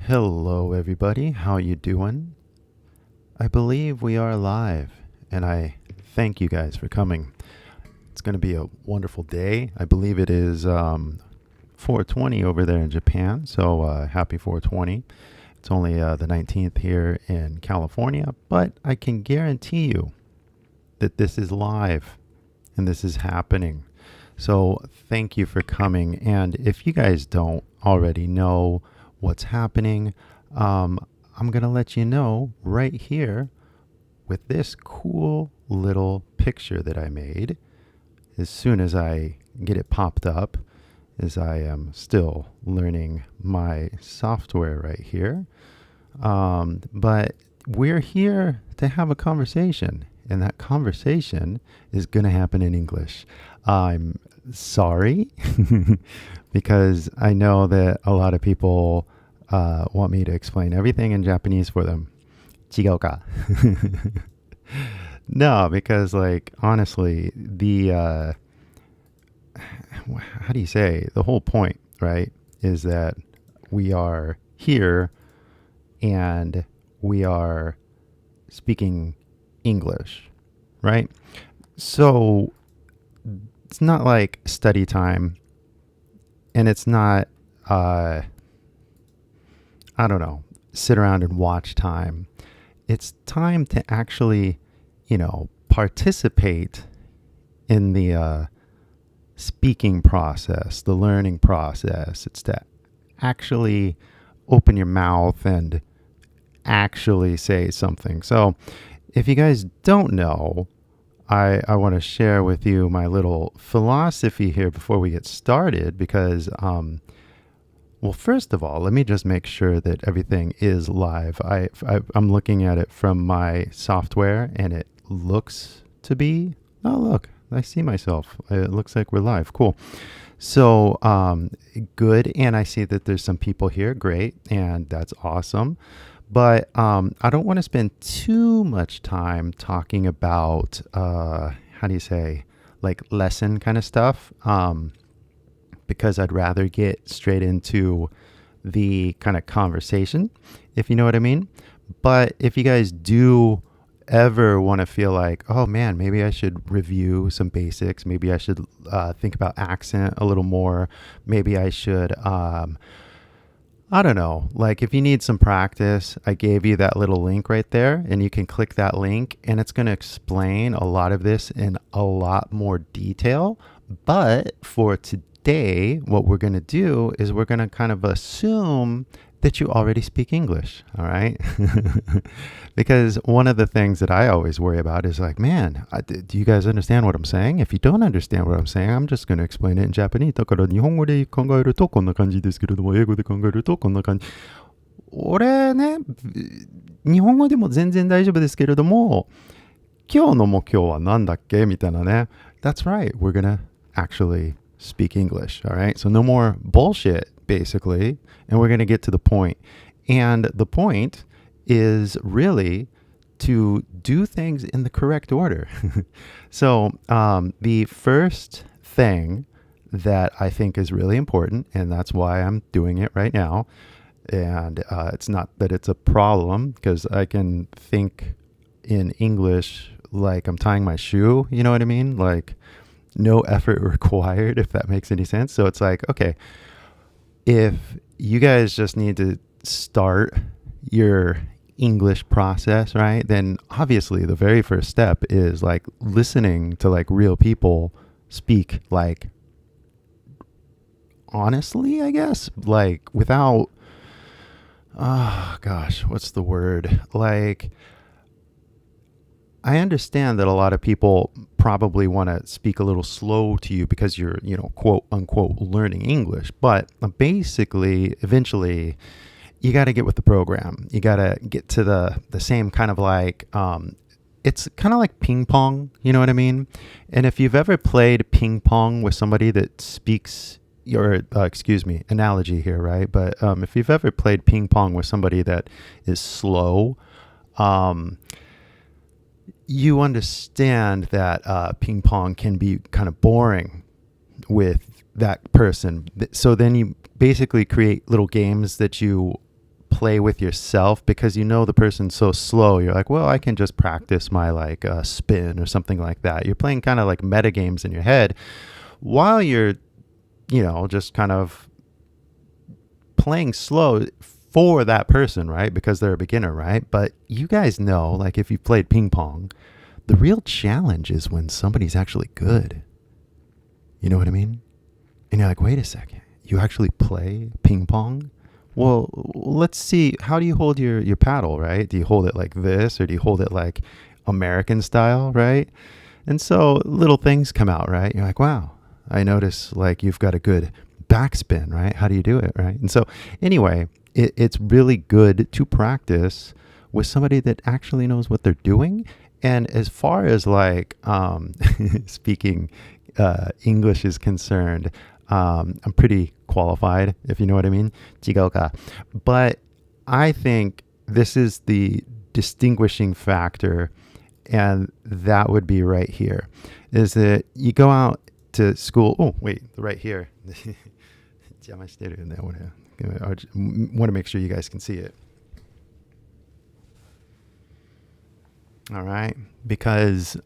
Hello, everybody. How you doing? I believe we are live, and I thank you guys for coming. It's going to be a wonderful day. I believe it is 4:20 over there in Japan, so happy 4:20. It's only the 19th here in California, but I can guarantee you that this is live and this is happening. So thank you for coming. And if you guys don't already know what's happening, I'm going to let you know right here with this cool little picture that I made as soon as I get it popped up, as I am still learning my software right here. But we're here to have a conversation, and that conversation is going to happen in English. I'm sorry because I know that a lot of people want me to explain everything in Japanese for them. 違うか? No, because honestly, how do you say, the whole point, right, is that we are here and we are speaking English, right? So it's not like study time, and it's not, I don't know, sit around and watch time. It's time to actually, participate in the speaking process, the learning process. It's to actually open your mouth and actually say something. So if you guys don't know, I want to share with you my little philosophy here before we get started because, well, first of all, let me just make sure that everything is live. I'm looking at it from my software and it looks to be, oh, look, I see myself. It looks like we're live. Cool. So good. And I see that there's some people here. Great. And that's awesome. But I don't want to spend too much time talking about, how do you say, lesson kind of stuff, because I'd rather get straight into the kind of conversation, if you know what I mean. But if you guys do ever want to feel like, oh man, maybe I should review some basics, maybe I should think about accent a little more, maybe I should... I don't know, if you need some practice, I gave you that little link right there, and you can click that link, and it's going to explain a lot of this in a lot more detail. But for today, what we're going to do is we're going to kind of assume that you already speak English, all right? Because one of the things that I always worry about is man, do you guys understand what I'm saying? If you don't understand what I'm saying, I'm just going to explain it in Japanese. だから日本語で考えるとこんな感じですけれども、英語で考えるとこんな感じ。俺ね、日本語でも全然大丈夫ですけれども、今日の目標は何だっけみたいなね。That's right. We're going to actually speak English, all right? So no more bullshit, basically, and we're going to get to the point. And the point is really to do things in the correct order. So the first thing that I think is really important, and that's why I'm doing it right now, and it's not that it's a problem, because I can think in English like I'm tying my shoe, you know what I mean? No effort required, if that makes any sense. So it's okay, if you guys just need to start your English process, right, then obviously the very first step is listening to real people speak honestly, I guess, without, oh gosh, what's the word? I understand that a lot of people probably want to speak a little slow to you because you're, quote unquote, learning English. But basically, eventually, you got to get with the program. You got to get to the same kind of it's kind of like ping pong, you know what I mean? And if you've ever played ping pong with somebody that speaks analogy here, right? But if you've ever played ping pong with somebody that is slow, you understand that ping pong can be kind of boring with that person. So then you basically create little games that you play with yourself because you know the person's so slow. You're like, well, I can just practice my like spin or something like that. You're playing kind of like meta games in your head while you're, just kind of playing slow for that person, right? Because they're a beginner, right? But you guys know, like if you played ping pong, the real challenge is when somebody's actually good. You know what I mean? And you're like, wait a second, you actually play ping pong? Well, let's see, how do you hold your paddle, right? Do you hold it like this or do you hold it like American style, right? And so little things come out, right? You're like, wow, I notice like you've got a good backspin, right? How do you do it, right? And so anyway, it's really good to practice with somebody that actually knows what they're doing. And as far as like speaking English is concerned, I'm pretty qualified, if you know what I mean. 違うか. But I think this is the distinguishing factor, and that would be right here, is that you go out to school. Oh, wait, right here. 邪魔してるよね、俺. I want to make sure you guys can see it. All right, because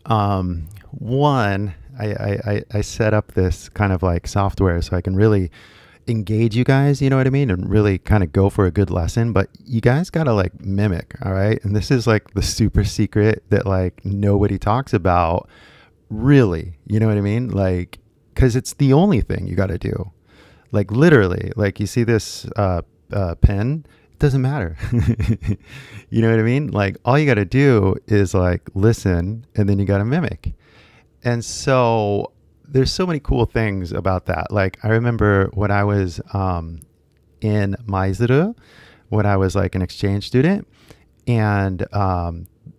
one, I set up this kind of like software so I can really engage you guys, you know what I mean, and really kind of go for a good lesson. But you guys gotta like mimic, all right? And this is like the super secret that like nobody talks about, really. You know what I mean? Like, because it's the only thing you gotta do. Like literally, like you see this pen. Doesn't matter. You know what I mean? Like all you got to do is like listen, and then you got to mimic. And so there's so many cool things about that. Like I remember when I was in Maizuru, when I was like an exchange student, and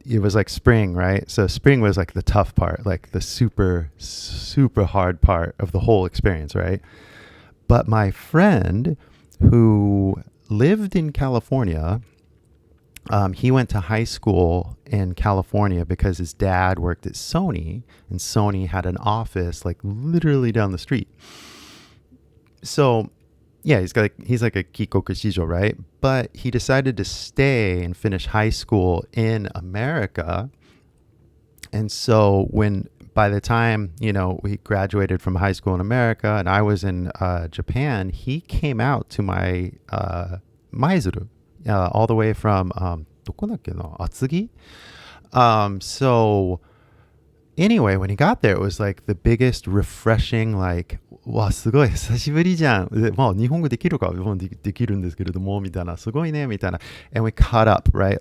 it was like spring, right? So spring was like the tough part, like the super, super hard part of the whole experience, right? But my friend who lived in California, he went to high school in California because his dad worked at Sony, and Sony had an office like literally down the street. So yeah, he's like a kikoku shijo, right? But he decided to stay and finish high school in America. And so by the time, we graduated from high school in America and I was in Japan, he came out to my Maizuru, all the way from, どこだっけな? Atsugi? So anyway, when he got there, it was like the biggest refreshing, like, わ、すごい、久しぶりじゃん。まあ、日本語できるか、できるんですけれども、みたいな、すごいね、みたいな. And we caught up, right?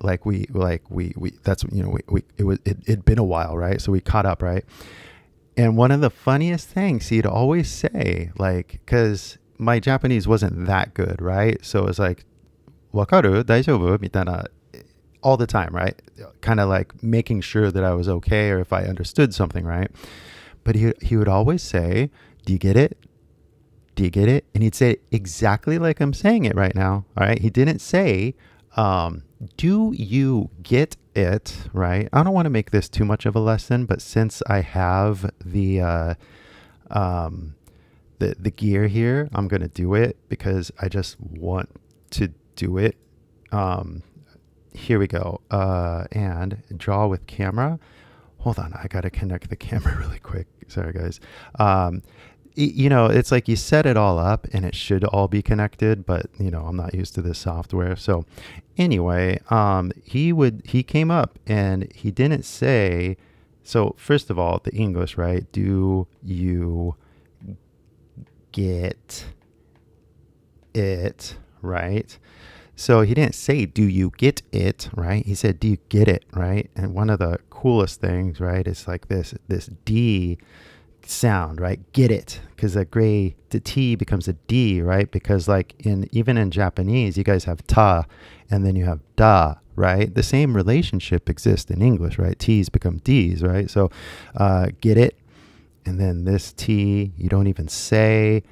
That's, it'd been a while, right? So we caught up, right? And one of the funniest things he'd always say, like, because my Japanese wasn't that good, right? So it was like, わかる? 大丈夫? みたいな. All the time, right? Kind of like making sure that I was okay or if I understood something, right? But he would always say, do you get it? Do you get it? And he'd say it exactly like I'm saying it right now, all right? He didn't say, do you get it, right? I don't want to make this too much of a lesson, but since I have the gear here, I'm going to do it because I just want to do it. Here we go. And draw with camera. Hold on. I got to connect the camera really quick. Sorry, guys. It's like you set it all up and it should all be connected, but I'm not used to this software. So anyway, he came up and he didn't say, so first of all, the English, right? Do you get it, right? So he didn't say, do you get it, right? He said, do you get it, right? And one of the coolest things, right, is like this D sound, right? Get it. Because the T becomes a D, right? Because like even in Japanese, you guys have ta and then you have da, right? The same relationship exists in English, right? T's become D's, right? So get it. And then this T, you don't even say,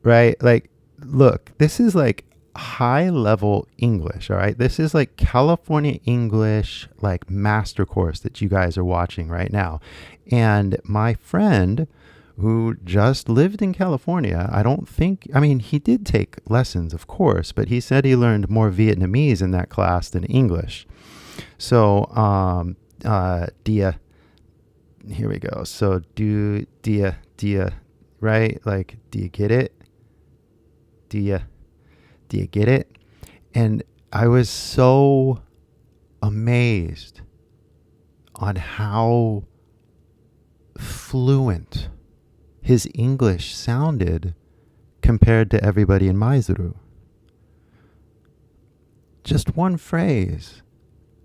right? Like, look, this is like high level English, all right? This is like California English, like master course that you guys are watching right now. And my friend who just lived in California. He did take lessons, of course, but he said he learned more Vietnamese in that class than English. So, dia, here we go. So, dia, right? Like, do you get it? Do you get it? And I was so amazed on how fluent his English sounded compared to everybody in Maizuru. Just one phrase.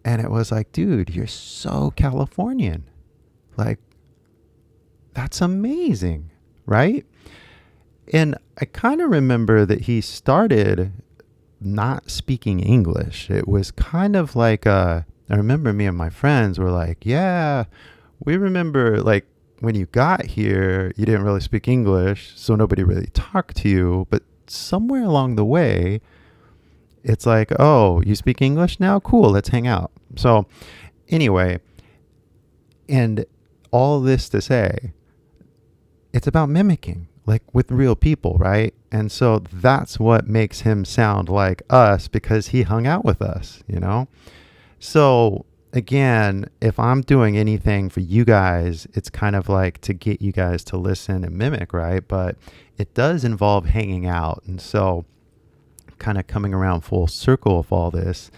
And it was like, dude, you're so Californian. Like, that's amazing, right? And I kind of remember that he started not speaking English. It was kind of like, I remember me and my friends were like, yeah, we remember like when you got here, you didn't really speak English, so nobody really talked to you. But somewhere along the way, it's like, oh, you speak English now? Cool, let's hang out. So anyway, and all this to say, it's about mimicking, like with real people, right? And so that's what makes him sound like us, because he hung out with us, you know? So again, if I'm doing anything for you guys, it's kind of like to get you guys to listen and mimic, right? But it does involve hanging out. And so kind of coming around full circle of all this,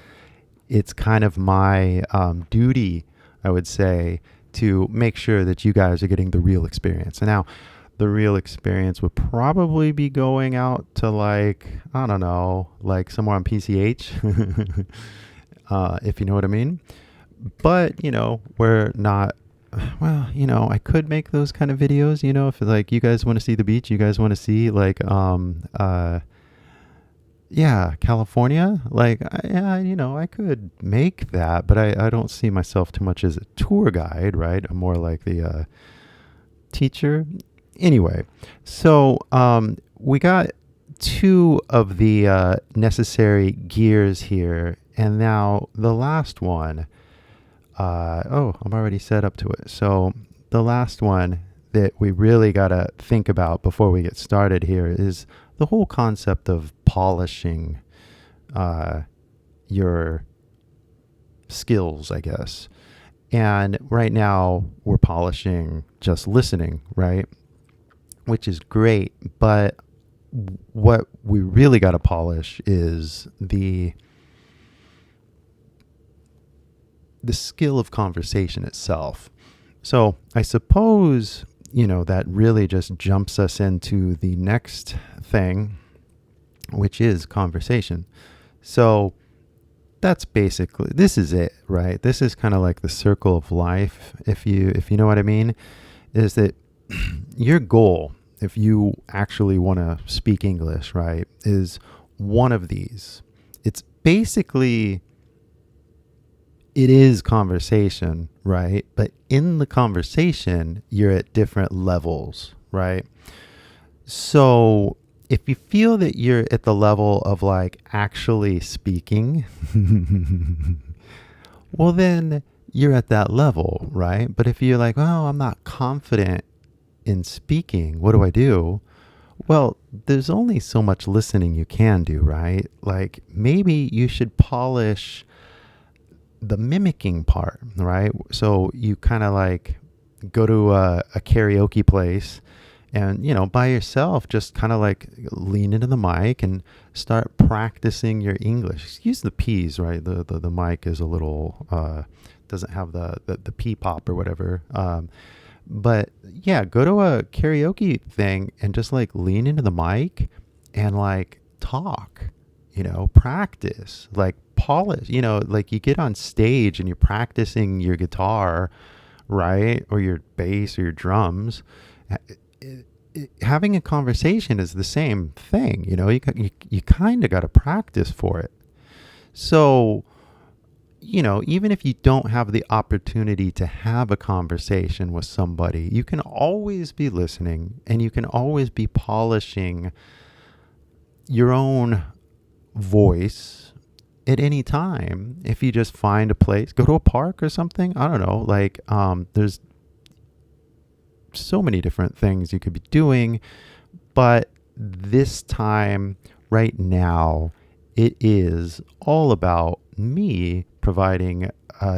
it's kind of my duty, I would say, to make sure that you guys are getting the real experience. And now the real experience would probably be going out to like, I don't know, like somewhere on PCH, if you know what I mean. But, you know, we're not, well, you know, I could make those kind of videos, you know, if like you guys want to see the beach, you guys want to see like, yeah, California, like, yeah, you know, I could make that, but I don't see myself too much as a tour guide, right? I'm more like the teacher. Anyway, so we got two of the necessary gears here, and now the last one, I'm already set up to it. So the last one that we really got to think about before we get started here is the whole concept of polishing your skills, I guess. And right now we're polishing just listening, right? Which is great. But what we really got to polish is the skill of conversation itself. So I suppose, you know, that really just jumps us into the next thing, which is conversation. So that's basically, this is it, right? This is kind of like the circle of life, if you know what I mean, is that your goal, if you actually want to speak English, right, is one of these. It's basically, it is conversation, right? But in the conversation, you're at different levels, right? So if you feel that you're at the level of like actually speaking, well, then you're at that level, right? But if you're like, oh, I'm not confident in speaking, what do I do? Well, there's only so much listening you can do, right? Like maybe you should polish the mimicking part, right? So you kind of like go to a karaoke place and, you know, by yourself, just kind of like lean into the mic and start practicing your English. Excuse the P's, right? The mic is a little, doesn't have the P pop or whatever. But yeah, go to a karaoke thing and just like lean into the mic and like talk, you know, practice, like polish, you know, like you get on stage and you're practicing your guitar, right? Or your bass or your drums. Having a conversation is the same thing, you know, you kind of got to practice for it. So, you know, even if you don't have the opportunity to have a conversation with somebody, you can always be listening and you can always be polishing your own voice at any time. If you just find a place, go to a park or something, I don't know, like there's so many different things you could be doing. But this time, right now, it is all about me providing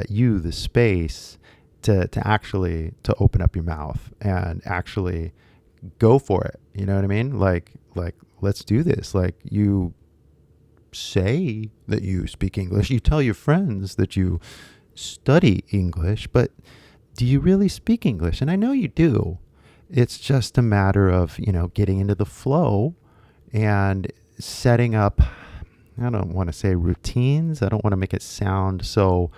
you the space to actually to open up your mouth and actually go for it. You know what I mean? Like let's do this. Like, you say that you speak English. You tell your friends that you study English, but do you really speak English? And I know you do. It's just a matter of, getting into the flow and setting up, I don't want to say routines. I don't want to make it sound so,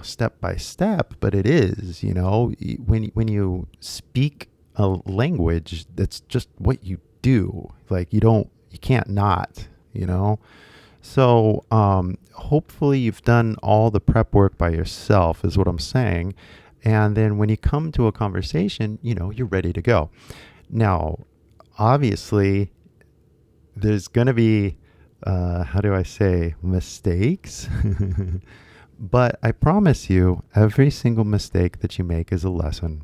step by step, but it is, when you speak a language, that's just what you do. Like, you can't not, So hopefully you've done all the prep work by yourself is what I'm saying. And then when you come to a conversation, you're ready to go. Now, obviously, there's going to be, mistakes. But I promise you, every single mistake that you make is a lesson.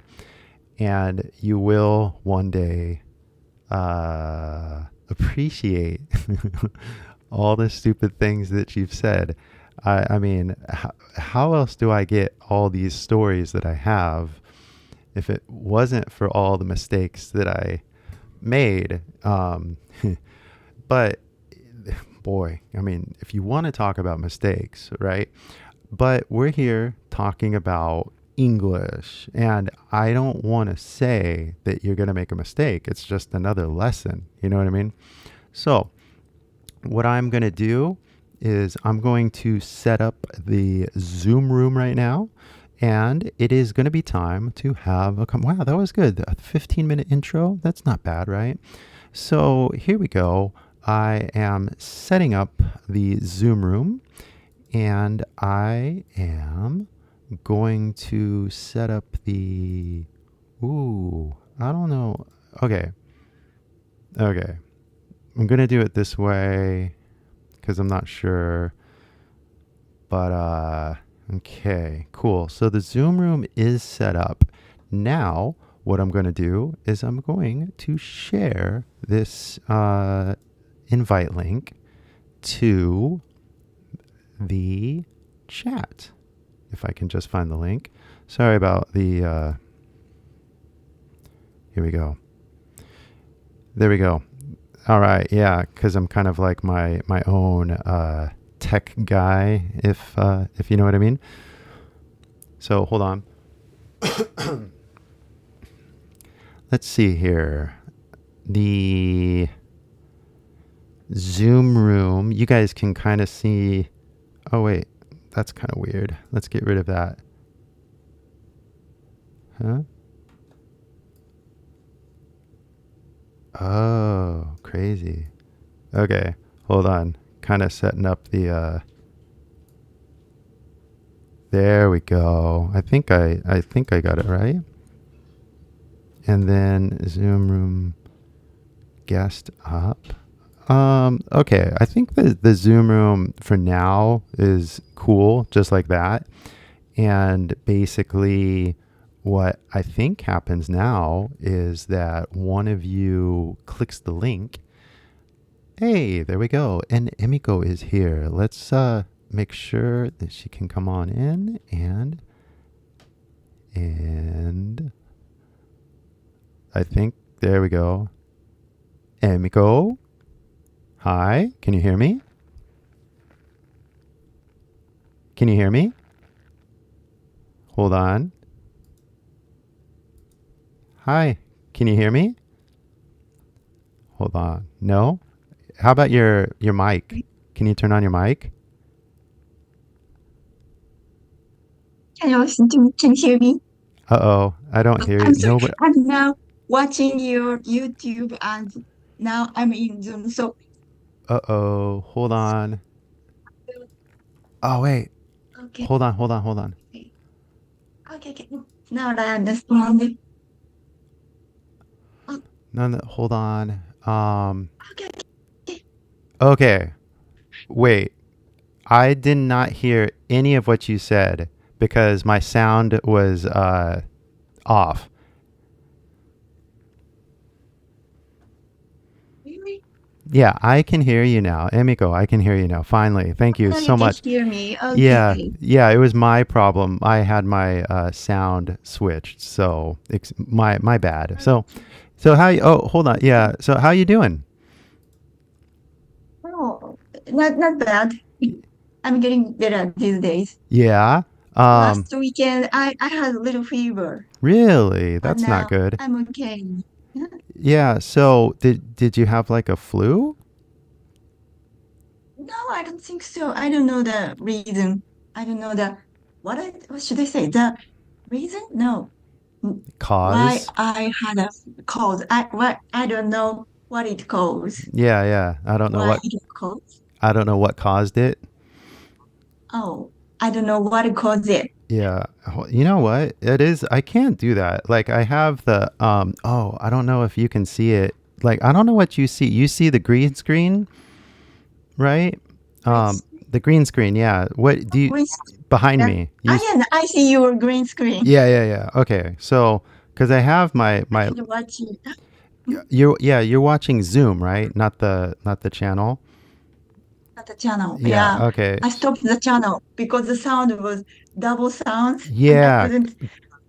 And you will one day appreciate all the stupid things that you've said. I mean, how else do I get all these stories that I have if it wasn't for all the mistakes that I made? But boy, I mean, if you want to talk about mistakes, right? But we're here talking about English, and I don't want to say that you're going to make a mistake. It's just another lesson. You know what I mean? So what I'm going to do is I'm going to set up the Zoom room right now, and it is going to be time to have wow, that was good. A 15-minute intro. That's not bad, right? So here we go. I am setting up the Zoom room, and I am going to set up I don't know. Okay. I'm going to do it this way because I'm not sure. But, okay, cool. So the Zoom room is set up. Now, what I'm going to do is I'm going to share this invite link to the chat. If I can just find the link. Sorry about the, here we go. There we go. All right. Yeah. Cause I'm kind of like my own, tech guy, if you know what I mean. So hold on. Let's see here. The Zoom room, you guys can kind of see. Oh, wait, that's kind of weird. Let's get rid of that. Huh? Oh, crazy. Okay, hold on. Kind of setting up the, there we go. I think I got it right. And then Zoom room guest up. Okay, I think the Zoom room for now is cool, just like that. And basically what I think happens now is that one of you clicks the link. Hey, there we go. And Emiko is here. Let's make sure that she can come on in and I think there we go. Emiko. Hi, can you hear me? Can you hear me? Hold on. Hi, can you hear me? Hold on. No? How about your mic? Can you turn on your mic? Hello, can you hear me? Uh-oh, I don't hear you. I'm sorry. No, but I'm now watching your YouTube and now I'm in Zoom. So, uh-oh, hold on. Oh, wait. okay. Hold on. Okay. Now I understand. No, hold on. Okay. Okay. Wait. I did not hear any of what you said because my sound was off. Really? Yeah, I can hear you now. Emiko, I can hear you now. Finally. Thank you Now so you much. can hear me. Yeah, Okay. yeah, it was my problem. I had my sound switched, so my bad. So how you? Oh, hold on. Yeah. So how you doing? Oh, not bad. I'm getting better these days. Yeah. Last weekend, I had a little fever, Really? but That's not now good. I'm okay. Yeah. So did you have like a flu? No, I don't think so. I don't know the reason. I don't know what should I say? The reason? No. Why Cause? I had a cold. I don't know what it caused. Yeah, yeah. Why it caused. I don't know what caused it. Oh, I don't know what caused it. Yeah. You know what? It is I can't do that. Like I have the oh, I don't know if you can see it. Like I don't know what you see. You see the green screen, right? Green The green screen, yeah. What do you green behind screen. me? Yeah, I see your green screen. Yeah, yeah, yeah. Okay. So, cuz I have my I can watch it. you're watching Zoom, right? Not the channel. At the channel. Yeah, Yeah. okay. I stopped the channel because the sound was double sounds and I Yeah, couldn't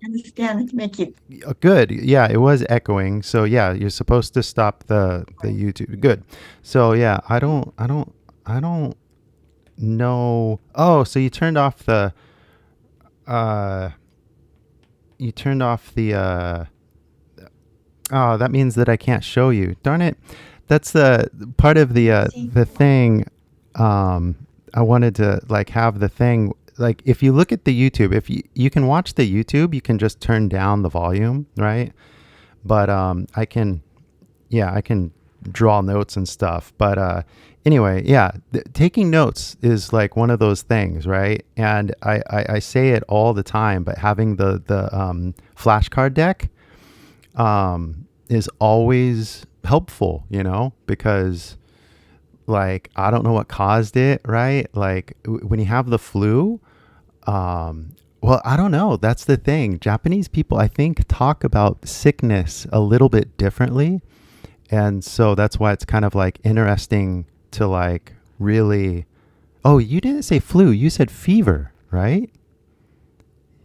understand make it. good. Yeah, it was echoing. So, yeah, you're supposed to stop the YouTube. Good. So, yeah, I don't know. Oh, so uh you turned off the oh, that means that I can't show you. Darn it. That's the part of See? the thing. I wanted to like have the thing like if you look at the YouTube, if you can watch the YouTube, you can just turn down the volume, right? But I can draw notes and stuff. But anyway, yeah, taking notes is like one of those things, right? And I say it all the time, but having the flashcard deck is always helpful, because like I don't know what caused it, right? Like when you have the flu, well, I don't know. That's the thing. Japanese people, I think, talk about sickness a little bit differently. And so that's why it's kind of like interesting to like really. Oh, you didn't say flu. You said fever, right?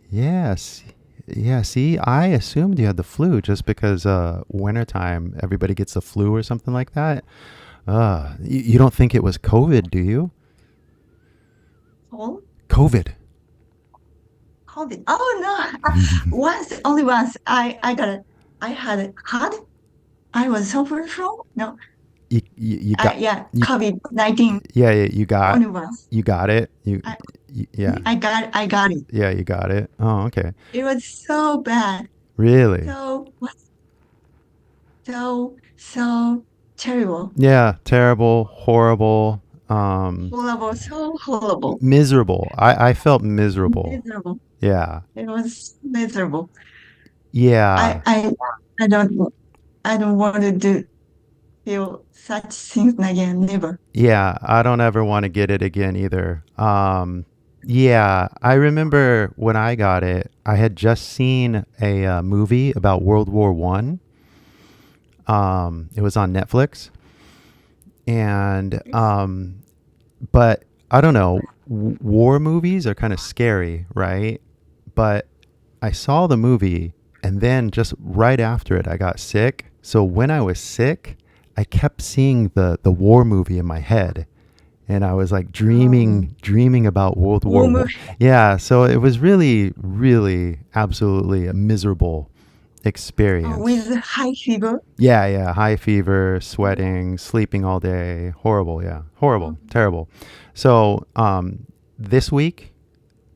Yes. Yeah, see, I assumed you had the flu just because wintertime, everybody gets the flu or something like that. You don't think it was COVID, do you? Oh, COVID. COVID. Oh no. Only once I had I was suffering from no. You got Yeah, you COVID-19 yeah, you only once. got it. I, Yeah. I got it. Yeah, you got it. Oh, okay. It was so bad. Really? So terrible. Yeah, terrible, horrible, Horrible, so horrible. miserable. I felt miserable. Miserable. Yeah. It was miserable. Yeah. I don't want to feel such things again, never. Yeah, I don't ever want to get it again either. Yeah, I remember when I got it, I had just seen a movie about World War One. It was on Netflix, and but I don't know, war movies are kind of scary, right? But I saw the movie, and then just right after it, I got sick. So when I was sick, I kept seeing the war movie in my head, and I was like dreaming about World War One. Yeah, so it was really, really, absolutely a miserable experience. With high fever. Yeah, high fever, sweating, sleeping all day, horrible. Yeah, horrible, terrible. So this week,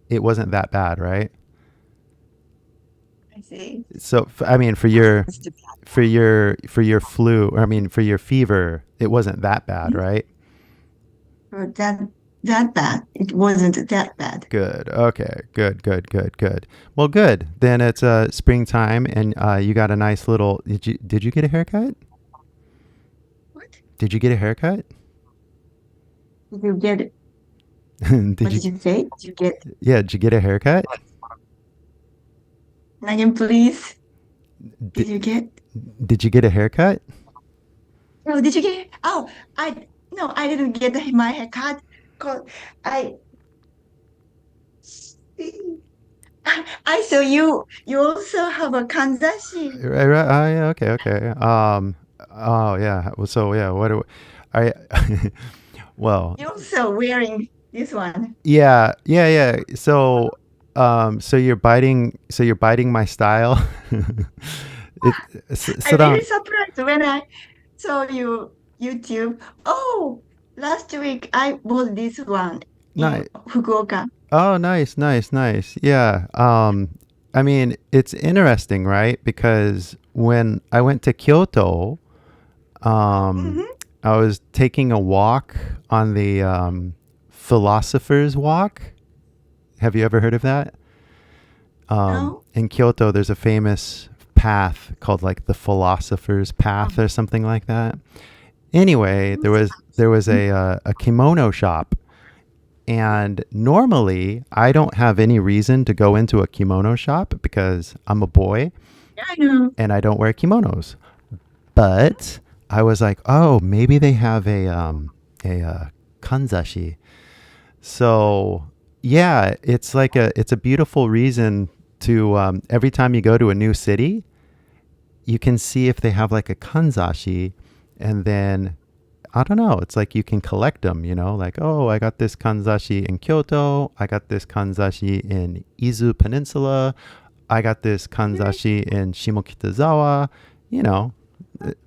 it wasn't that bad, right? I see. So I mean, for your flu, or I mean, for your fever, it wasn't that bad, right? Or that bad. It wasn't that bad. Good. Okay. Good. Well, good. Then it's springtime, and you got a nice little. Did you get a haircut? What? Did you get a haircut? Did you get it? Did What did you say? Did you get Yeah. Did you get a haircut? Again, please. Did Did, you get? did you get a haircut? Oh, did you get? Oh, I no, I didn't get my haircut. Cause I I saw you. You also have a kanzashi. Right, right. Oh, yeah, okay, okay. Oh, yeah. So, yeah, what do I, well, You're also wearing this one. yeah, yeah, yeah. So you're biting my style. it, I'm so very down. surprised when I saw you YouTube. Oh, last week I bought this one in Nice. Fukuoka. Oh, nice, nice, nice. Yeah. I mean, it's interesting, right? Because when I went to Kyoto, um, Mm-hmm. I was taking a walk on the Philosopher's Walk. Have you ever heard of that? No? In Kyoto, there's a famous path called like the Philosopher's Path or something like that. Anyway, there was a kimono shop, and normally I don't have any reason to go into a kimono shop because I'm a boy Yeah, I know. and I don't wear kimonos. But I was like, oh, maybe they have a kanzashi. So yeah, it's a beautiful reason to every time you go to a new city, you can see if they have like a kanzashi, and then I don't know, it's like you can collect them, like, oh, I got this kanzashi in Kyoto, I got this kanzashi in Izu Peninsula, I got this kanzashi in Shimokitazawa, you know.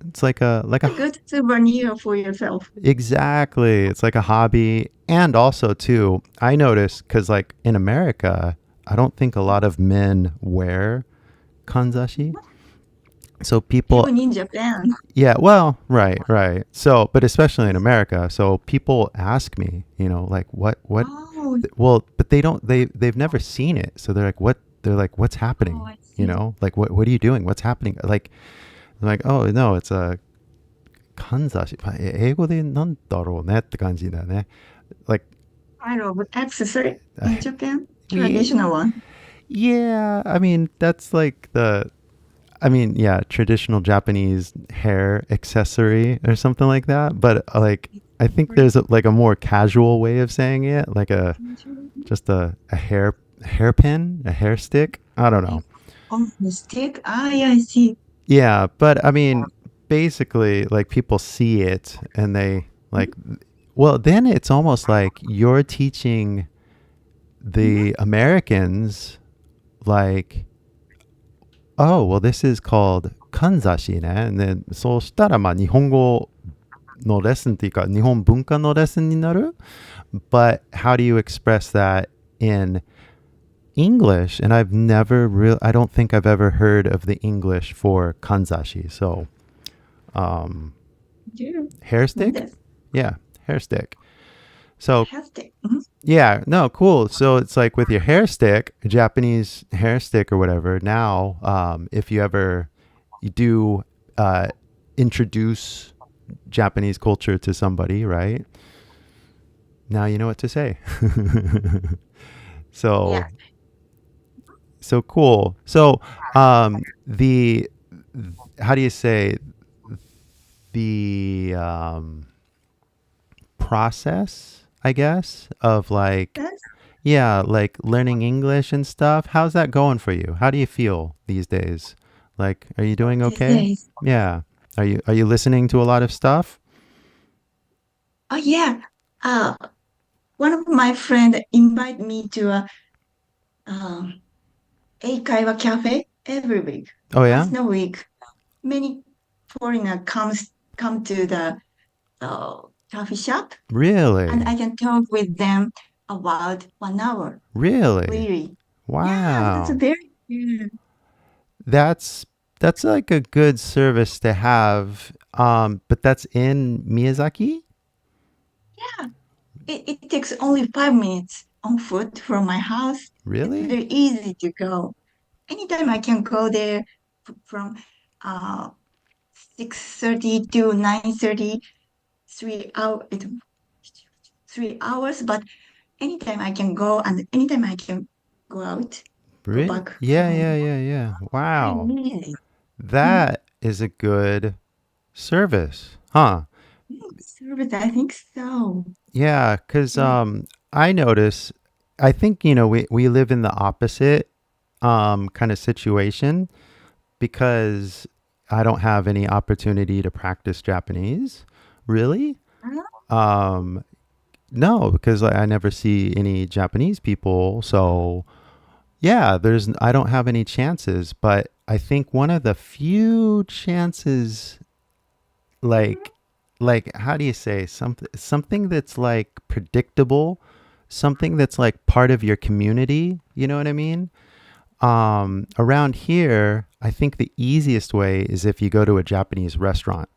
It's like a A good souvenir for yourself. exactly. It's like a hobby. And also, too, I notice because, like, in America, I don't think a lot of men wear kanzashi. So people, Even in Japan. yeah, well, right, right. So, but especially in America, so people ask me, like, Oh, well, but they've never seen it. So they're like, what's oh, happening? I see. Like, what are you doing? What's happening? Like, oh, no, it's a kanzashi. 英語でなんだろうねって感じだね. Like, I love accessory in Japan. we, Traditional one. yeah, I mean, that's like yeah, traditional Japanese hair accessory or something like that. But like, I think there's like a more casual way of saying it, like just a hairpin, a hair stick. I don't know. Oh, mistake. Ah, yeah, I see. Yeah, but I mean, basically, like people see it and they like, well, then it's almost like you're teaching Mhm. the Americans, like, oh, well, this is called kanzashi ね. And then そうしたらまあ日本語のレッスンっていうか日本文化のレッスンになる. But how do you express that in English? And I don't think I've ever heard of the English for kanzashi. So, um, Yeah. hair stick? That's Yeah, hair stick. So, fantastic. Mhm. yeah, no, cool. So it's like with your hair stick, Japanese hair stick or whatever. Now, if you do introduce Japanese culture to somebody, right? Now you know what to say. Yeah. So, so cool. So, the how do you say the process, I guess, of like, That's yeah, like learning English and stuff. How's that going for you? How do you feel these days? Like, are you doing these okay? days. Yeah. Are you listening to a lot of stuff? Oh, yeah. Uh, One of my friend invite me to um, a Kaiwa cafe every week. Oh yeah? Once a week, many foreigner come to the coffee shop, and Really? I can talk with them about 1 hour. Really? Really? Yeah, that's a Wow. very good. That's that's like a good service to have. But that's in Miyazaki? Yeah, it takes only 5 minutes on foot from my house. It's Really? very easy to go. Anytime I can go there from uh 6:30 to 9:30, 3 hours, but anytime I can go and anytime I can go out. go Really? back Yeah, yeah, home. yeah, yeah. Wow. Yes. Mm, That is a good service, huh? service, I think so. Yeah, because Yeah. I notice, I think, you know, we live in the opposite kind of situation because I don't have any opportunity to practice Japanese, really. Um, no, because I never see any Japanese people. So, yeah, I don't have any chances, but I think one of the few chances, like, how do you say something that's like predictable, something that's like part of your community, you know what I mean? Around here, I think the easiest way is if you go to a Japanese restaurant.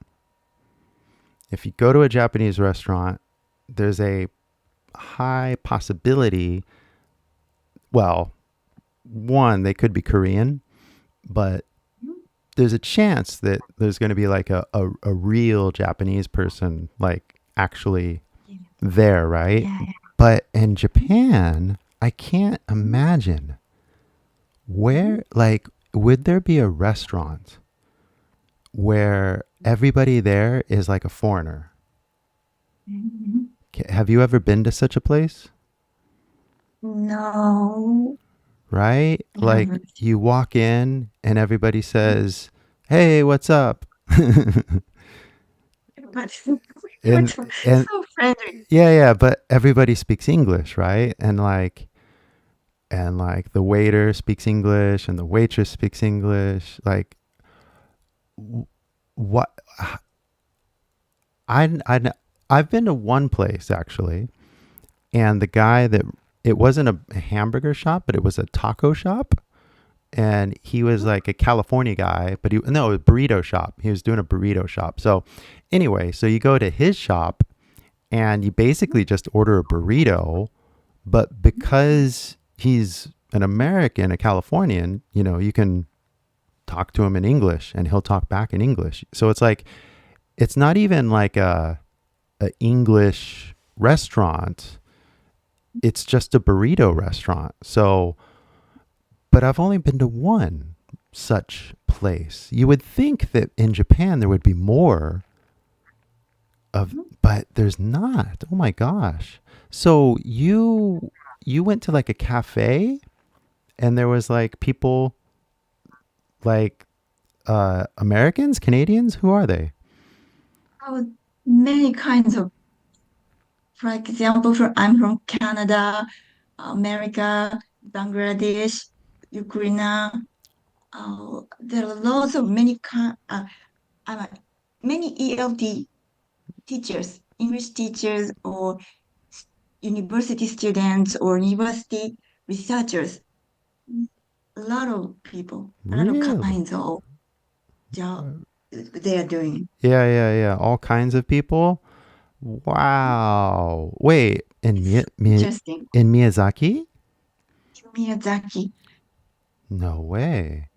If you go to a Japanese restaurant, there's a high possibility, well, one, they could be Korean, but there's a chance that there's going to be like a real Japanese person, like actually Yeah. there, right? Yeah. But in Japan, I can't imagine where, like, would there be a restaurant where everybody there is like a foreigner? Mhm. Have you ever been to such a place? No, Right? I Like haven't. you walk in and everybody says, "Hey, what's up?" and But we were so, and so friendly. yeah, yeah, but everybody speaks English, right? And like the waiter speaks English and the waitress speaks English. Like what I I've been to one place actually, and the guy that it wasn't a hamburger shop, but it was a taco shop, and he was like a California guy, but he no, a burrito shop. He was doing a burrito shop. So anyway, so you go to his shop and you basically just order a burrito, but because he's an American, a Californian, you know, you can talk to him in English and he'll talk back in English. So it's like it's not even like a English restaurant. It's just a burrito restaurant. So but I've only been to one such place. You would think that in Japan there would be more of, but there's not. Oh my gosh. So you went to like a cafe and there was like people like Americans, Canadians, who are they? Oh, many kinds of, for example, I'm from Canada, America, Bangladesh, Ukraine. There are lots of uh, many ELT teachers, English teachers, or university students, or university researchers. A lot of people, a lot of Really? kinds of job they are doing. Yeah, yeah, yeah. All kinds of people. Wow. Wait, It's so interesting. In Miyazaki? Miyazaki. No way.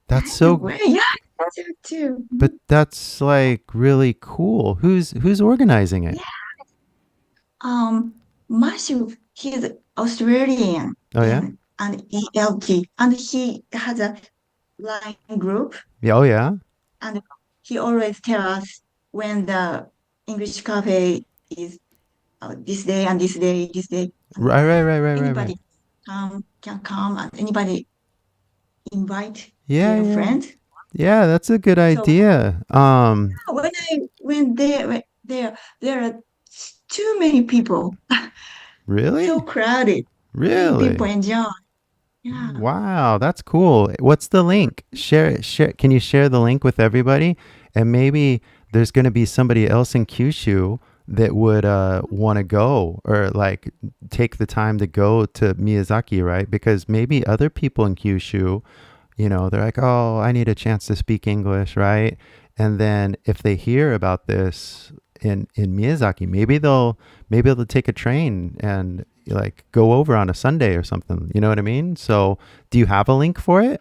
That's By the so way, yeah, that's it too. but that's like really cool. Who's organizing it? Yeah. Matthew, he's Australian Oh yeah? in an ELT, and he has a line group, Yeah, oh yeah. and he always tells us when the English cafe is this day and this day, this day, and Right, right, right, right, right, right. anybody can come, and anybody invite Yeah, their yeah. friends. Yeah, that's a good So idea. when I went there are too many people, so Really? crowded. Many people Really? enjoy. Yeah. Wow, that's cool. What's the link? Share. Can you share the link with everybody? And maybe there's going to be somebody else in Kyushu that would want to go or like take the time to go to Miyazaki, right? Because maybe other people in Kyushu, you know, they're like, "Oh, I need a chance to speak English," right? And then if they hear about this in Miyazaki, maybe they'll take a train and like go over on a Sunday or something. You know what I mean? So, do you have a link for it?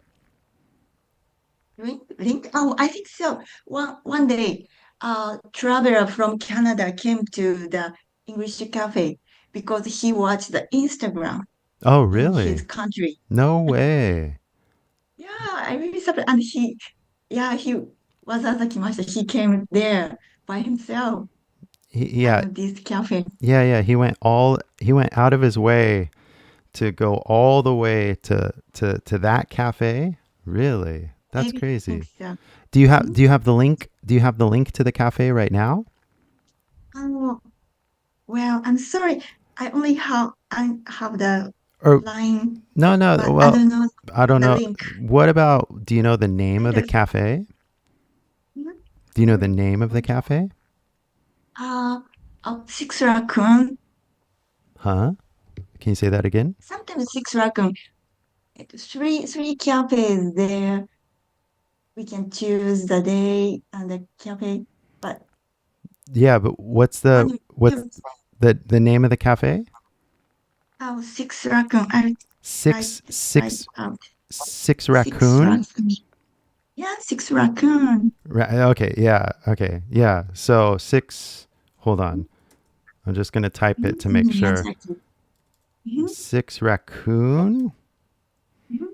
Link? Oh, I think so. One day, a traveler from Canada came to the English cafe because he watched the Instagram. Oh, in his really? country. No way. Yeah, I really surprised. And he わざわざ来ました. He came there by himself Yeah, and this cafe. yeah. He went out of his way to go all the way to that cafe. Really? That's Maybe think crazy. so. Do you have the link? Do you have the link to the cafe right now? Oh, well, I'm sorry. I have the Or line, no. but I Well, don't know I don't the know. link. What about, do you know the name of the Yes. cafe? Mhm. Do you know the name of the cafe? Uh, Six Raccoon. Huh? Can you say that again? Sometimes Six Raccoon. Three cafes there. We can choose the day and the cafe, but Yeah, but one what's you the name of the cafe? have Six Raccoon. I write Six write six out six Six raccoon. Raccoon. Yeah, Six Raccoon. Okay, yeah, okay, yeah. So six. Hold on. I'm just gonna type it to make sure. Miyazaki. Mhm, Six raccoon. mhm.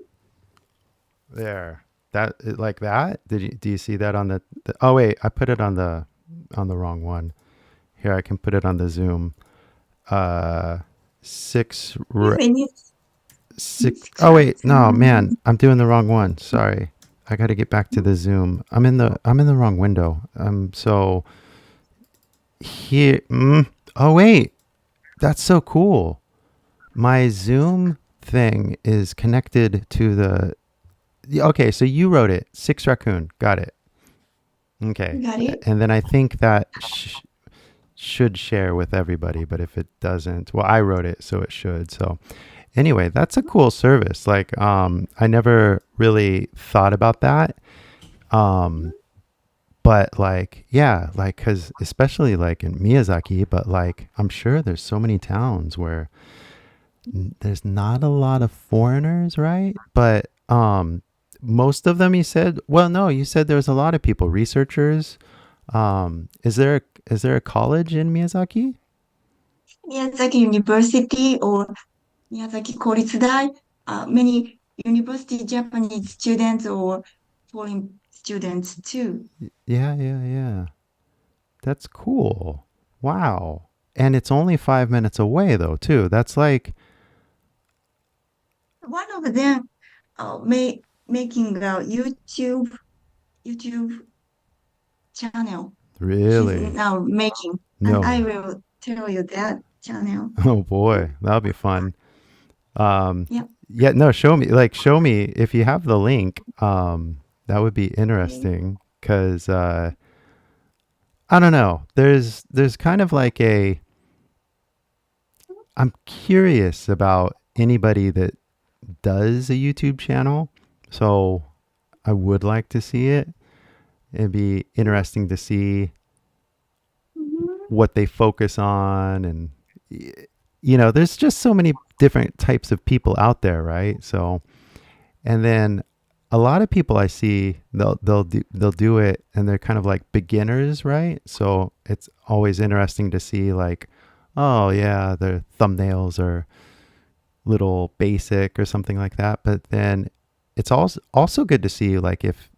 There. Like that. Do you see that on the? Oh wait, I put it on the wrong one. Here, I can put it on the Zoom. Uh, six ra- Many six. Six Oh wait, no, Raccoon. man, I'm doing the wrong one. Sorry. I got to get back to the Zoom. I'm in the wrong window. So here. Oh wait, that's so cool. My Zoom thing is connected to the. Okay, so you wrote it. Six raccoon. Got it. Okay. Got it? And then I think that should share with everybody, but if it doesn't, well, I wrote it, so it should. So anyway, that's a cool service. Like, I never really thought about that. Um, but like, yeah, like, cause especially like in Miyazaki, but like, I'm sure there's so many towns where there's not a lot of foreigners, right? But, most of them, you said, well, no, you said there's a lot of people, researchers. Is there a college in Miyazaki? Miyazaki University or Miyazaki 公立大, many university Japanese students or foreign students too. Yeah. That's cool. Wow. And it's only 5 minutes away, though, too. That's like, One of them making a YouTube channel. He's really? now making, and I No. will tell you that channel. Oh boy, that'll be fun. Um, Yeah. yeah, no, show me if you have the link. That would be Okay. interesting because I don't know. There's kind of like I'm curious about anybody that does a YouTube channel. So I would like to see it. It'd be interesting to see Mhm. what they focus on, and there's just so many different types of people out there, right? So, and then a lot of people I see, they'll do it, and they're kind of like beginners, right? So it's always interesting to see, like, oh yeah, their thumbnails are little basic or something like that. But then it's also good to see, like, if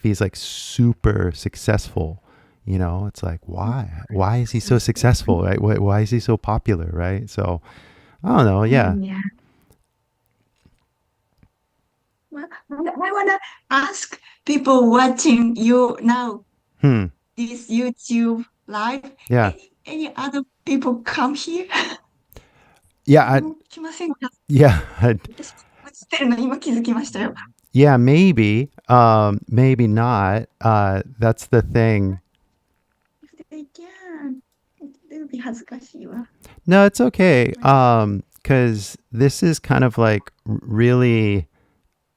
he's like super successful. It's like, why is he so successful, right? Why is he so popular, right? So I don't know. Yeah. Yeah. Well, I wanna ask people watching you now, Hmm. this YouTube live, Yeah. any other people come here? Yeah. 誰も来ませんか？ Yeah. 私、映ってるの今気づきましたよ。Yeah. Maybe. Maybe not. That's the thing. If they can, it will be 恥ずかしいわ。No, it's okay. Because this is kind of like really,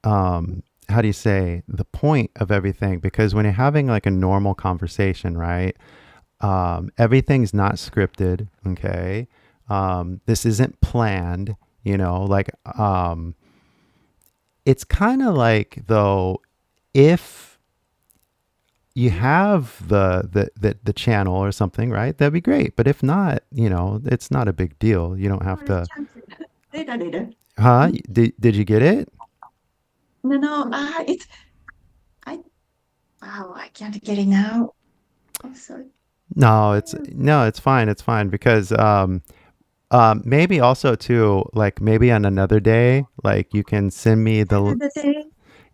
how do you say, the point of everything? Because when you're having like a normal conversation, right? Everything's not scripted. Okay. This isn't planned, like, it's kind of like, though, if you have the channel or something, right? That'd be great. But if not, it's not a big deal. You don't have to. later. Huh? Did you get it? No, I, wow, I can't get it now. I'm sorry. No, it's fine. It's fine because maybe also too, like maybe on another day, like you can send me Another day.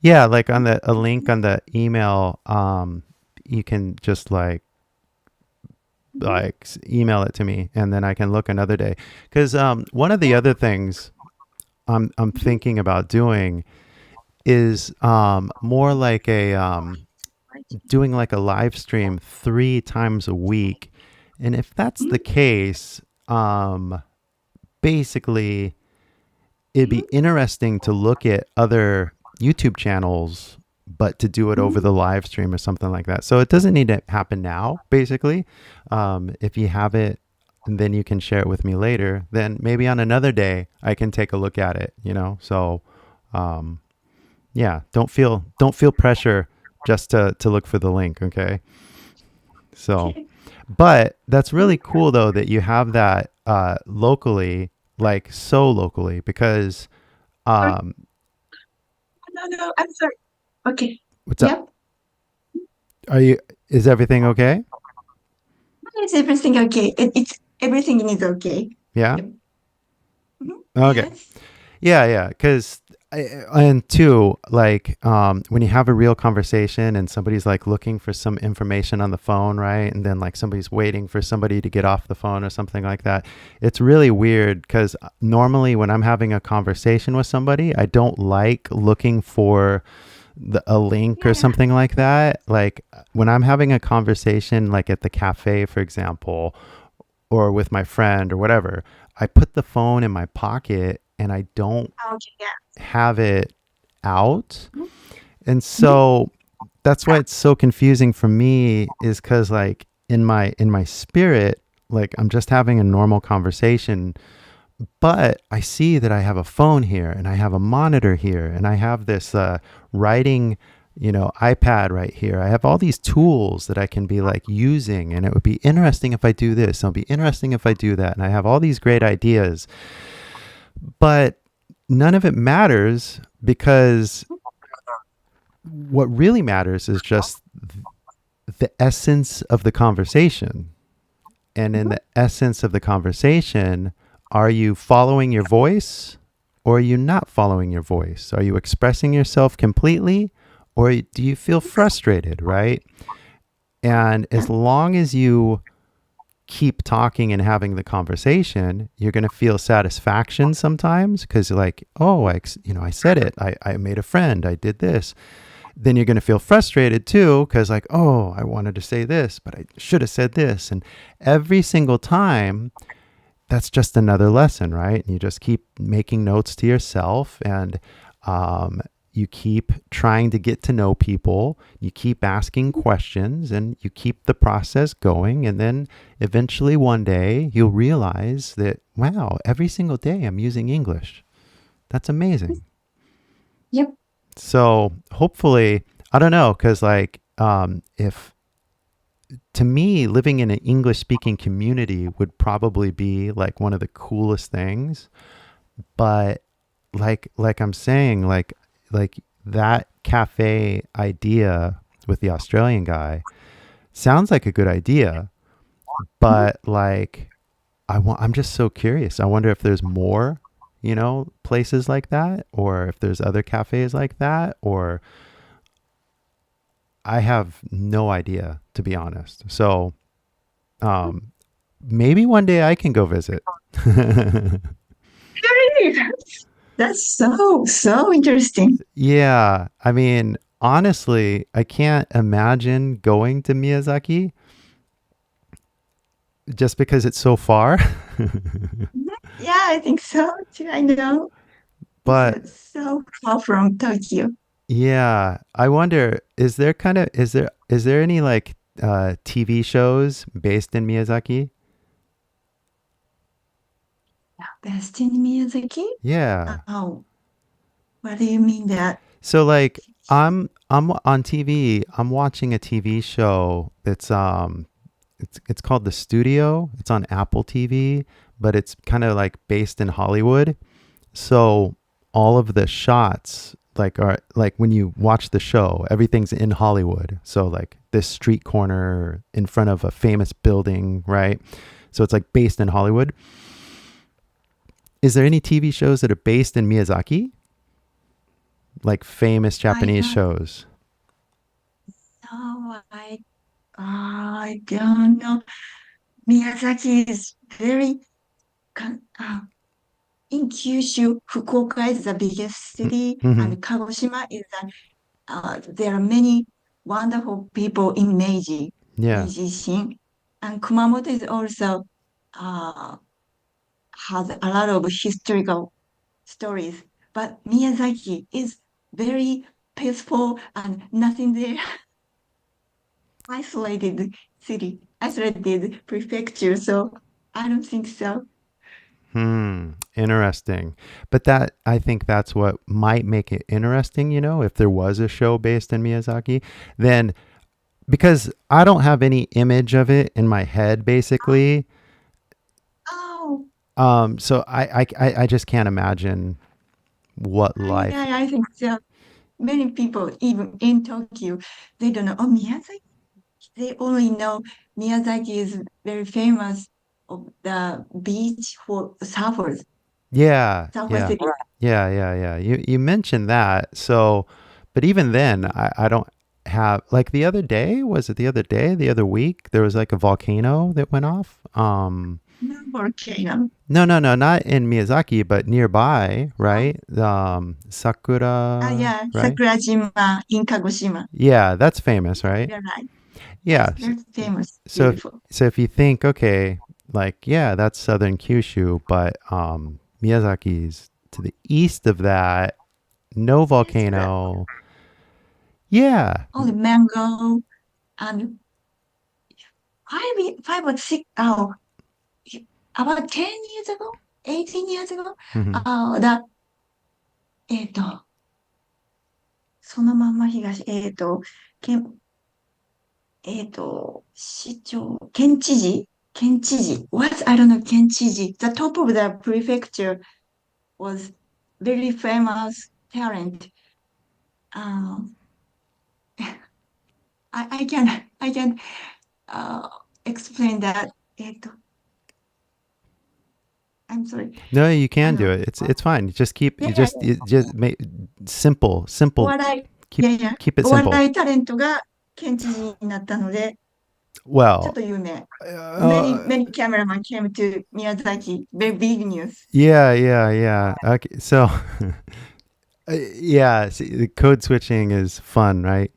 yeah, like on a link on the email. You can just Mhm. email it to me, and then I can look another day. Because one of the Yeah. other things I'm Mhm. thinking about doing is more like a Right. doing like a live stream 3 times a week, and if that's the Mhm. case, um, basically it'd be Mhm. interesting to look at other YouTube channels, but to do it over Mhm. the live stream or something like that. So it doesn't need to happen now, basically. If you have it and then you can share it with me later, then maybe on another day I can take a look at it. So um, yeah, don't feel pressure just to look for the link, okay? So Okay. but that's Mhm. really cool though that you have that locally, like so locally, because Sorry. um, No, I'm sorry. Okay. what's up? Yep. Are you? Is everything okay? Is everything okay? It's everything is okay. Yeah. Yep. Mhm. Okay. Yes. Yeah. Because and two, like when you have a real conversation and somebody's like looking for some information on the phone, right? And then like somebody's waiting for somebody to get off the phone or something like that. It's really weird because normally when I'm having a conversation with somebody, I don't like looking for a link or Yeah. something like that. Like when I'm having a conversation, like at the cafe, for example, or with my friend or whatever, I put the phone in my pocket and I don't Okay. Yeah. have it out. Mhm. And Mhm. so that's why it's so confusing for me is cuz like in my spirit, like I'm just having a normal conversation, but I see that I have a phone here and I have a monitor here and I have this writing, iPad right here. I have all these tools that I can be like using, and it would be interesting if I do this. It'll be interesting if I do that. And I have all these great ideas, but none of it matters because what really matters is just the essence of the conversation. And in Mhm. the essence of the conversation, are you following your voice or are you not following your voice? Are you expressing yourself completely or do you feel frustrated, right? And Yeah. as long as you keep talking and having the conversation, you're going to feel satisfaction sometimes because you're like, oh, I said it. I made a friend. I did this. Then you're going to feel frustrated too because like, oh, I wanted to say this, but I should have said this. And every single time, that's just another lesson, right? And you just keep making notes to yourself and um, you keep trying to get to know people. You keep asking questions and you keep the process going. And then eventually one day you'll realize that, wow, every single day I'm using English. That's amazing. Yep. So hopefully, I don't know, because like, if to me, living in an English speaking community would probably be like one of the coolest things. But like I'm saying, like that cafe idea with the Australian guy sounds like a good idea, Mhm. but like I'm just so curious. I wonder if there's more, places like that, or if there's other cafes like that, or I have no idea to be honest. So um, maybe one day I can go visit. Really? That's so interesting. Yeah, I mean, honestly, I can't imagine going to Miyazaki just because it's so far. Mhm. Yeah, I think so too. I know. It's But so far from Tokyo. yeah, I wonder is there any like TV shows based in Miyazaki? Best in Miyazaki? Yeah. Oh, what do you mean that? So like I'm on TV, I'm watching a TV show it's called The Studio. It's on Apple TV, but it's kind of like based in Hollywood. So all of the shots like are like when you watch the show, everything's in Hollywood. So like this street corner in front of a famous building, right? So it's like based in Hollywood. Is there any TV shows that are based in Miyazaki? Like famous I Japanese don't shows? know. I don't know. Miyazaki is very, con- uh, in Kyushu, Fukuoka is the biggest city, Mm-hmm. and Kagoshima is there are many wonderful people in Yeah. Meiji Shin, and Kumamoto is also uh, has a lot of historical stories. But Miyazaki is very peaceful and nothing there. Isolated city, isolated prefecture. So I don't think so. Interesting. But that, I think that's what might make it interesting, if there was a show based in Miyazaki, then because I don't have any image of it in my head, basically. Oh, So I just can't imagine what life. I think so. Many people, even in Tokyo, they don't know. Oh, Miyazaki. They only know Miyazaki is very famous of the beach for surfers, Yeah, surfer yeah, city. yeah. You mentioned that. So, but even then, I don't have like the other day. Was it the other day? The other week, there was like a volcano that went off. No volcano. No, not in Miyazaki, but nearby, right? Sakura, Yeah, right? Sakurajima in Kagoshima. Yeah, that's famous, right? You're right. Yeah. Yes, very famous, So if, beautiful. so if you think, okay, like yeah, that's southern Kyushu, but Miyazaki's to the east of that, no It's volcano. Yeah. only mango and 5 or 6, about 10 years ago, 18 years ago, Hmm. that, そのまんま東、県、市長、I don't know, 県知事. The top of the prefecture was very famous talent. Um, I can, uh, explain that. I'm sorry. No, you can do あの、it. It's fine. Just keep yeah, you yeah, just you just make simple. い Keep やいや、keep it お simple. 笑いタレントが県知事になったので、ちょっ Well, と有名。uh, Many cameramen came to Miyazaki. Very big news. yeah. Okay, so yeah, see, the code switching is fun, right?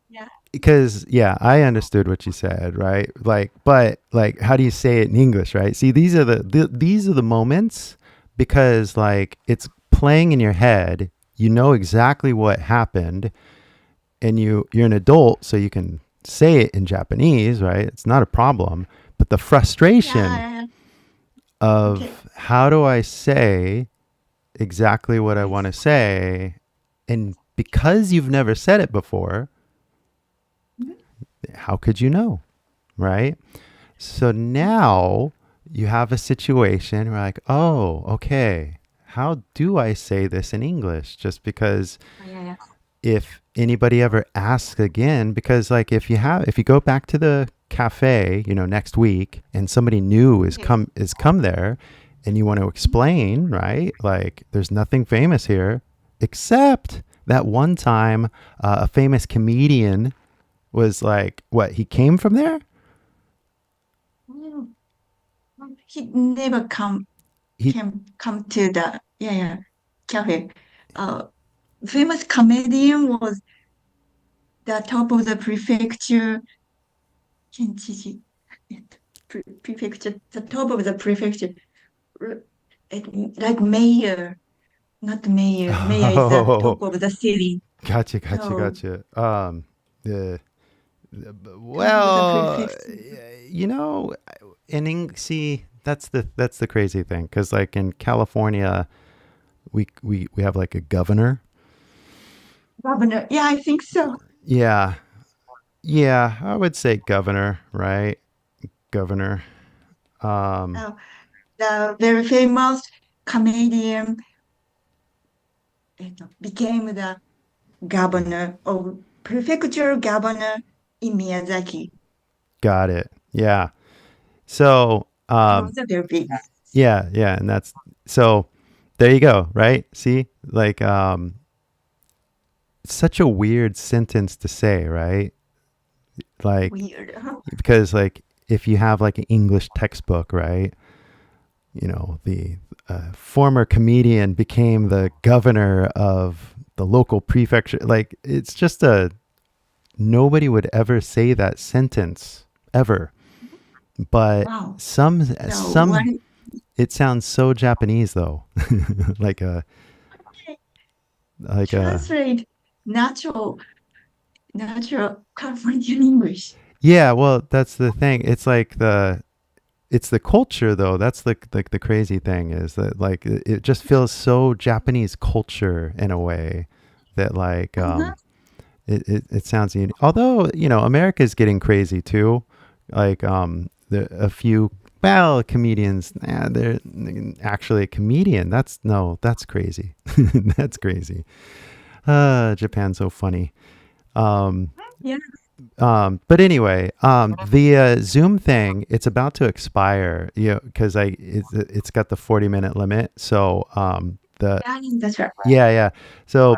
Yeah. Because yeah, I understood what you said, right? Like, but like, how do you say it in English, right? See, these are the moments because like it's playing in your head. You know exactly what happened, and you're an adult, so you can say it in Japanese, right? It's not a problem. But the frustration Yeah. Okay. of how do I say exactly what I want Yes. to say, and because you've never said it before, how could you know? Right? So now you have a situation where, like, oh, okay, how do I say this in English? Just because Yeah. if anybody ever asks again, because like if you go back to the cafe, next week and somebody new Yes. is come there and you want to explain, right? Like there's nothing famous here except that one time a famous comedian was like, what, he came from there? Mm. He never He come to the cafe. Famous comedian was the top of the prefecture. Kenchiji. Prefecture. The top of the prefecture. R- like mayor. Not mayor. Mayor is the Oh, top of the city. So gotcha. The top of the well, prefecture. you know, see, that's the crazy thing because like in California, we have like a governor. Governor. Yeah, I think so. Yeah, yeah, I would say governor, right? Governor. Um, Uh, the very famous comedian became the governor of prefectural governor in Miyazaki. Got it. Yeah. So, It was a very big. yeah, and that's so. There you go. Right? See, like, such a weird sentence to say, right? Like, Weird. because like if you have like an English textbook, right? You know, the former comedian became the governor of the local prefecture. Like, it's just nobody would ever say that sentence ever. But Wow. some what- it sounds so Japanese though. like a Translate natural Californian English. yeah, well, that's the thing. It's the culture though. That's like the crazy thing is that like it just feels so Japanese culture in a way that like it sounds unique. Although, you know, America's getting crazy too. Like a few comedians, they're actually a comedian. That's crazy. That's crazy. Japan's so funny. Yeah. But anyway, the Zoom thing, it's about to expire, you know, because it's got the 40-minute limit. So That's right. yeah. So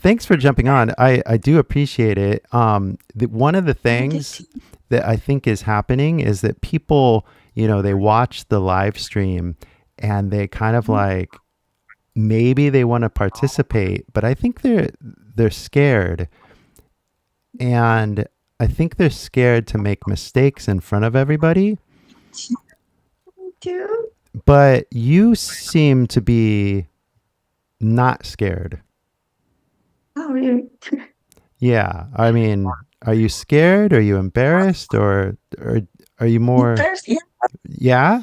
thanks for jumping on. I do appreciate it. One of the things that I think is happening is that people, you know, they watch the live stream and they kind of like maybe they want to participate, but I think they're scared. And I think they're scared to make mistakes in front of everybody. Too. But you seem to be not scared. Oh, really? Yeah. I mean, are you scared? Are you embarrassed? Or are you more... First, yeah. Yeah?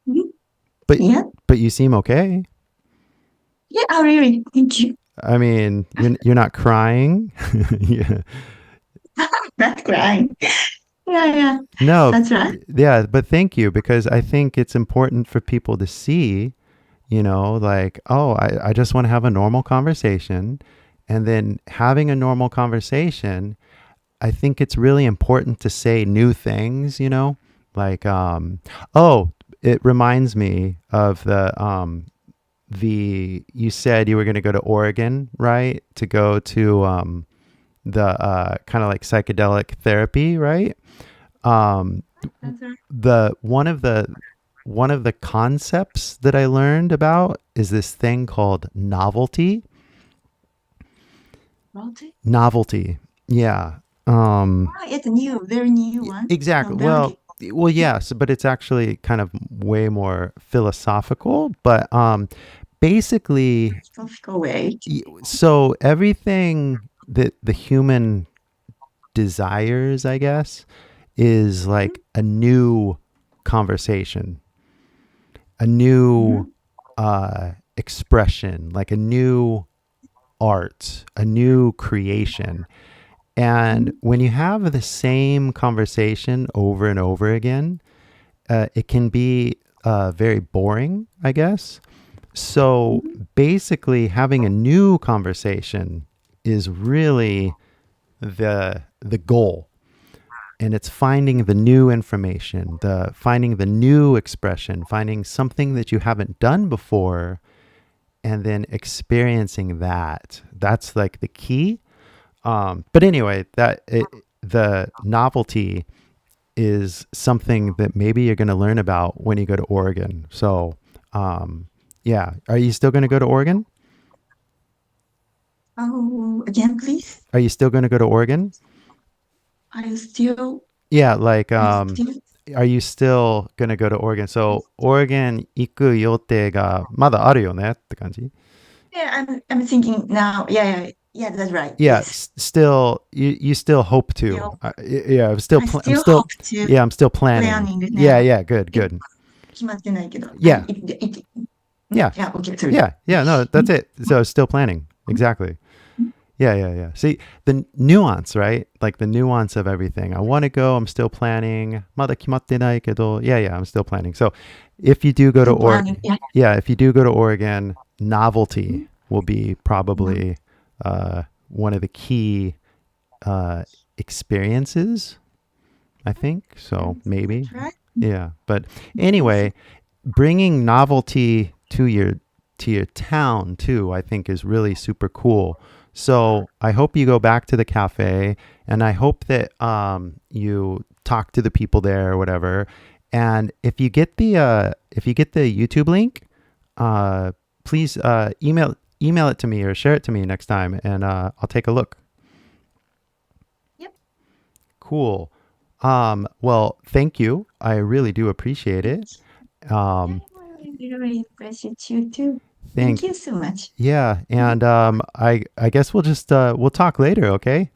Mhm. But Yeah. but you seem okay. Yeah. Oh, really? Thank you. I mean, you're not crying. Yeah. Not crying. Yeah. No. That's right. Yeah, but thank you, because I think it's important for people to see, you know, like, oh, I just want to have a normal conversation. And then having a normal conversation, I think it's really important to say new things, you know, like, it reminds me of you said you were going to go to Oregon, right? To go to the kind of like psychedelic therapy, right? That's right. One of the concepts that I learned about is this thing called novelty. Multi? Novelty. Yeah. It's a very new one. Exactly. No, Well, yes, but it's actually kind of way more philosophical, but basically, philosophical way. so everything that the human desires, I guess, is like a new conversation, a new expression, like a new art, a new creation. And when you have the same conversation over and over again, it can be very boring, I guess. So basically, having a new conversation is really the goal. And it's finding the new information, finding the new expression, finding something that you haven't done before, and then experiencing that. That's like the key. But anyway, the novelty is something that maybe you're going to learn about when you go to Oregon. So, yeah. Are you still going to go to Oregon? Oh, again, please. Are you still going to go to Oregon? Are you still? Yeah, like, are you still? are you still going to go to Oregon? So, Oregon 行く予定がまだあるよねって感じ? Yeah, I'm thinking now. Yeah, that's right. Yeah, Yes. still, you still hope to. Still. Yeah, I'm still, I I'm still still, hope to. yeah, I'm still planning. Planning now. Yeah, good. 決まってないけど。Yeah. Yeah, okay, sorry. Yeah, no, that's it. So still planning. Exactly. Yeah. See, the nuance, right? Like the nuance of everything. I want to go, I'm still planning. まだ決まってないけど Yeah, I'm still planning. So if you do go to if you do go to Oregon, novelty will be probably one of the key experiences, I think. So maybe. Yeah. But anyway, bringing novelty to your town too, I think is really super cool. So I hope you go back to the cafe, and I hope that you talk to the people there or whatever. And if you get the YouTube link, please email it to me or share it to me next time, and I'll take a look. Yep. Cool. Well, thank you. I really do appreciate it. I really appreciate you too. Thank you so much. Yeah, and I guess we'll just we'll talk later, okay?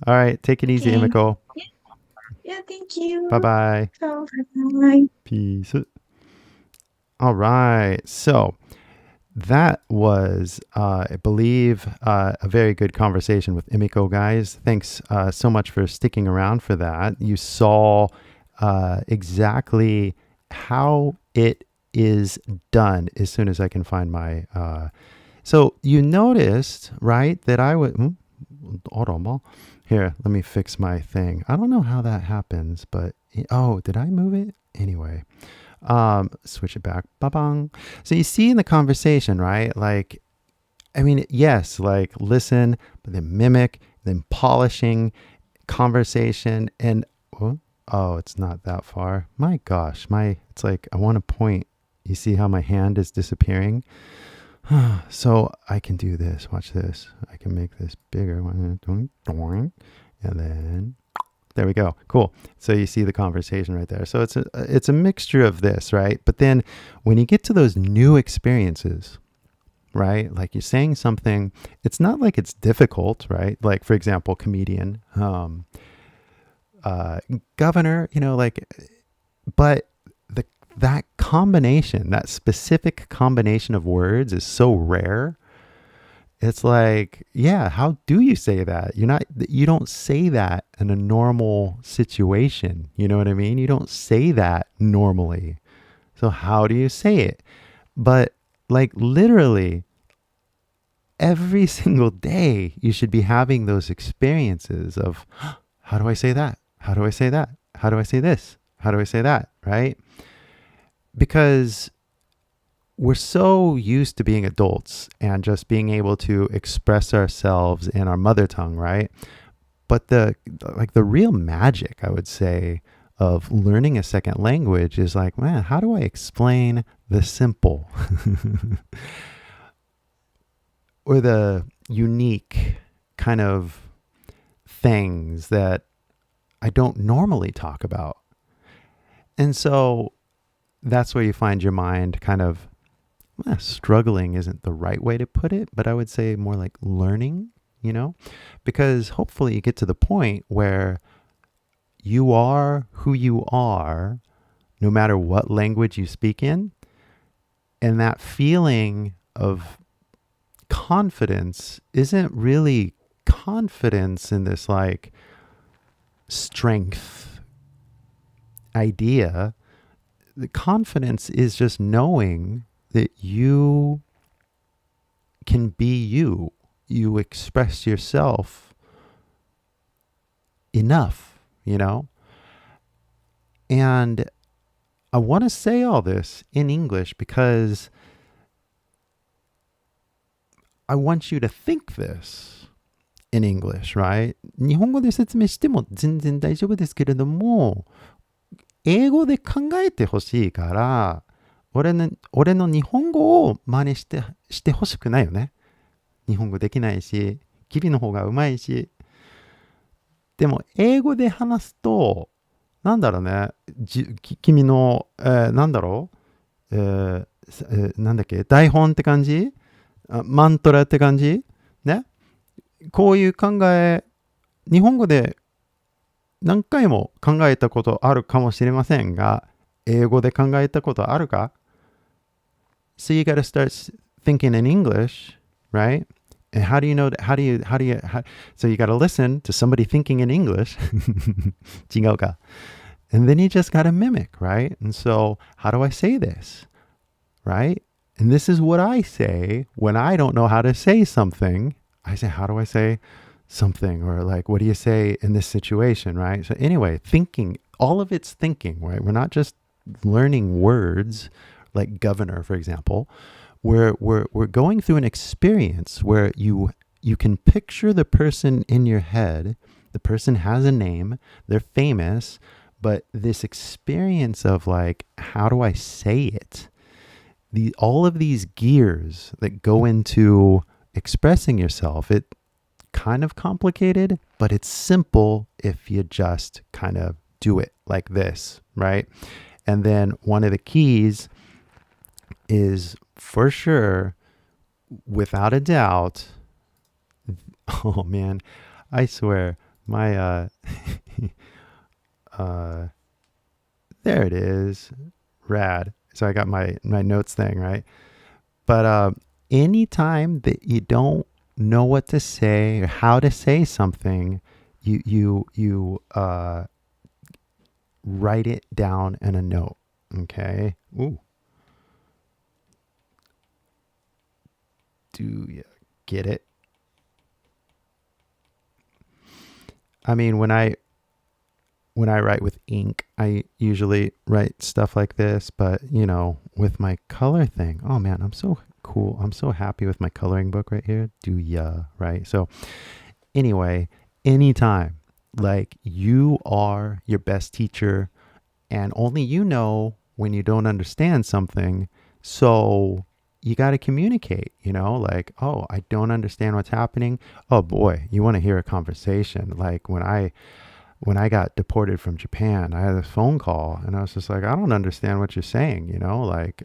All right, take it easy, Okay. Emiko. Yeah, thank you. Bye-bye. Bye. Peace. All right, so that was, I believe, a very good conversation with Emiko, guys. Thanks so much for sticking around for that. You saw exactly how it is done as soon as I can find my... So you noticed, right, that I would... Here, let me fix my thing. I don't know how that happens, but... Oh, did I move it? Anyway, switch it back. Ba-bang. So you see in the conversation, right? Like, I mean, yes, like listen, but then mimic, then polishing, conversation, and... Oh, it's not that far. My gosh, it's like I want to point. You see how my hand is disappearing? So I can do this. Watch this. I can make this bigger. And then there we go. Cool. So you see the conversation right there. So it's a mixture of this, right? But then when you get to those new experiences, right? Like you're saying something, it's not like it's difficult, right? Like, for example, comedian, governor, but that combination, that specific combination of words is so rare. It's like, yeah, how do you say that? You don't say that in a normal situation. You know what I mean? You don't say that normally. So how do you say it? But like literally every single day you should be having those experiences of, how do I say that? How do I say that? How do I say this? How do I say that? Right? Because we're so used to being adults and just being able to express ourselves in our mother tongue, right? But the real magic, I would say, of learning a second language is like, man, how do I explain the simple or the unique kind of things that I don't normally talk about? And so that's where you find your mind kind of struggling isn't the right way to put it, but I would say more like learning, because hopefully you get to the point where you are who you are, no matter what language you speak in. And that feeling of confidence isn't really confidence in this like strength idea. The confidence is just knowing that you can be you. You express yourself enough, And I want to say all this in English because I want you to think this in English, right? 日本語で説明しても全然大丈夫ですけれども、英語で考えてほしいから、俺の日本語を真似してほしくないよね。日本語できないし、君の方がうまいし。でも、英語で話すと、なんだろうね、君の、なんだろう、なんだっけ、台本って感じ？マントラって感じ？ね。こういう考え、日本語で何回も考えたことあるかもしれませんが、英語で考えたことあるか？ So you gotta start thinking in English, right? And how do you know that, so you got to listen to somebody thinking in English. 違うか. And then you just got to mimic, right? And so how do I say this? Right? And this is what I say when I don't know how to say something. I say, how do I say something? Or like, what do you say in this situation, right? So anyway, thinking, all of it's thinking, right? We're not just learning words like governor, for example. We're going through an experience where you can picture the person in your head. The person has a name, they're famous, but this experience of like, how do I say it? All of these gears that go into expressing yourself, it kind of complicated, but it's simple if you just kind of do it like this, right? And then one of the keys is for sure, without a doubt, oh man, I swear, my, there it is, rad. So I got my notes thing, right? But anytime that you don't know what to say or how to say something, you write it down in a note, okay? Ooh. Do you get it? I mean, when I write with ink, I usually write stuff like this, but you know, with my color thing, oh man, I'm so cool. I'm so happy with my coloring book right here. Do ya, right? So anyway, anytime, like you are your best teacher and only you know when you don't understand something. So you got to communicate, you know, like, oh, I don't understand what's happening. Oh boy, you want to hear a conversation. Like when I got deported from Japan, I had a phone call and I was just like, I don't understand what you're saying, you know, like,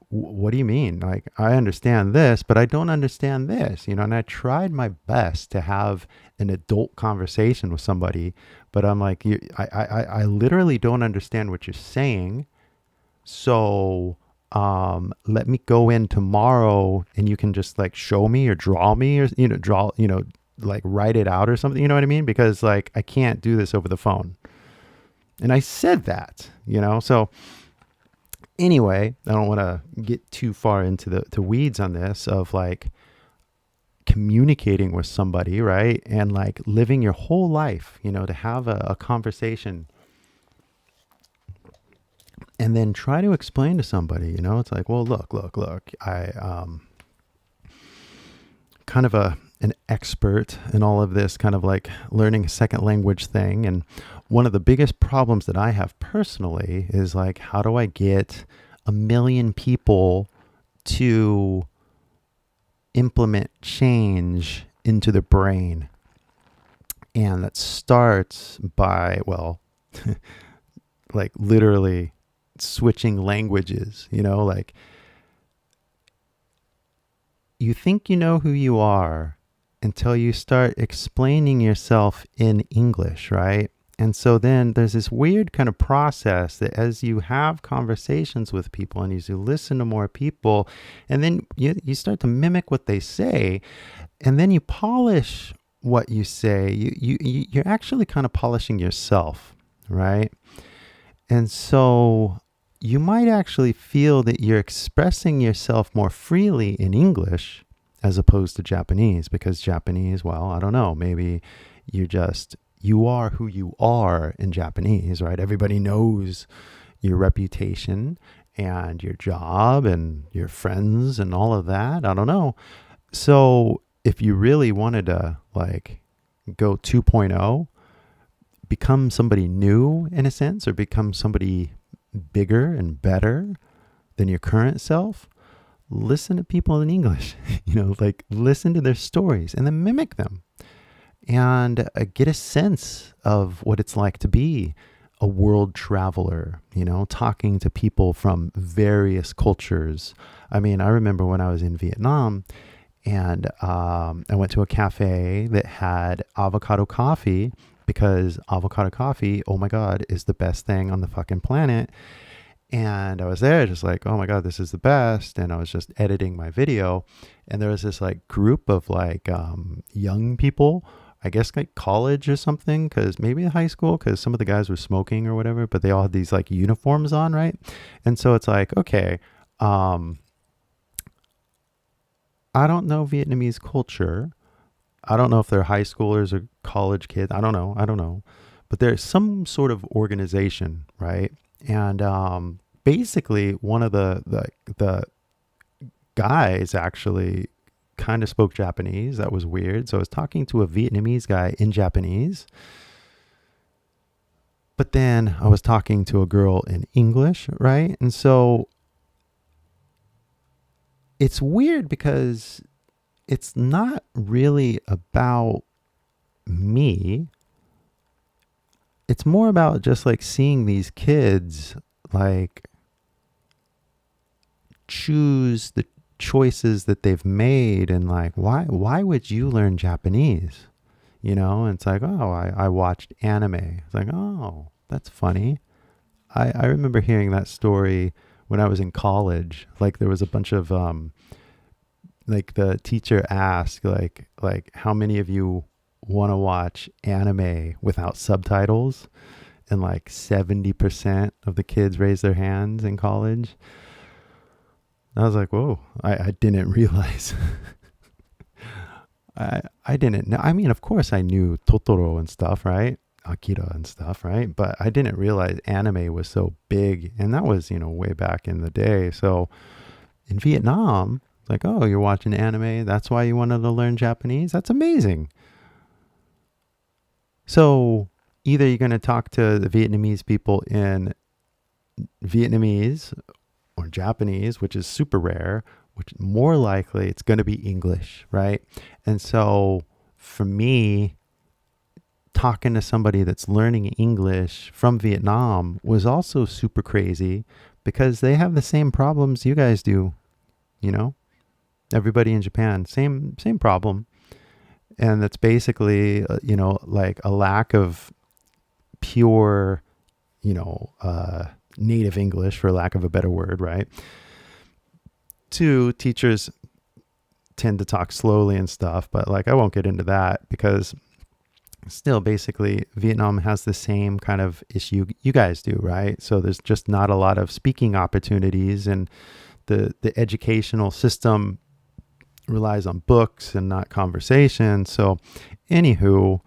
what do you mean? Like, I understand this, but I don't understand this, you know, and I tried my best to have an adult conversation with somebody, but I'm like, I literally don't understand what you're saying. So, let me go in tomorrow and you can just like show me or draw me or, like write it out or something, you know what I mean? Because like, I can't do this over the phone. And I said that, you know, so anyway, I don't want to get too far into the weeds on this of like communicating with somebody, right? And like living your whole life, you know, to have a conversation and then try to explain to somebody, you know, it's like, well, look, I, kind of an expert in all of this kind of like learning a second language thing. And one of the biggest problems that I have personally is like, how do I get 1 million people to implement change into the brain? And that starts by, well, like literally switching languages, you know, like you think you know who you are until you start explaining yourself in English, right? And so then there's this weird kind of process that as you have conversations with people and as you listen to more people, and then you start to mimic what they say, and then you polish what you say, you're actually kind of polishing yourself, right? And so you might actually feel that you're expressing yourself more freely in English as opposed to Japanese, because Japanese, well, I don't know, maybe you are who you are in Japanese, right? Everybody knows your reputation and your job and your friends and all of that. I don't know. So if you really wanted to like go 2.0, become somebody new in a sense, or become somebody bigger and better than your current self, listen to people in English, you know, like listen to their stories and then mimic them and get a sense of what it's like to be a world traveler, you know, talking to people from various cultures. I mean, I remember when I was in Vietnam and I went to a cafe that had avocado coffee, because avocado coffee, oh my God, is the best thing on the fucking planet. And I was there just like, oh my God, this is the best. And I was just editing my video. And there was this like group of like young people, I guess like college or something, because maybe high school, because some of the guys were smoking or whatever, but they all had these like uniforms on, right? And so it's like, okay, I don't know Vietnamese culture. I don't know if they're high schoolers or college kids. I don't know. But there's some sort of organization, right? And basically, one of the guys actually kind of spoke Japanese. That was weird. So I was talking to a Vietnamese guy in Japanese. But then I was talking to a girl in English, right? And so it's weird because it's not really about me. It's more about just like seeing these kids like choose the choices that they've made, and like why would you learn Japanese? And it's like, oh, I watched anime. It's like, oh, that's funny. I remember hearing that story when I was in college. Like there was a bunch of like the teacher asked like how many of you want to watch anime without subtitles, and like 70% of the kids raised their hands in college. I was like, whoa, I didn't realize. I didn't know. I mean, of course I knew Totoro and stuff, right? Akira and stuff, right? But I didn't realize anime was so big. And that was, way back in the day. So in Vietnam, it's like, oh, you're watching anime. That's why you wanted to learn Japanese? That's amazing. So either you're going to talk to the Vietnamese people in Vietnamese or Japanese, which is super rare, which more likely it's going to be English, right? And so for me, talking to somebody that's learning English from Vietnam was also super crazy because they have the same problems you guys do, everybody in Japan, same problem. And that's basically, like a lack of pure, native English, for lack of a better word, right? Two, teachers tend to talk slowly and stuff, but like I won't get into that because still basically Vietnam has the same kind of issue you guys do, right? So there's just not a lot of speaking opportunities, and the educational system relies on books and not conversation. So anywho,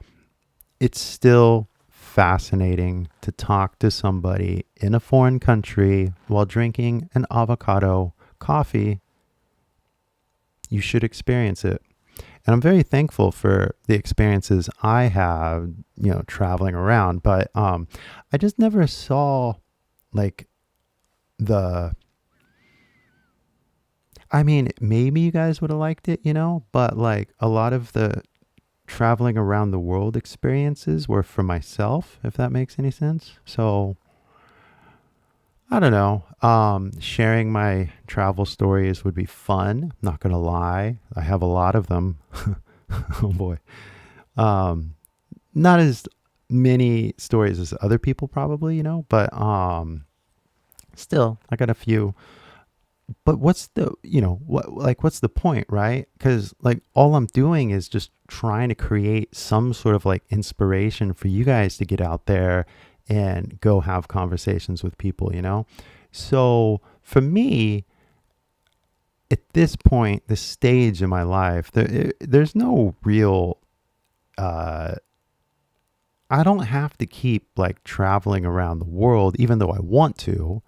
it's still fascinating to talk to somebody in a foreign country while drinking an avocado coffee. You should experience it. And I'm very thankful for the experiences I have, traveling around. But I just never saw like maybe you guys would have liked it, but like a lot of the traveling around the world experiences were for myself, if that makes any sense. So I don't know. Sharing my travel stories would be fun. Not going to lie. I have a lot of them. Oh boy. Not as many stories as other people probably, but still I got a few. But what's the, what's the point, right? Because like all I'm doing is just trying to create some sort of like inspiration for you guys to get out there and go have conversations with people, So for me, at this point, this stage in my life, there's no real, I don't have to keep like traveling around the world, even though I want to.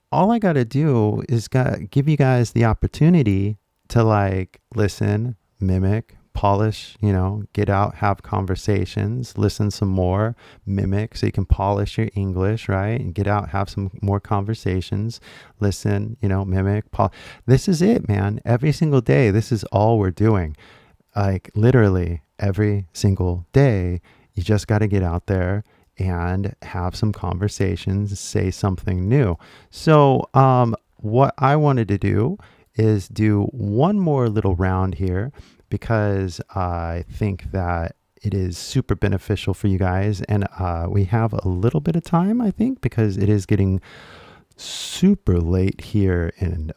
All I got to do is give you guys the opportunity to like listen, mimic, polish, get out, have conversations, listen some more, mimic so you can polish your English, right? And get out, have some more conversations, listen, mimic, This is it, man. Every single day, this is all we're doing. Like literally every single day, you just got to get out there and have some conversations, say something new. So what I wanted to do is do one more little round here because I think that it is super beneficial for you guys. And we have a little bit of time, I think, because it is getting super late here in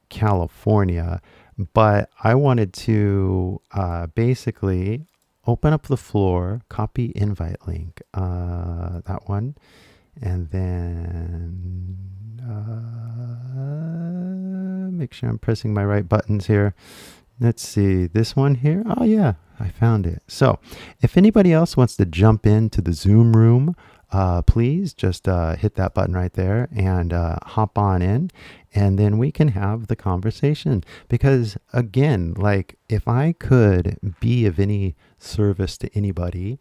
California. But I wanted to basically open up the floor, copy invite link, that one, and then make sure I'm pressing my right buttons here. Let's see, this one here. Oh yeah, I found it. So if anybody else wants to jump into the Zoom room, please just hit that button right there and hop on in, and then we can have the conversation. Because again, like, if I could be of any service to anybody,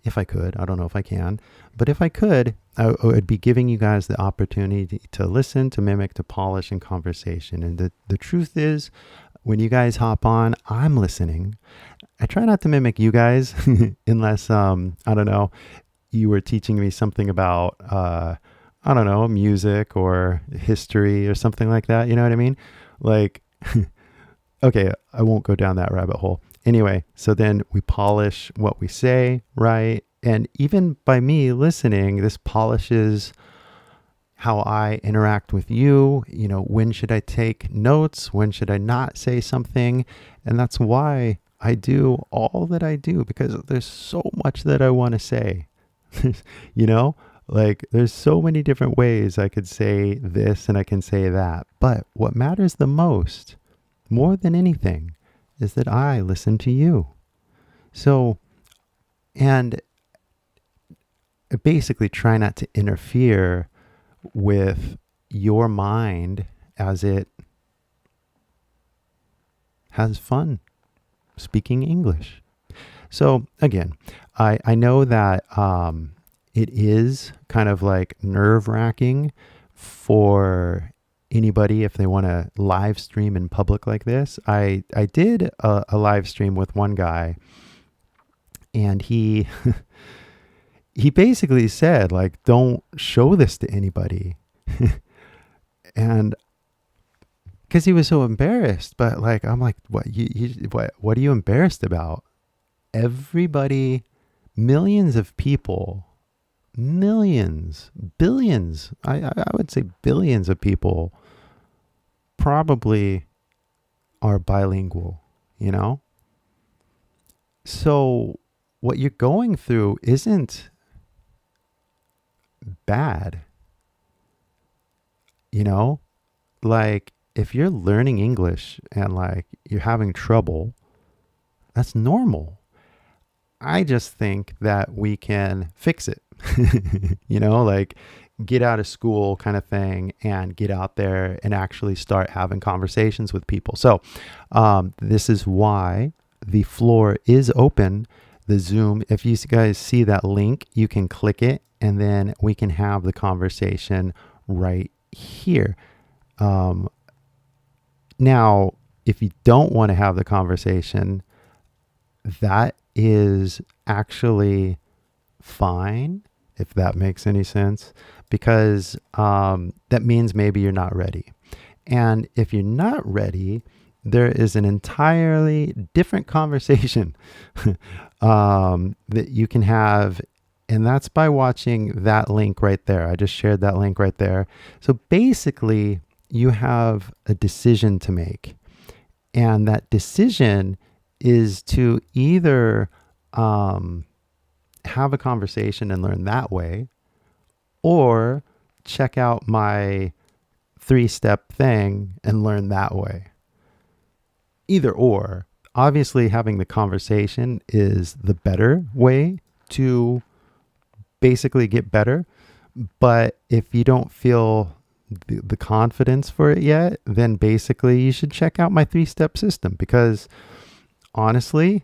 if I could, I don't know if I can, but if I could, I would be giving you guys the opportunity to listen, to mimic, to polish in conversation. And the truth is, when you guys hop on, I'm listening. I try not to mimic you guys unless, I don't know, you were teaching me something about, I don't know, music or history or something like that. You know what I mean? Like, okay, I won't go down that rabbit hole. Anyway, so then we polish what we say, right? And even by me listening, this polishes how I interact with you. You know, when should I take notes? When should I not say something? And that's why I do all that I do, because there's so much that I want to say. You know, like, there's so many different ways I could say this and I can say that. But what matters the most, more than anything, is that I listen to you. So, and I basically try not to interfere with your mind as it has fun speaking English. So again, I know that it is kind of like nerve-wracking for anybody if they want to live stream in public like this. I did a live stream with one guy, and he he basically said, like, don't show this to anybody. And because he was so embarrassed, but like, I'm like, what are you embarrassed about? Everybody, millions of people, billions, I would say billions of people probably are bilingual, you know? So what you're going through isn't bad, you know? Like, if you're learning English and like you're having trouble, that's normal. I just think that we can fix it, you know, like get out of school kind of thing and get out there and actually start having conversations with people. So this is why the floor is open, the Zoom. If you guys see that link, you can click it and then we can have the conversation right here. Now, if you don't want to have the conversation, that is actually fine, if that makes any sense, because that means maybe you're not ready. And if you're not ready, there is an entirely different conversation that you can have, and that's by watching that link right there. I just shared that link right there. So basically, you have a decision to make, and that decision is to either have a conversation and learn that way, or check out my 3-step thing and learn that way. Either or. Obviously, having the conversation is the better way to basically get better. But if you don't feel the confidence for it yet, then basically you should check out my 3-step system, because honestly,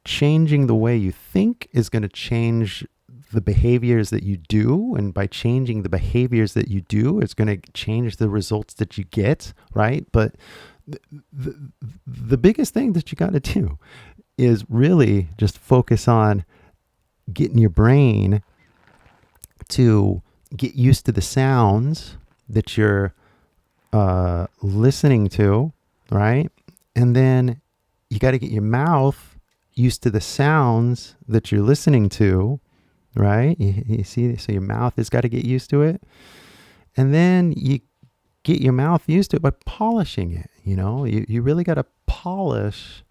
changing the way you think is going to change the behaviors that you do. And by changing the behaviors that you do, it's going to change the results that you get, right? But the biggest thing that you got to do is really just focus on getting your brain to get used to the sounds that you're listening to, right? And then you got to get your mouth used to the sounds that you're listening to, right? You see, so your mouth has got to get used to it. And then you get your mouth used to it by polishing it, You really got to polish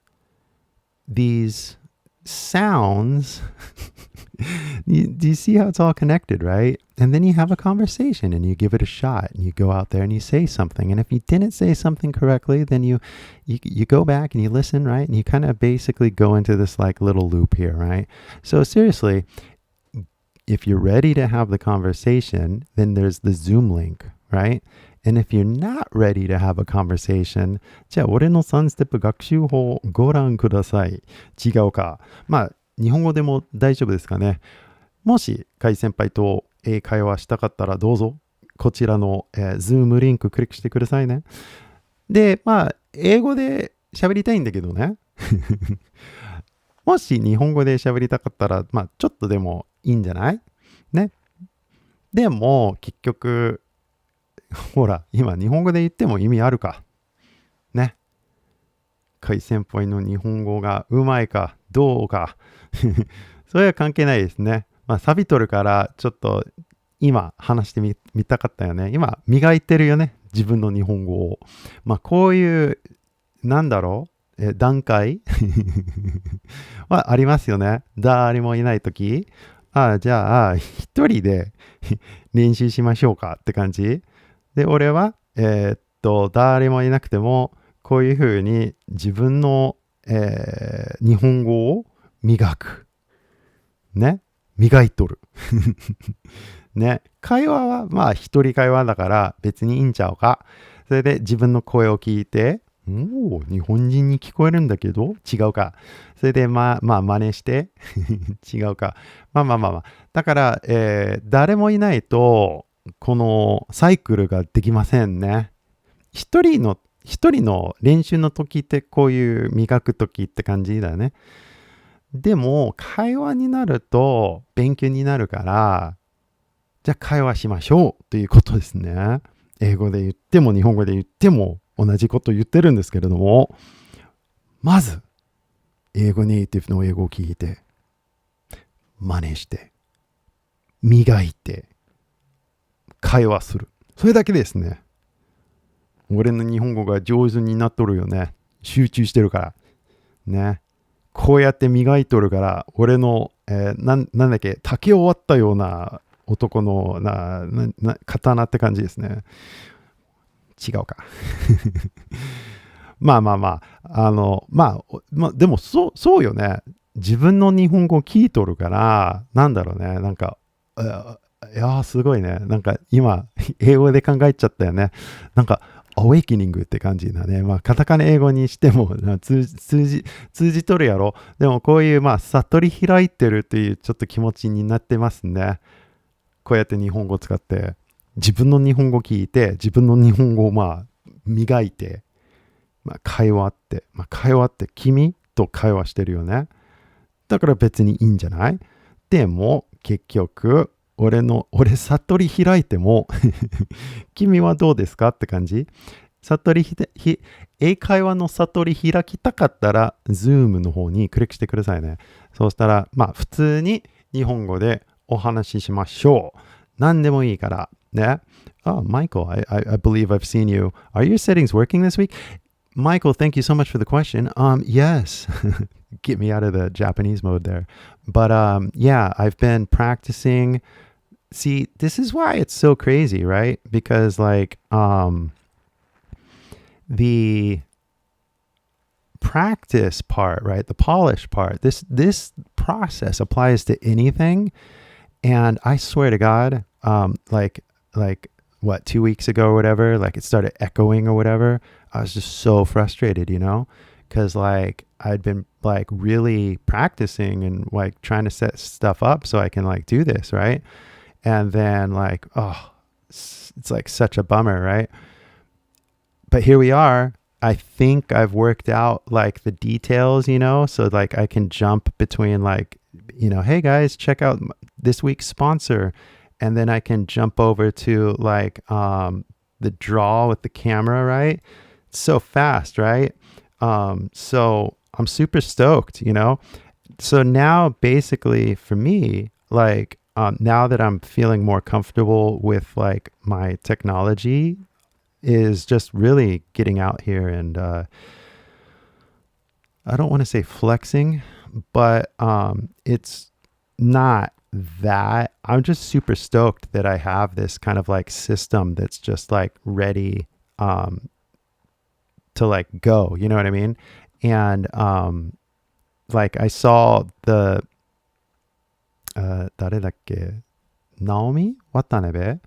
these sounds. Do you see how it's all connected, right? And then you have a conversation and you give it a shot and you go out there and you say something. And if you didn't say something correctly, then you go back and you listen, right? And you kind of basically go into this like little loop here, right? So seriously, if you're ready to have the conversation, then there's the Zoom link, right? And if you're not ready to have a conversation, じゃあ俺の3ステップ学習法ご覧ください。違うか。まあ、日本語でも大丈夫ですかね。もし、KY先輩と英会話したかったらどうぞ、こちらの、Zoom リンククリックしてくださいね。で、まあ、英語で喋りたいんだけどね。もし日本語で喋りたかったら、まあ、ちょっとでもいいんじゃないね。でも、結局、ほら、今日本語で言っても意味あるか。ね。KY先輩の日本語がうまいかどうか。それは関係ないですね。まあ、サビ取るからちょっと今話してみたかったよね。今磨いてるよね。自分の日本語を。まあ、こういう、なんだろう、段階はありますよね。誰もいないとき。じゃあ、一人で練習しましょうかって感じ。で、俺は、誰もいなくても、こういうふうに自分の、日本語を磨く。ね。磨いとる。ね。会話は、まあ、一人会話だから別にいいんちゃうか。それで自分の声を聞いて、おお、日本人に聞こえるんだけど違うか。それで、まあ、真似して。違うか。まあ。だから、誰もいないと、このサイクルができませんね。一人の練習の時ってこういう磨く時って感じだよね。でも会話になると勉強になるから、じゃあ会話しましょうということですね。英語で言っても日本語で言っても同じこと言ってるんですけれども、まず英語ネイティブの英語を聞いて、真似して、磨いて、会話する。それだけですね。俺の日本語が上手になっとるよね。集中してるから。ね。こうやって磨いとるから、俺の、なんだっけ、竹終わったような男の刀って感じですね。違うか。まあ、でもそうよね。自分の日本語聞いとるから、なんだろうね。なんか、いやーすごいね。なんか今、英語で考えちゃったよね。なんか、アウェイキニングって感じだね。まあ、カタカナ英語にしても通じとるやろ。でもこういう、まあ、悟り開いてるというちょっと気持ちになってますね。こうやって日本語を使って、自分の日本語を聞いて、自分の日本語をまあ、磨いて、まあ、会話って君と会話してるよね。だから別にいいんじゃない？でも、結局、俺悟り開いても君はどうですかって感じ。英会話の悟り開きたかったら Zoom の方にクリックしてくださいね。そうしたらまあ普通に日本語でお話ししましょう。何でもいいからね。Michael, I believe I've seen you. Are your settings working this week? Michael, thank you so much for the question. Yes. Get me out of the Japanese mode there. But yeah, I've been practicing. See, this is why it's so crazy, right? Because like the practice part, right? The polish part, this process applies to anything. And I swear to God, like what, 2 weeks ago or whatever, like it started echoing or whatever. I was just so frustrated, because like I'd been like really practicing and like trying to set stuff up so I can like do this, right? And then like, it's like such a bummer, right? But here we are. I think I've worked out like the details, so like I can jump between like, hey guys, check out this week's sponsor. And then I can jump over to like the draw with the camera, right? It's so fast, right? So I'm super stoked, you know? So now basically for me, like now that I'm feeling more comfortable with like my technology is just really getting out here and I don't want to say flexing, but it's not that. I'm just super stoked that I have this kind of like system that's just like ready to like go, you know what I mean? And like I saw the 誰だっけ Naomi Watanabe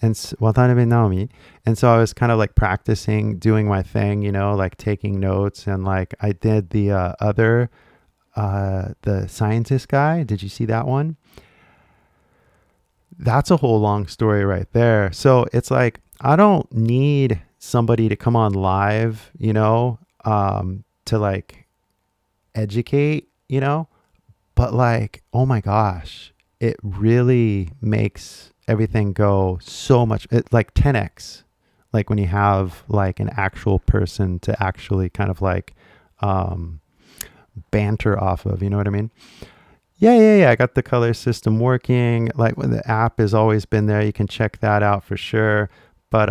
and Watanabe Naomi, and so I was kind of like practicing doing my thing, you know, like taking notes, and like I did the other the scientist guy. Did you see that one? That's a whole long story right there. So it's like I don't need somebody to come on live, you know, to like educate, you know, but like, oh my gosh, it really makes everything go so much, like 10x, like when you have like an actual person to actually kind of like banter off of, you know what I mean? Yeah. I got the color system working. Like when the app has always been there, you can check that out for sure. But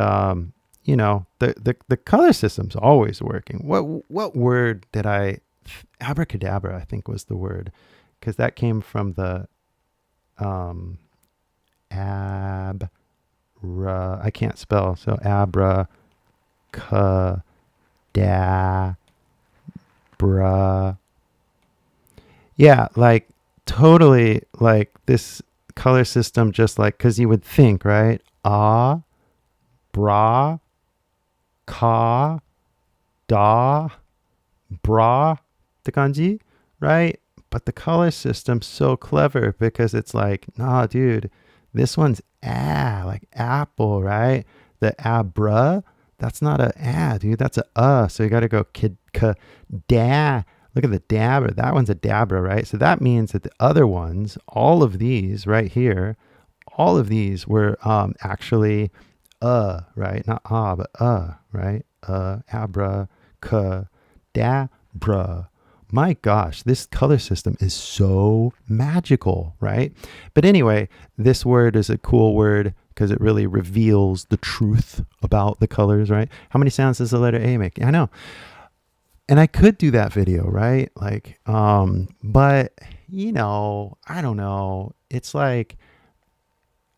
you know, the color system's always working. What word did I abracadabra, I think was the word, because that came from the I can't spell, so abra cadabra. Yeah, like totally like this color system, just like, because you would think, right? Bra, ka, da, bra, って感じ, right? But the color system's so clever because it's like, nah, dude, this one's like apple, right? The abra, that's not a dude, that's a So you got to go da. Look at the dabra. That one's a dabra, right? So that means that the other ones, all of these right here, all of these were actually right? Not but right? Abra, dabra. My gosh, this color system is so magical, right? But anyway, this word is a cool word because it really reveals the truth about the colors, right? How many sounds does the letter A make? I know. And I could do that video, right? Like, but you know, I don't know. It's like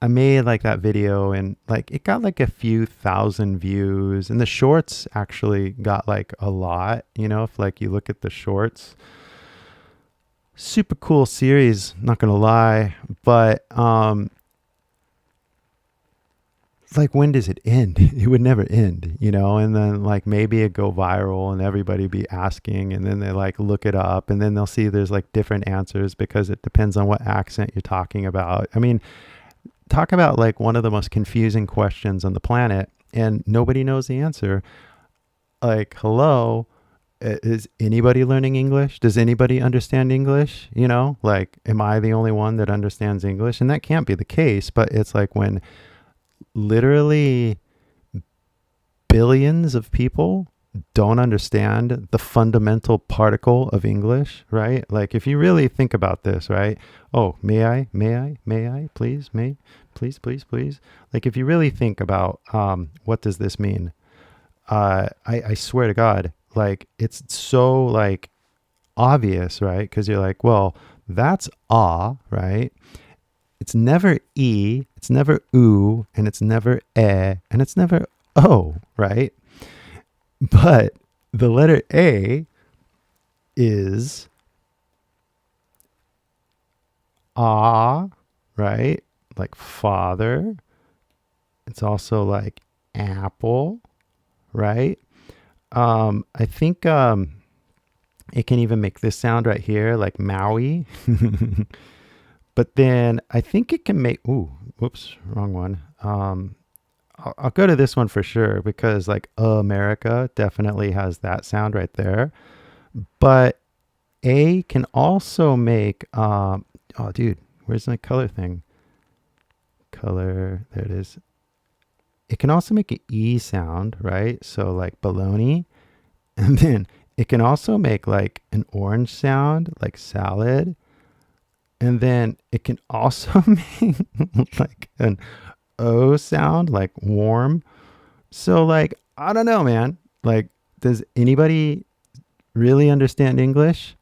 I made like that video and like it got like a few thousand views, and the shorts actually got like a lot, you know, if like you look at the shorts. Super cool series, not gonna lie, but like when does it end? It would never end, you know, and then like maybe it go viral and everybody be asking, and then they like look it up and then they'll see there's like different answers because it depends on what accent you're talking about. I mean, talk about like one of the most confusing questions on the planet and nobody knows the answer. Like, hello, is anybody learning English? Does anybody understand English? You know, like, am I the only one that understands English? And that can't be the case, but it's like when literally billions of people don't understand the fundamental particle of English, right? Like if you really think about this, right? Oh, may I, please, please. Like if you really think about what does this mean? I swear to God, like it's so like obvious, right? Because you're like, well, that's right? It's never E, it's never oo, and it's never and it's never O, right? But the letter A is right? Like father. It's also like apple, right? I think it can even make this sound right here, like Maui. But then I think it can make, whoops, wrong one. I'll go to this one for sure because like America definitely has that sound right there. But A can also make, oh dude, where's my color thing? Color, there it is. It can also make an E sound, right? So like baloney. And then it can also make like an orange sound, like salad. And then it can also make like an O sound, like warm. So like, I don't know, man. Like, does anybody really understand English?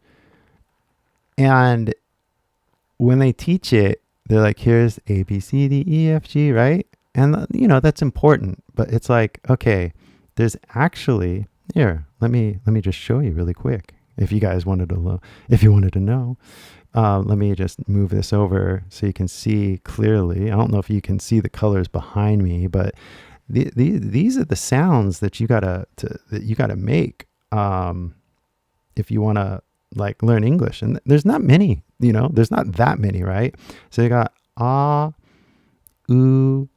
And when they teach it, they're like, here's A, B, C, D, E, F, G, right? And, you know, that's important. But it's like, okay, there's actually, here, let me just show you really quick. If you guys wanted to know, let me just move this over so you can see clearly. I don't know if you can see the colors behind me, but these are the sounds that you gotta make if you want to like learn English. And there's not many, you know, there's not that many, right? So you got ah, oo,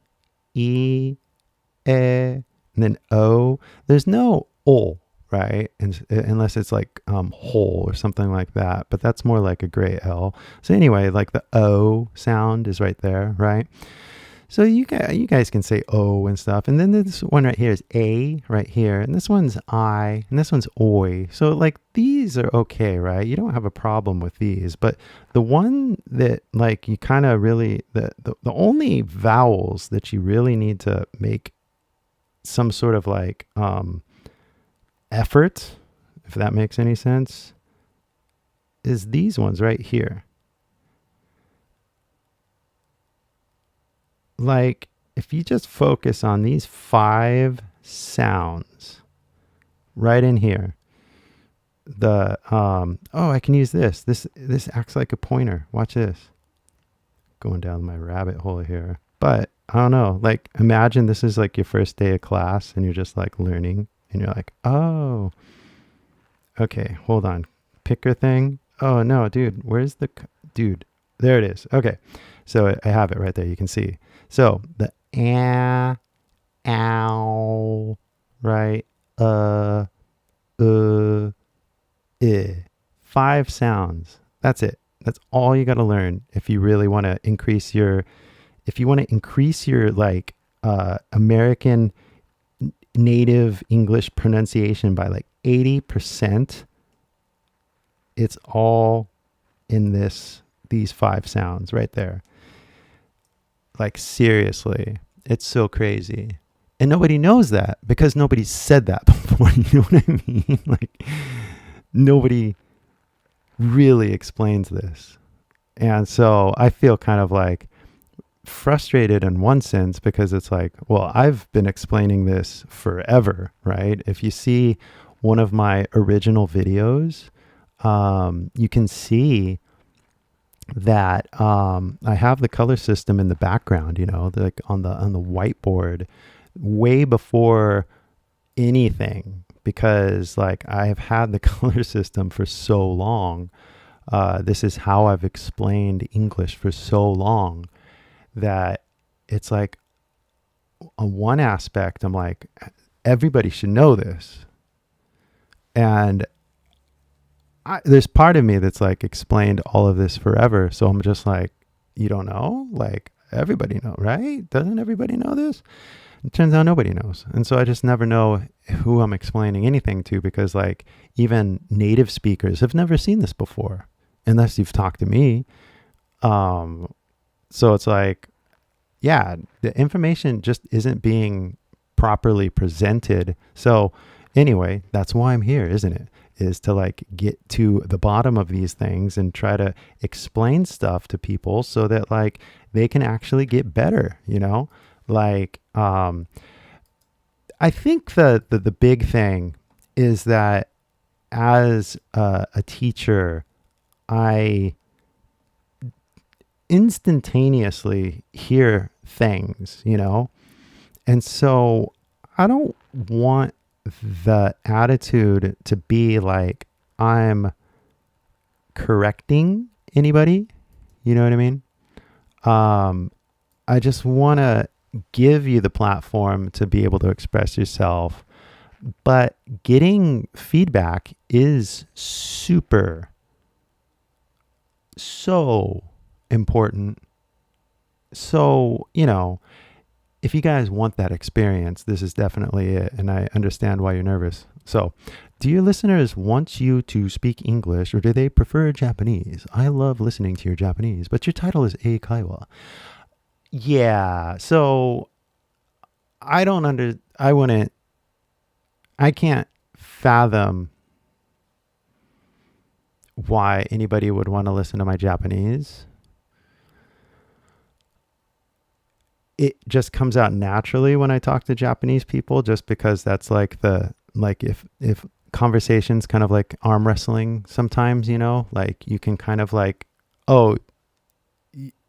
e, and then o. There's no o, right? And unless it's like whole or something like that, but that's more like a gray L. So anyway, like the O sound is right there, right? So you guys can say O and stuff. And then this one right here is A right here. And this one's I. And this one's Oi. So like these are okay, right? You don't have a problem with these. But the one that like you kind of really, the only vowels that you really need to make some sort of like effort, if that makes any sense, is these ones right here. Like, if you just focus on these 5 sounds right in here, the, I can use this. This acts like a pointer. Watch this. Going down my rabbit hole here. But, I don't know, like, imagine this is like your first day of class and you're just like learning and you're like, oh, okay, hold on. Picker thing. Oh, no, dude, where's the, dude, there it is. Okay, so I have it right there. You can see. So the ow, right? I. 5 sounds. That's it. That's all you got to learn if you really want to increase your, like American native English pronunciation by like 80%. It's all in these 5 sounds right there. Like seriously, it's so crazy. And nobody knows that because nobody said that before. You know what I mean? Like nobody really explains this. And so I feel kind of like frustrated in one sense because it's like, well, I've been explaining this forever, right? If you see one of my original videos, you can see that I have the color system in the background, you know, like on the whiteboard way before anything, because like I have had the color system for so long. This is how I've explained English for so long that it's like on one aspect, I'm like, everybody should know this. And there's part of me that's like explained all of this forever. So I'm just like, you don't know? Like everybody know, right? Doesn't everybody know this? It turns out nobody knows. And so I just never know who I'm explaining anything to because like even native speakers have never seen this before unless you've talked to me. So it's like, yeah, the information just isn't being properly presented. So anyway, that's why I'm here, isn't it? Is to like get to the bottom of these things and try to explain stuff to people so that like they can actually get better, you know? Like, I think the big thing is that as a teacher, I instantaneously hear things, you know? And so I don't want the attitude to be like I'm correcting anybody. You know what I mean? I just want to give you the platform to be able to express yourself. But getting feedback is so important. So, you know, if you guys want that experience, this is definitely it. And I understand why you're nervous. So, do your listeners want you to speak English or do they prefer Japanese? I love listening to your Japanese, but your title is A Kaiwa. Yeah, so I can't fathom why anybody would want to listen to my Japanese. It just comes out naturally when I talk to Japanese people, just because that's like if conversations kind of like arm wrestling sometimes, like you can kind of like, oh,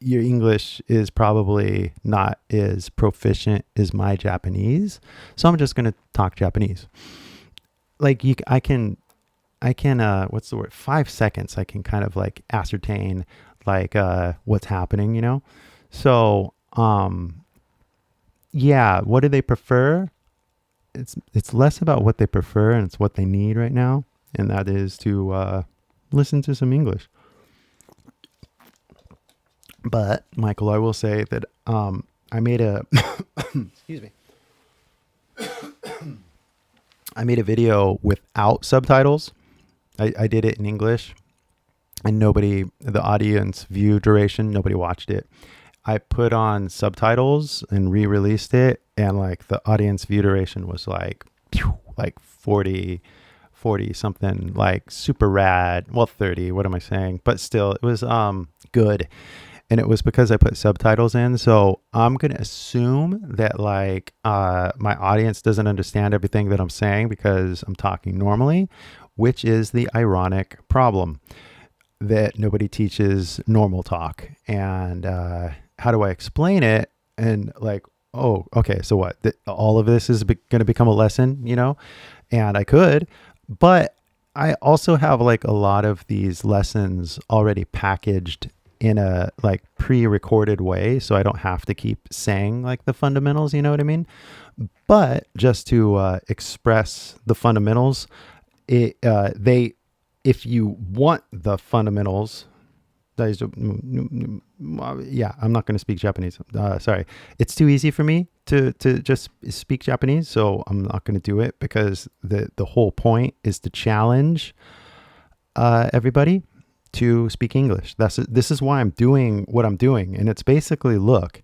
your English is probably not as proficient as my Japanese, so I'm just going to talk Japanese. Like I can what's the word? 5 seconds. I can kind of like ascertain like what's happening, So, yeah, what do they prefer? It's less about what they prefer and it's what they need right now, and that is to listen to some English. But Michael, I will say that I made a excuse me. I made a video without subtitles. I did it in English, and the audience view duration, nobody watched it. I put on subtitles and re-released it, and like the audience view duration was like 40 something, like super rad. Well, 30, what am I saying? But still, it was good. And it was because I put subtitles in. So I'm going to assume that like my audience doesn't understand everything that I'm saying because I'm talking normally, which is the ironic problem that nobody teaches normal talk. And how do I explain it? And like, oh, okay, so what? All of this is going to become a lesson, And I could, but I also have like a lot of these lessons already packaged in a like pre-recorded way, so I don't have to keep saying like the fundamentals, you know what I mean? But just to express the fundamentals, if you want the fundamentals, I'm not going to speak Japanese. Sorry, it's too easy for me to just speak Japanese, so I'm not going to do it, because the whole point is to challenge everybody to speak English. This is why I'm doing what I'm doing. And it's basically, look,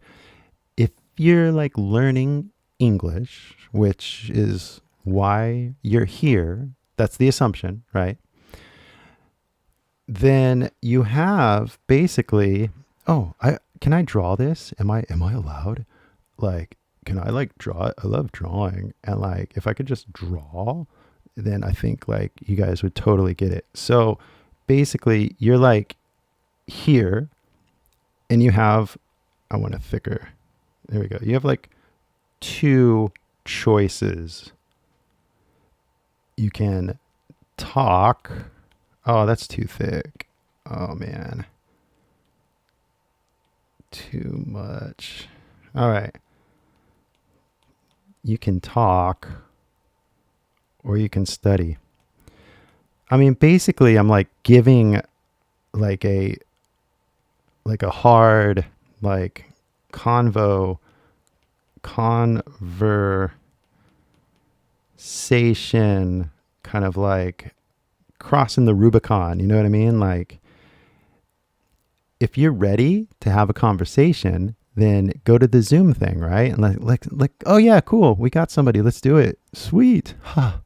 if you're like learning English, which is why you're here, that's the assumption, right? Then you have basically, can I draw this? Am I allowed? Like, can I like draw it? I love drawing. And like, if I could just draw, then I think like you guys would totally get it. So basically, you're like here, and you have, I want a thicker, there we go. You have like two choices. You can talk. Oh, that's too thick. Oh man. Too much. All right. You can talk, or you can study. I mean, basically, I'm like giving like a hard like conversation kind of like crossing the Rubicon. You know what I mean? Like, if you're ready to have a conversation, then go to the Zoom thing, right? And like, oh yeah, cool. We got somebody. Let's do it. Sweet. Huh.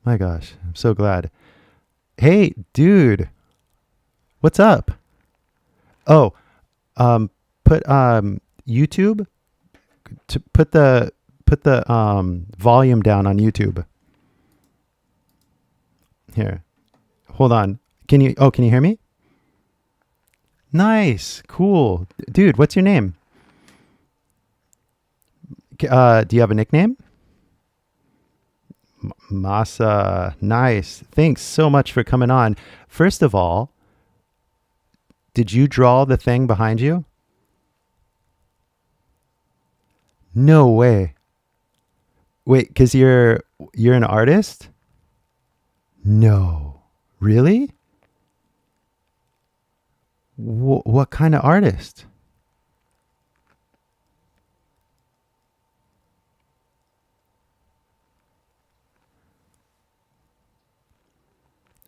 My gosh, I'm so glad. Hey, dude, what's up? Oh, put YouTube to put the volume down on YouTube. Here, hold on. Can you hear me? Nice, cool, dude. What's your name? Do you have a nickname? Masa, nice. Thanks so much for coming on. First of all, did you draw the thing behind you? No way. Wait, because you're an artist? No. Really? What kind of artist?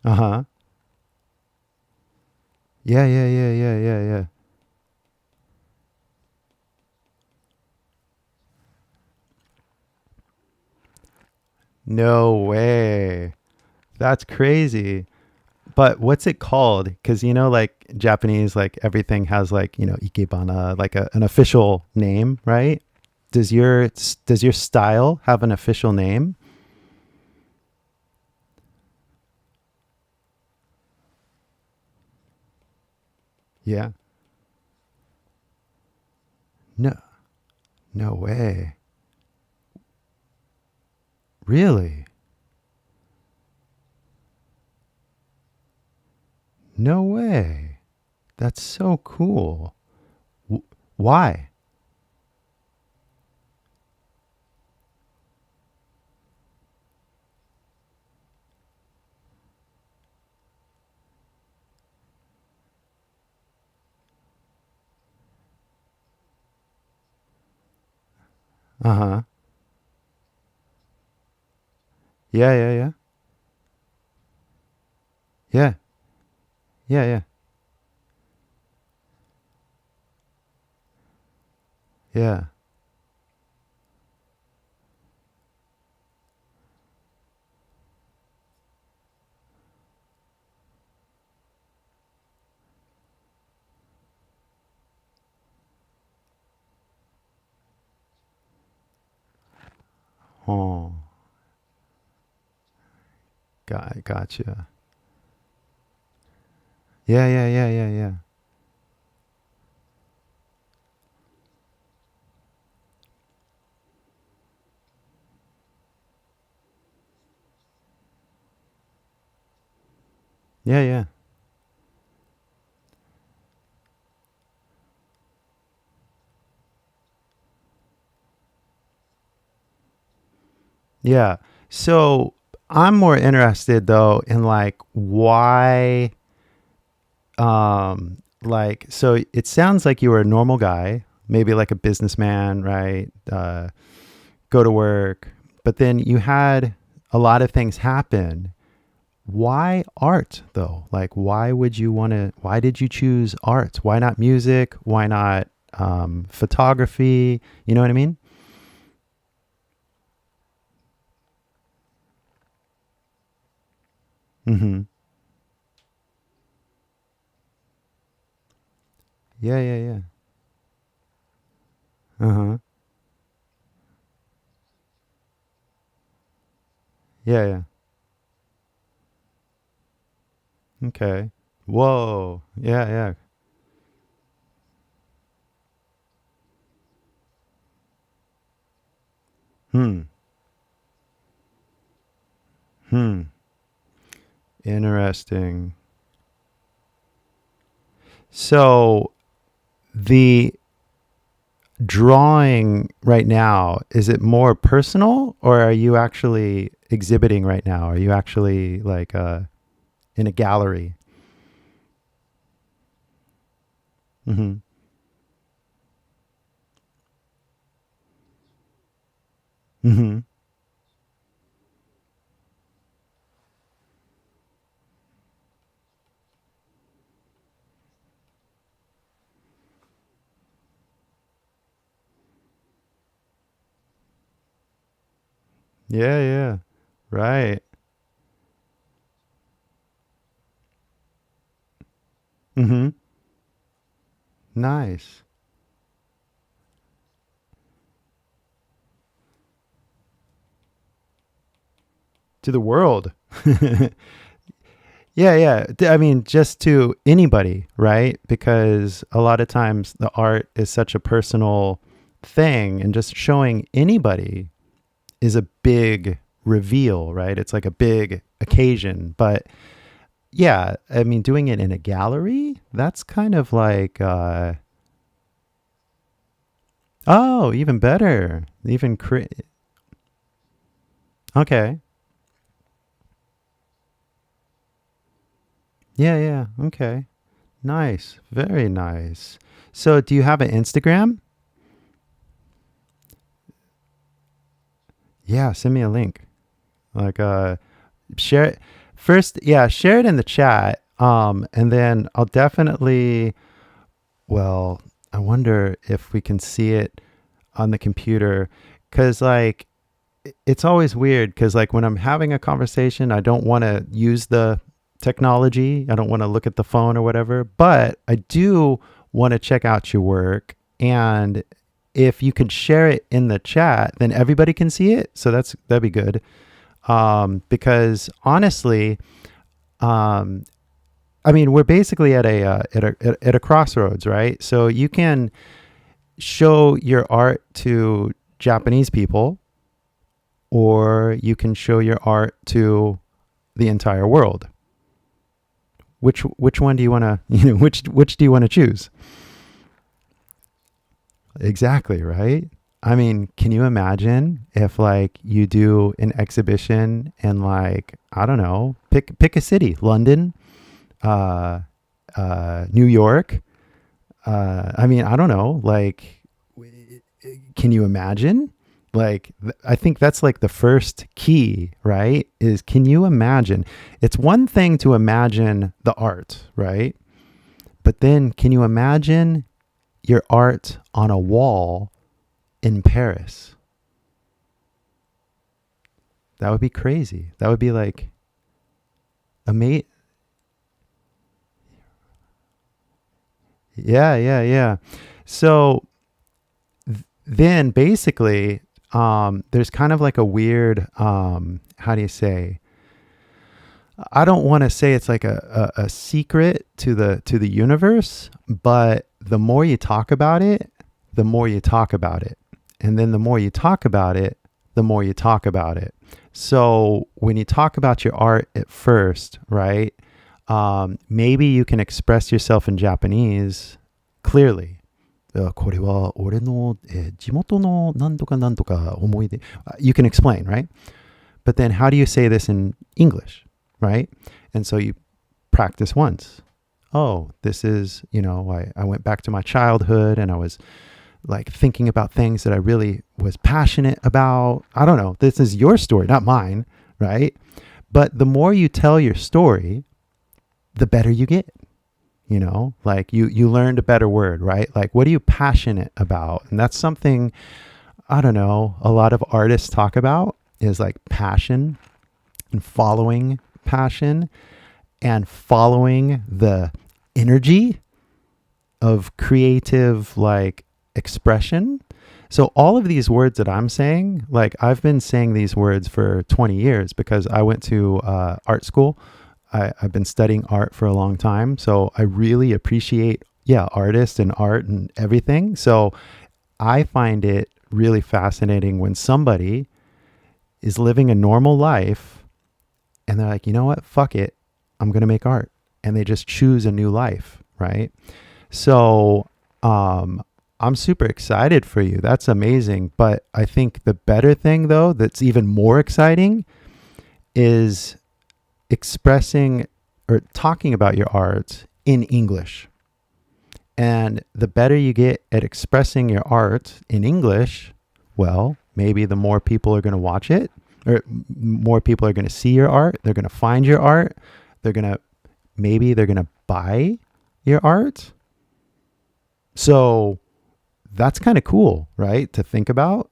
Uh-huh. Yeah, yeah, yeah, yeah, yeah, yeah. No way. That's crazy. But what's it called? Because like Japanese, like everything has like ikebana, like an official name, right? Does your style have an official name? Yeah. No, no way. Really? No way. That's so cool. Why? Uh-huh. Yeah, yeah, yeah. Yeah. Yeah, yeah. Yeah. Oh, gotcha. Yeah, yeah, yeah, yeah, yeah. Yeah, yeah. Yeah. So I'm more interested though in like why like so it sounds like you were a normal guy, maybe like a businessman, right? Go to work, but then you had a lot of things happen. Why art though? Like why did you choose art? Why not music? Why not photography? You know what I mean? Mm-hmm. Yeah, yeah, yeah. Uh-huh. Yeah, yeah. Okay. Whoa. Yeah, yeah. Hmm. Hmm. Interesting. So the drawing right now, is it more personal or are you actually exhibiting right now? Are you actually like in a gallery? Mm-hmm. Mm-hmm. Yeah, yeah. Right. Mm-hmm. Nice. To the world. Yeah, yeah. I mean, just to anybody, right? Because a lot of times the art is such a personal thing, and just showing anybody is a big reveal, right? It's like a big occasion. But yeah, I mean, doing it in a gallery, that's kind of like, oh, even better. Okay. Yeah, yeah. Okay. Nice. Very nice. So, do you have an Instagram? Yeah, send me a link. Like share it. First, yeah, share it in the chat. And then I'll definitely, well, I wonder if we can see it on the computer. Cause like, it's always weird. Cause like when I'm having a conversation, I don't want to use the technology. I don't want to look at the phone or whatever, but I do want to check out your work. And if you could share it in the chat, then everybody can see it. So that'd be good. Because honestly, I mean, we're basically at a crossroads, right? So you can show your art to Japanese people, or you can show your art to the entire world. Which one do you want to, which do you want to choose? Exactly, right? I mean, can you imagine if like you do an exhibition in like, I don't know, pick a city, London, New York. I mean, I don't know, like, can you imagine? Like, I think that's like the first key, right? Is can you imagine? It's one thing to imagine the art, right? But then can you imagine your art on a wall in Paris? That would be crazy. That would be like amazing. Yeah. So then basically, there's kind of like a weird, how do you say? I don't want to say it's like a secret to the universe, but the more you talk about it, the more you talk about it. And then the more you talk about it, the more you talk about it. So when you talk about your art at first, right? Maybe you can express yourself in Japanese clearly. これは俺の地元のなんとかなんとか思い出. You can explain, right? But then how do you say this in English, right? And so you practice once. Oh, this is, I went back to my childhood and I was like thinking about things that I really was passionate about. I don't know. This is your story, not mine, right? But the more you tell your story, the better you get. Like you learned a better word, right? Like, what are you passionate about? And that's something, I don't know, a lot of artists talk about is like passion and following passion and following the energy of creative like expression. So all of these words that I'm saying, like I've been saying these words for 20 years because I went to art school. I've been studying art for a long time. So I really appreciate, artists and art and everything. So I find it really fascinating when somebody is living a normal life and they're like, you know what? Fuck it. I'm going to make art. And they just choose a new life, right? So I'm super excited for you. That's amazing. But I think the better thing, though, that's even more exciting is expressing or talking about your art in English. And the better you get at expressing your art in English, well, maybe the more people are going to watch it, or more people are going to see your art. They're going to find your art. Maybe they're going to buy your art. So that's kind of cool, right? To think about.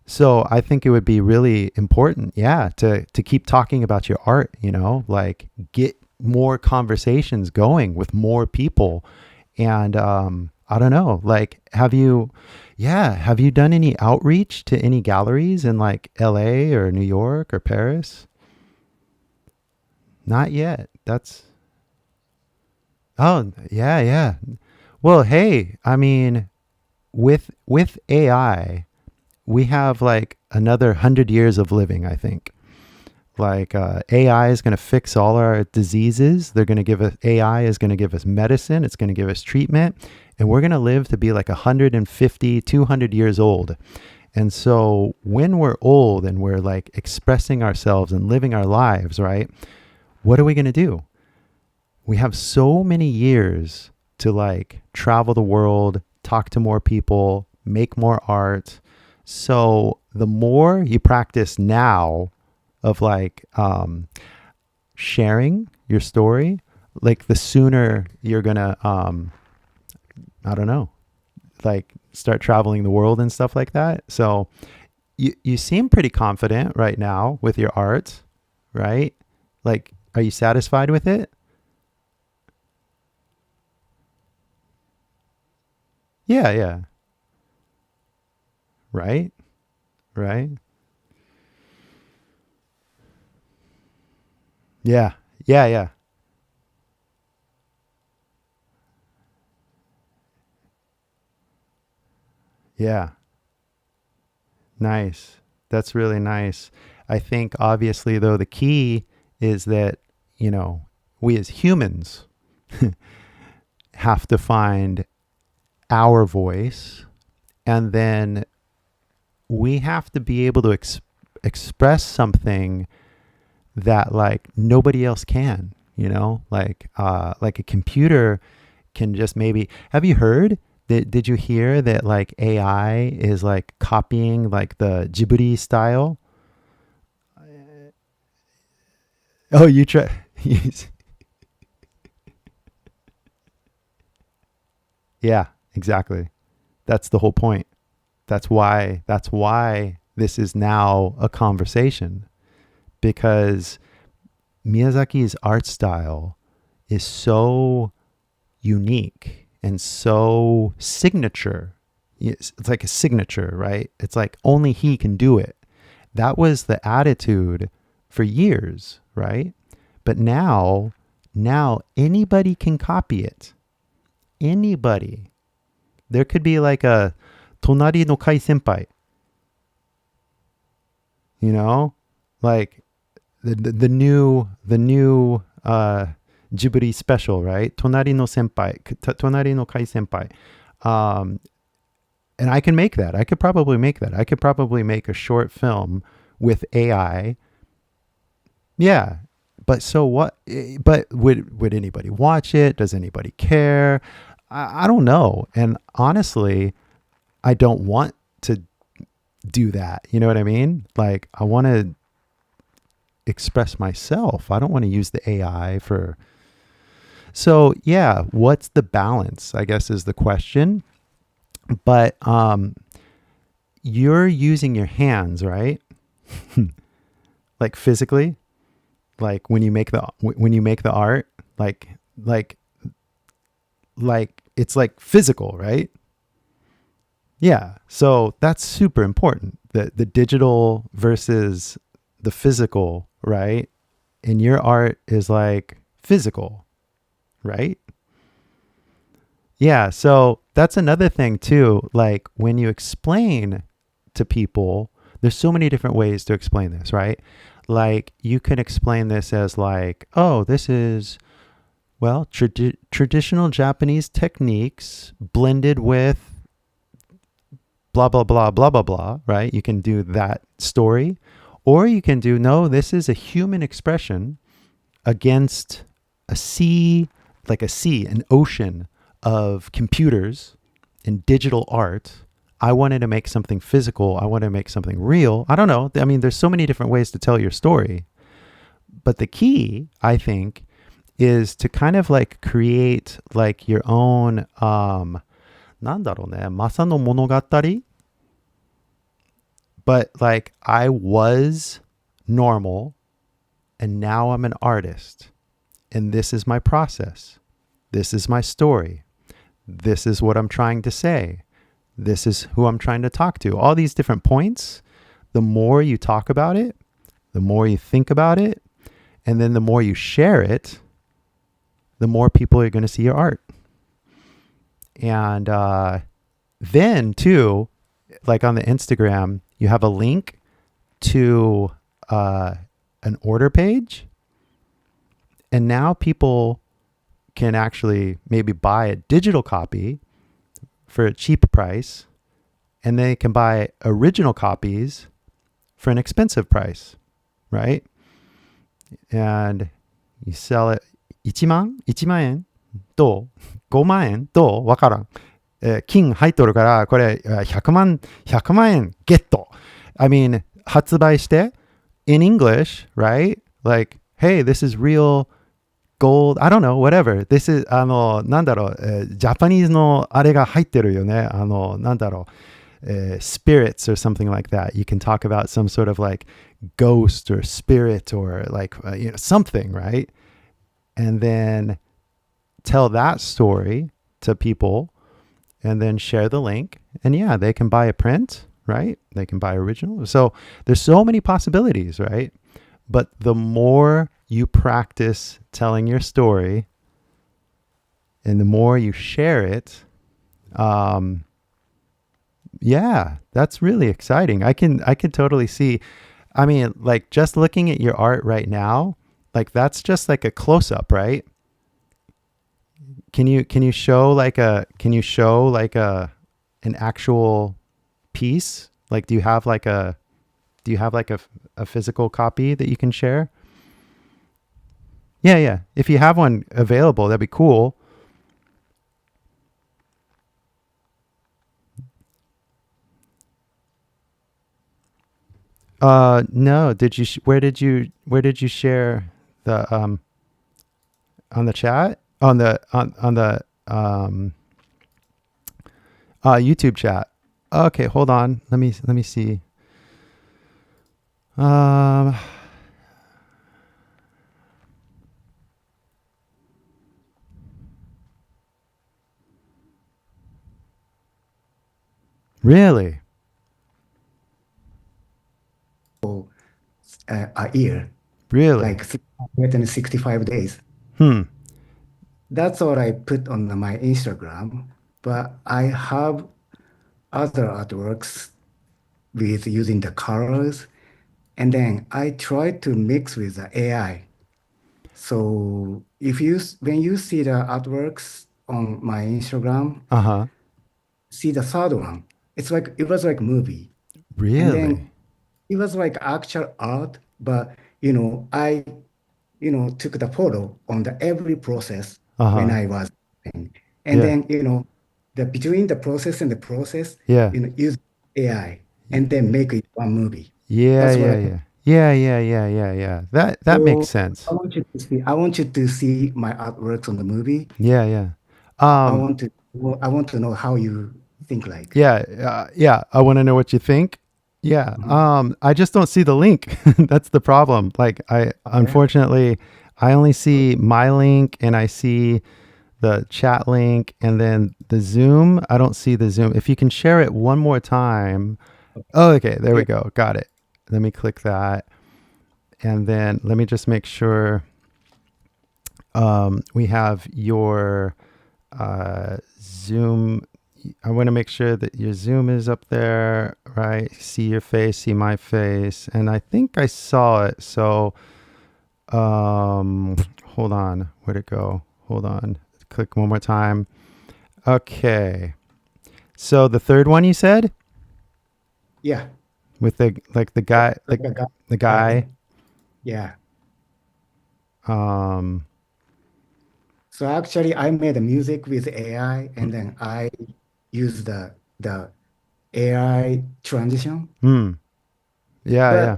So I think it would be really important, to keep talking about your art, like get more conversations going with more people. And I don't know, like, have you done any outreach to any galleries in like LA or New York or Paris? Not yet. Yeah. Well, hey, I mean, with AI, we have like another 100 years of living, I think. Like AI is going to fix all our diseases. AI is going to give us medicine. It's going to give us treatment. And we're going to live to be like 150, 200 years old. And so when we're old and we're like expressing ourselves and living our lives, right? What are we going to do? We have so many years to like travel the world, talk to more people, make more art. So the more you practice now, of like sharing your story, like the sooner you're gonna I don't know, like start traveling the world and stuff like that. So you seem pretty confident right now with your art, right? Like, are you satisfied with it? Yeah. Right? Right? Yeah. Yeah. Yeah. Nice. That's really nice. I think obviously though the key is that, we as humans have to find our voice, and then we have to be able to express something that like nobody else can, like a computer can just maybe, have you heard, did you hear that like AI is like copying like the Ghibli style? Oh, you try. Yeah, exactly. That's the whole point. That's why this is now a conversation, because Miyazaki's art style is so unique and so signature. It's like a signature, right? It's like only he can do it. That was the attitude for years, right? But now anybody can copy it. Anybody. There could be like a Tonari no Kai senpai, like the new Ghibli special, right? Tonari no senpai, Tonari no Kai senpai. And I can make that. I could probably make that. I could probably make a short film with AI. Yeah. But so what? But would anybody watch it? Does anybody care? I don't know. And honestly, I don't want to do that. You know what I mean? Like, I want to express myself. I don't want to use the AI for. So yeah, what's the balance, I guess, is the question. But you're using your hands, right? Like physically, like when you make the art, like it's like physical, right? Yeah. So that's super important. The digital versus the physical, right? And your art is like physical, right? Yeah. So that's another thing too. Like when you explain to people, there's so many different ways to explain this, right? Like you can explain this as like, oh, this is, well, traditional Japanese techniques blended with blah, blah, blah, blah, blah, blah, right? You can do that story. Or you can do, no, this is a human expression against a sea, an ocean of computers and digital art. I wanted to make something physical. I want to make something real. I don't know. I mean, there's so many different ways to tell your story. But the key, I think, is to kind of like create like your own, なんだろうね、Masa no monogatari. But like I was normal and now I'm an artist. And this is my process. This is my story. This is what I'm trying to say. This is who I'm trying to talk to. All these different points, the more you talk about it, the more you think about it, and then the more you share it, the more people are going to see your art. And then too, like on the Instagram, you have a link to an order page. And now people can actually maybe buy a digital copy for a cheap price, and they can buy original copies for an expensive price, right? And you sell it 1万円と5万円とわからん。金入っとるから、これ100万円ゲット。I mean, 発売して in English, right? Like, hey, this is real gold. I don't know, whatever. This is, なんだろう、ジャパニーズのあれが入ってるよね。なんだろう、spirits or something like that. You can talk about some sort of like ghost or spirit or like, something, right? And then tell that story to people and then share the link. And yeah, they can buy a print, right? They can buy original. So there's so many possibilities, right? But the more you practice telling your story and the more you share it, yeah, that's really exciting. I can totally see. I mean, like just looking at your art right now, like that's just like a close up, right? Can you show like an actual piece? Like do you have like a physical copy that you can share? Yeah. If you have one available, that'd be cool. No. Where did you share the on the chat? On the YouTube chat. Okay, hold on. Let me see. Really? A year, Really? like 365 days. That's what I put on my Instagram. But I have other artworks with using the colors, and then I try to mix with the AI. So when you see the artworks on my Instagram, see the third one. It was like movie. And Really? then it was like actual art, but I took the photo on the every process when I was doing. And Yeah. then the between the process and the process, Yeah. use AI and then make it one movie. Yeah, That's what yeah. Yeah. That makes sense. I want you to see my artworks on the movie. Yeah. I want to know how you think like. Yeah. I want to know what you think. Yeah. I just don't see the link. That's the problem. Like unfortunately, I only see my link and I see the chat link and then the Zoom. I don't see the Zoom. If you can share it one more time. Oh, okay. There we go. Got it. Let me click that. And then let me just make sure we have your Zoom. I want to make sure that your Zoom is up there, right? See your face, see my face. And I think I saw it. So hold on. Where'd it go? Hold on. Click one more time. Okay. So the third one you said? Yeah. With the guy, the guy. Yeah. So actually, I made the music with AI, and then I use the AI transition. Yeah.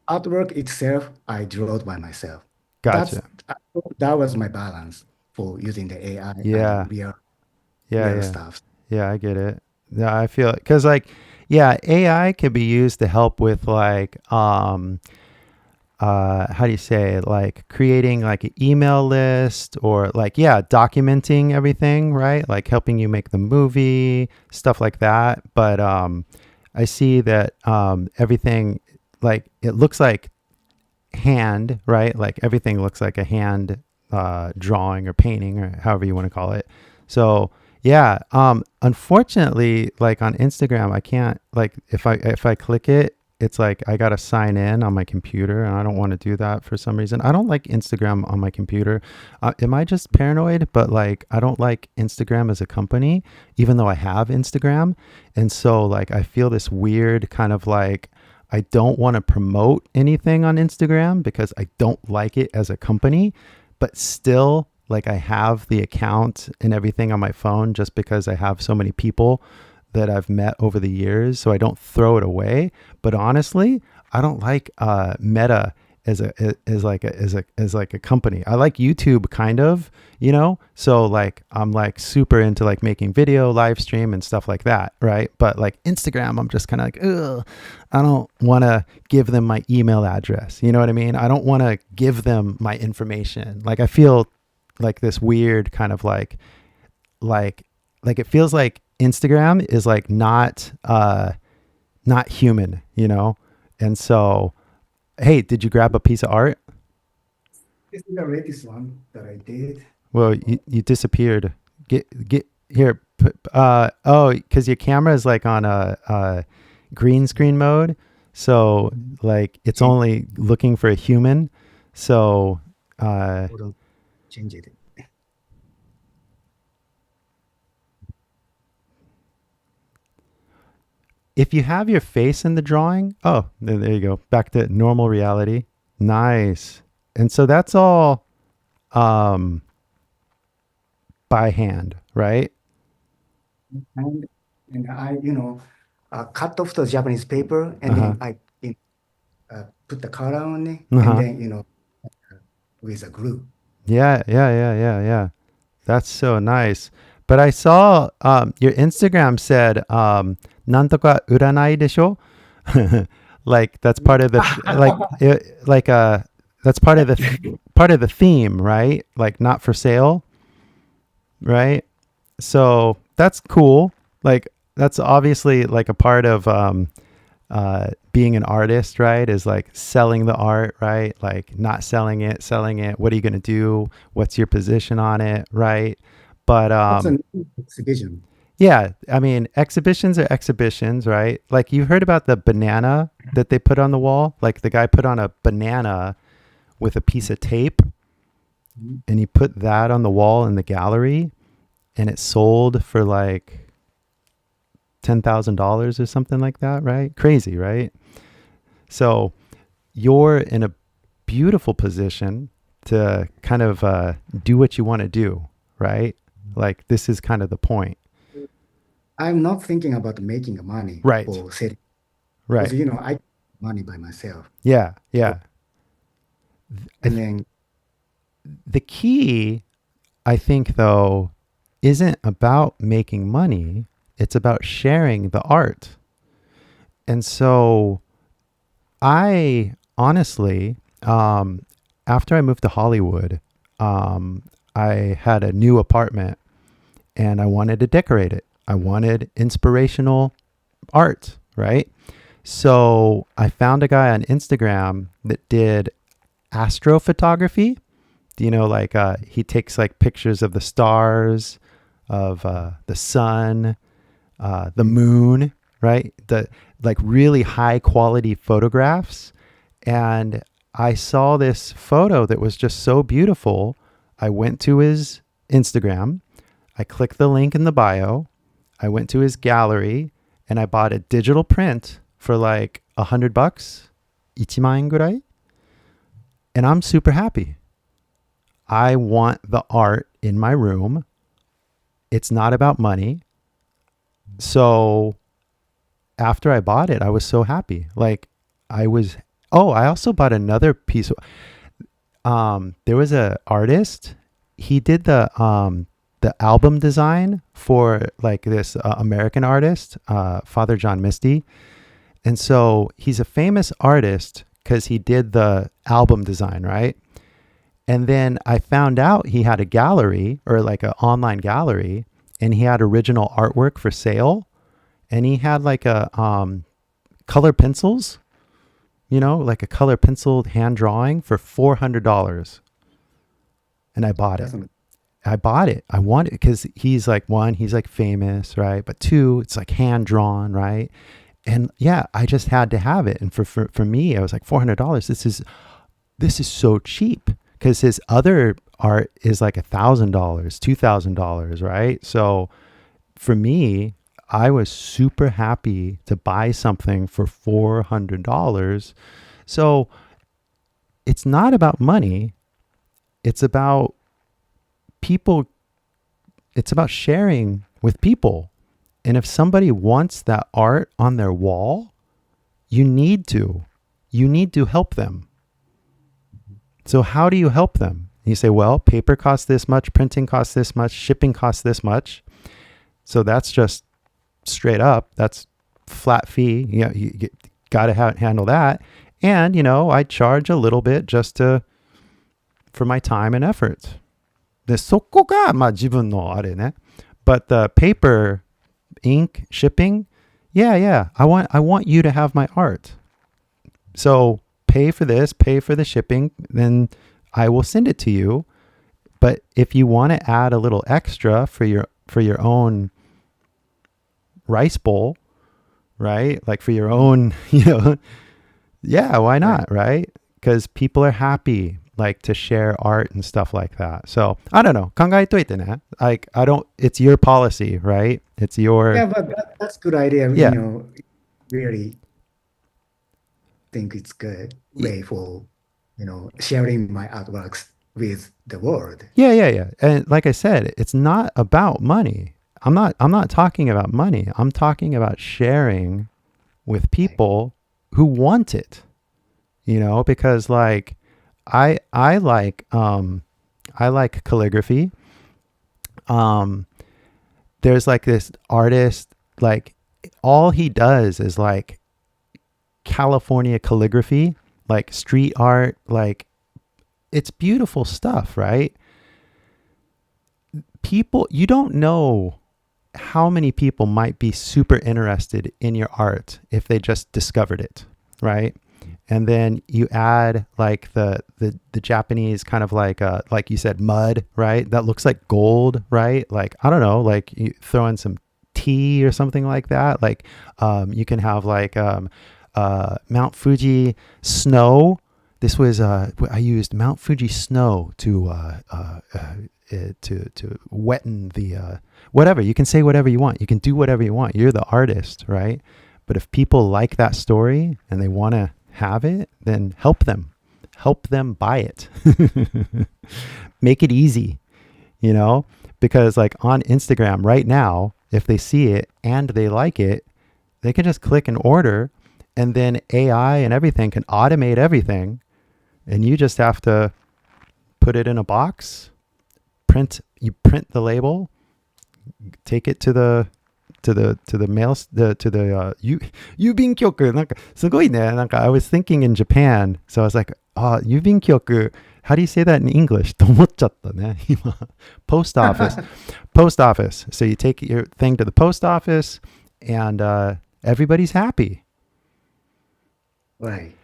Artwork itself, I drew it by myself. Gotcha. That was my balance for using the AI Yeah. and real Yeah. stuff. Yeah, I get it. Yeah, I feel it. Because AI can be used to help with like, how do you say it? Like creating like an email list or like, documenting everything, right? Like helping you make the movie, stuff like that. But I see that everything, like it looks like hand, right? Like everything looks like a hand drawing or painting or however you want to call it. So yeah, unfortunately, like on Instagram, I can't, like if I click it, it's like I gotta sign in on my computer, and I don't want to do that for some reason. I don't like Instagram on my computer. Am I just paranoid? But like I don't like Instagram as a company, even though I have Instagram. And so like I feel this weird kind of like I don't want to promote anything on Instagram because I don't like it as a company, but still like I have the account and everything on my phone just because I have so many people that I've met over the years. So I don't throw it away. But honestly, I don't like Meta as a company. I like YouTube kind of, you know? So like I'm like super into like making video, live stream and stuff like that, right? But like Instagram, I'm just kind of like, ugh, I don't want to give them my email address. You know what I mean? I don't want to give them my information. Like I feel like this weird kind of like it feels like Instagram is like not human, you know? And so, hey, did you grab a piece of art? This is the latest one that I did. Well, you disappeared. Get here. Because your camera is like on a green screen mode. So like it's only looking for a human. So, Hold on, change it. if you have your face in the drawing, oh, there you go. Back to normal reality. Nice. And so that's all by hand, right? And I, cut off the Japanese paper and then I put the color on it and then, with a glue. Yeah. That's so nice. But I saw your Instagram said, なんとか売らないでしょ? Like that's part of the that's part of the theme, right? Like not for sale, right? So that's cool. Like that's obviously like a part of being an artist, right? Is like selling the art, right? Like not selling it. What are you going to do? What's your position on it, right? But That's an exhibition. yeah, I mean, exhibitions are exhibitions, right? Like you heard about the banana that they put on the wall? Like the guy put on a banana with a piece of tape and he put that on the wall in the gallery and it sold for like $10,000 or something like that, right? Crazy, right? So you're in a beautiful position to kind of do what you want to do, right? Like this is kind of the point. I'm not thinking about making money Right. for selling. Right. Because, I make money by myself. Yeah. And then The key, I think, though, isn't about making money. It's about sharing the art. And so I honestly, after I moved to Hollywood, I had a new apartment and I wanted to decorate it. I wanted inspirational art, right? So I found a guy on Instagram that did astrophotography. Do you know, like he takes like pictures of the stars, of the sun, the moon, right? The like really high quality photographs. And I saw this photo that was just so beautiful. I went to his Instagram. I clicked the link in the bio. I went to his gallery and I bought a digital print for like $100, 1万円ぐらい. And I'm super happy. I want the art in my room. It's not about money. So after I bought it, I was so happy. Like I also bought another piece. There was an artist. He did the album design for like this American artist, Father John Misty. And so he's a famous artist because he did the album design, right? And then I found out he had a gallery or like an online gallery and he had original artwork for sale. And he had like a color pencils, like a color penciled hand drawing for $400. And I bought it. I want it because he's like, one, he's like famous, right? But two, it's like hand drawn, right? And yeah, I just had to have it. And for me, I was like $400. This is so cheap because his other art is like $1,000, $2,000, right? So for me, I was super happy to buy something for $400. So it's not about money. It's about people. It's about sharing with people. And if somebody wants that art on their wall, you need to you need to help them. So how do you help them? You say, well, paper costs this much, printing costs this much, shipping costs this much. So that's just straight up. That's flat fee. You got to handle that. And, I charge a little bit for my time and effort. で、そこが、自分のあれね。But the paper, ink, shipping, yeah, I want you to have my art. So pay for this, pay for the shipping, then I will send it to you. But if you want to add a little extra for your own rice bowl, right? Like for your own, yeah, why not, right? Because people are happy, like to share art and stuff like that. So I don't know. 考えといてね. Like it's your policy, right? It's your. Yeah, but that's a good idea. Yeah. Really think it's good way for, sharing my artworks with the world. Yeah. And like I said, it's not about money. I'm not talking about money. I'm talking about sharing with people who want it. Because like I like calligraphy. There's like this artist, like all he does is like California calligraphy, like street art, like it's beautiful stuff, right? People, you don't know how many people might be super interested in your art if they just discovered it, right? And then you add like the Japanese kind of like you said, mud, right? That looks like gold, right? Like, I don't know, like you throw in some tea or something like that. Like you can have like Mount Fuji snow. This was I used Mount Fuji snow to wetten the whatever. You can say whatever you want. You can do whatever you want. You're the artist, right? But if people like that story and they want to have it, then help them buy it. Make it easy, because like on Instagram right now, if they see it and they like it, they can just click and order, and then AI and everything can automate everything, and you just have to put it in a box, print the label, take it to the mail,郵便局、なんかすごいね。なんか I was thinking in Japan, so I was like, 郵便局 how do you say that in English? と思っちゃったね、今。Post office. So you take your thing to the post office and everybody's happy. Right.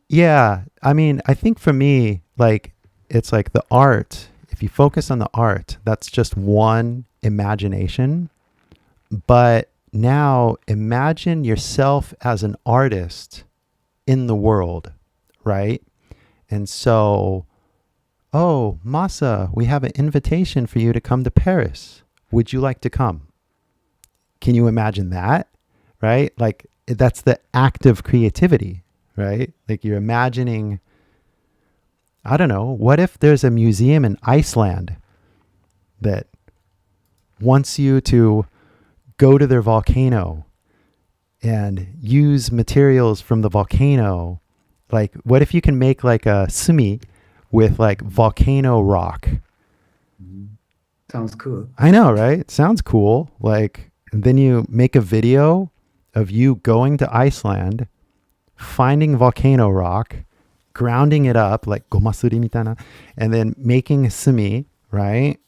Yeah, I mean, I think for me, like, it's like the art, if you focus on the art, that's just one imagination. But now imagine yourself as an artist in the world, right? And so, oh, Masa, we have an invitation for you to come to Paris. Would you like to come? Can you imagine that, right? Like that's the act of creativity, right? Like you're imagining, I don't know, what if there's a museum in Iceland that wants you to go to their volcano and use materials from the volcano? Like, what if you can make like a sumi with like volcano rock? Sounds cool. I know, right? Sounds cool. Like, and then you make a video of you going to Iceland, finding volcano rock, grounding it up like gomasuri mitana, and then making a sumi, right?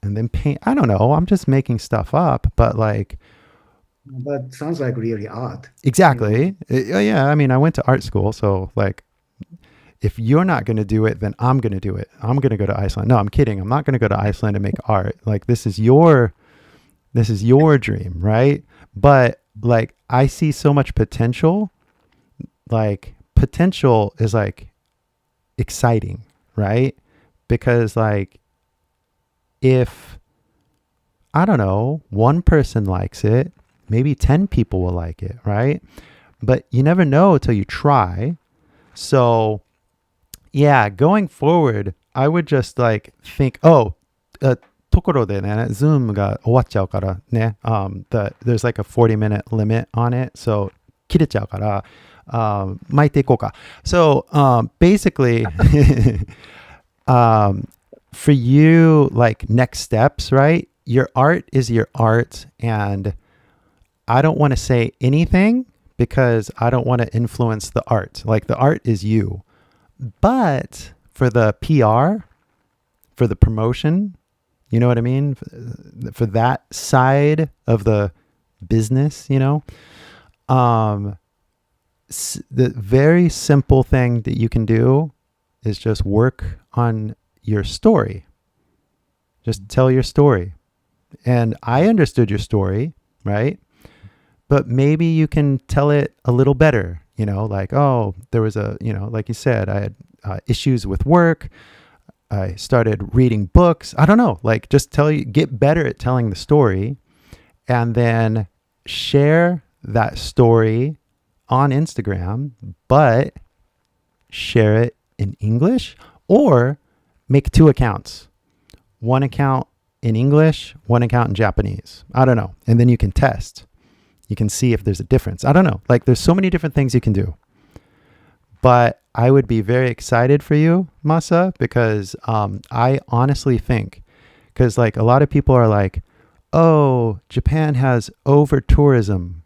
And then paint. I don't know. I'm just making stuff up, but like. But sounds like really art. Exactly. Yeah. I mean, I went to art school, so like, if you're not going to do it, then I'm going to do it. I'm going to go to Iceland. No, I'm kidding. I'm not going to go to Iceland and make art. Like this is your dream, right? But like, I see so much potential. Like potential is like exciting, right? Because like, if, I don't know, one person likes it, maybe 10 people will like it, right? But you never know until you try. So yeah, going forward, I would just like think, ところでね、Zoom が終わっちゃうからね、there's like a 40-minute limit on it. So 切れちゃうから、巻いていこうか。So, basically, for you, like next steps, right? Your art is your art, and I don't want to say anything because I don't want to influence the art. Like the art is you. But for the PR, for the promotion, you know what I mean? For that side of the business, the very simple thing that you can do is just work on your story. Just tell your story. And I understood your story, right? But maybe you can tell it a little better, like, oh, there was like you said, I had issues with work. I started reading books. I don't know, like just get better at telling the story and then share that story on Instagram, but share it in English or make 2 accounts. 1 account in English, 1 account in Japanese. I don't know. And then you can test. You can see if there's a difference. I don't know. Like there's so many different things you can do. But I would be very excited for you, Masa, because I honestly think, because like a lot of people are like, oh, Japan has over tourism.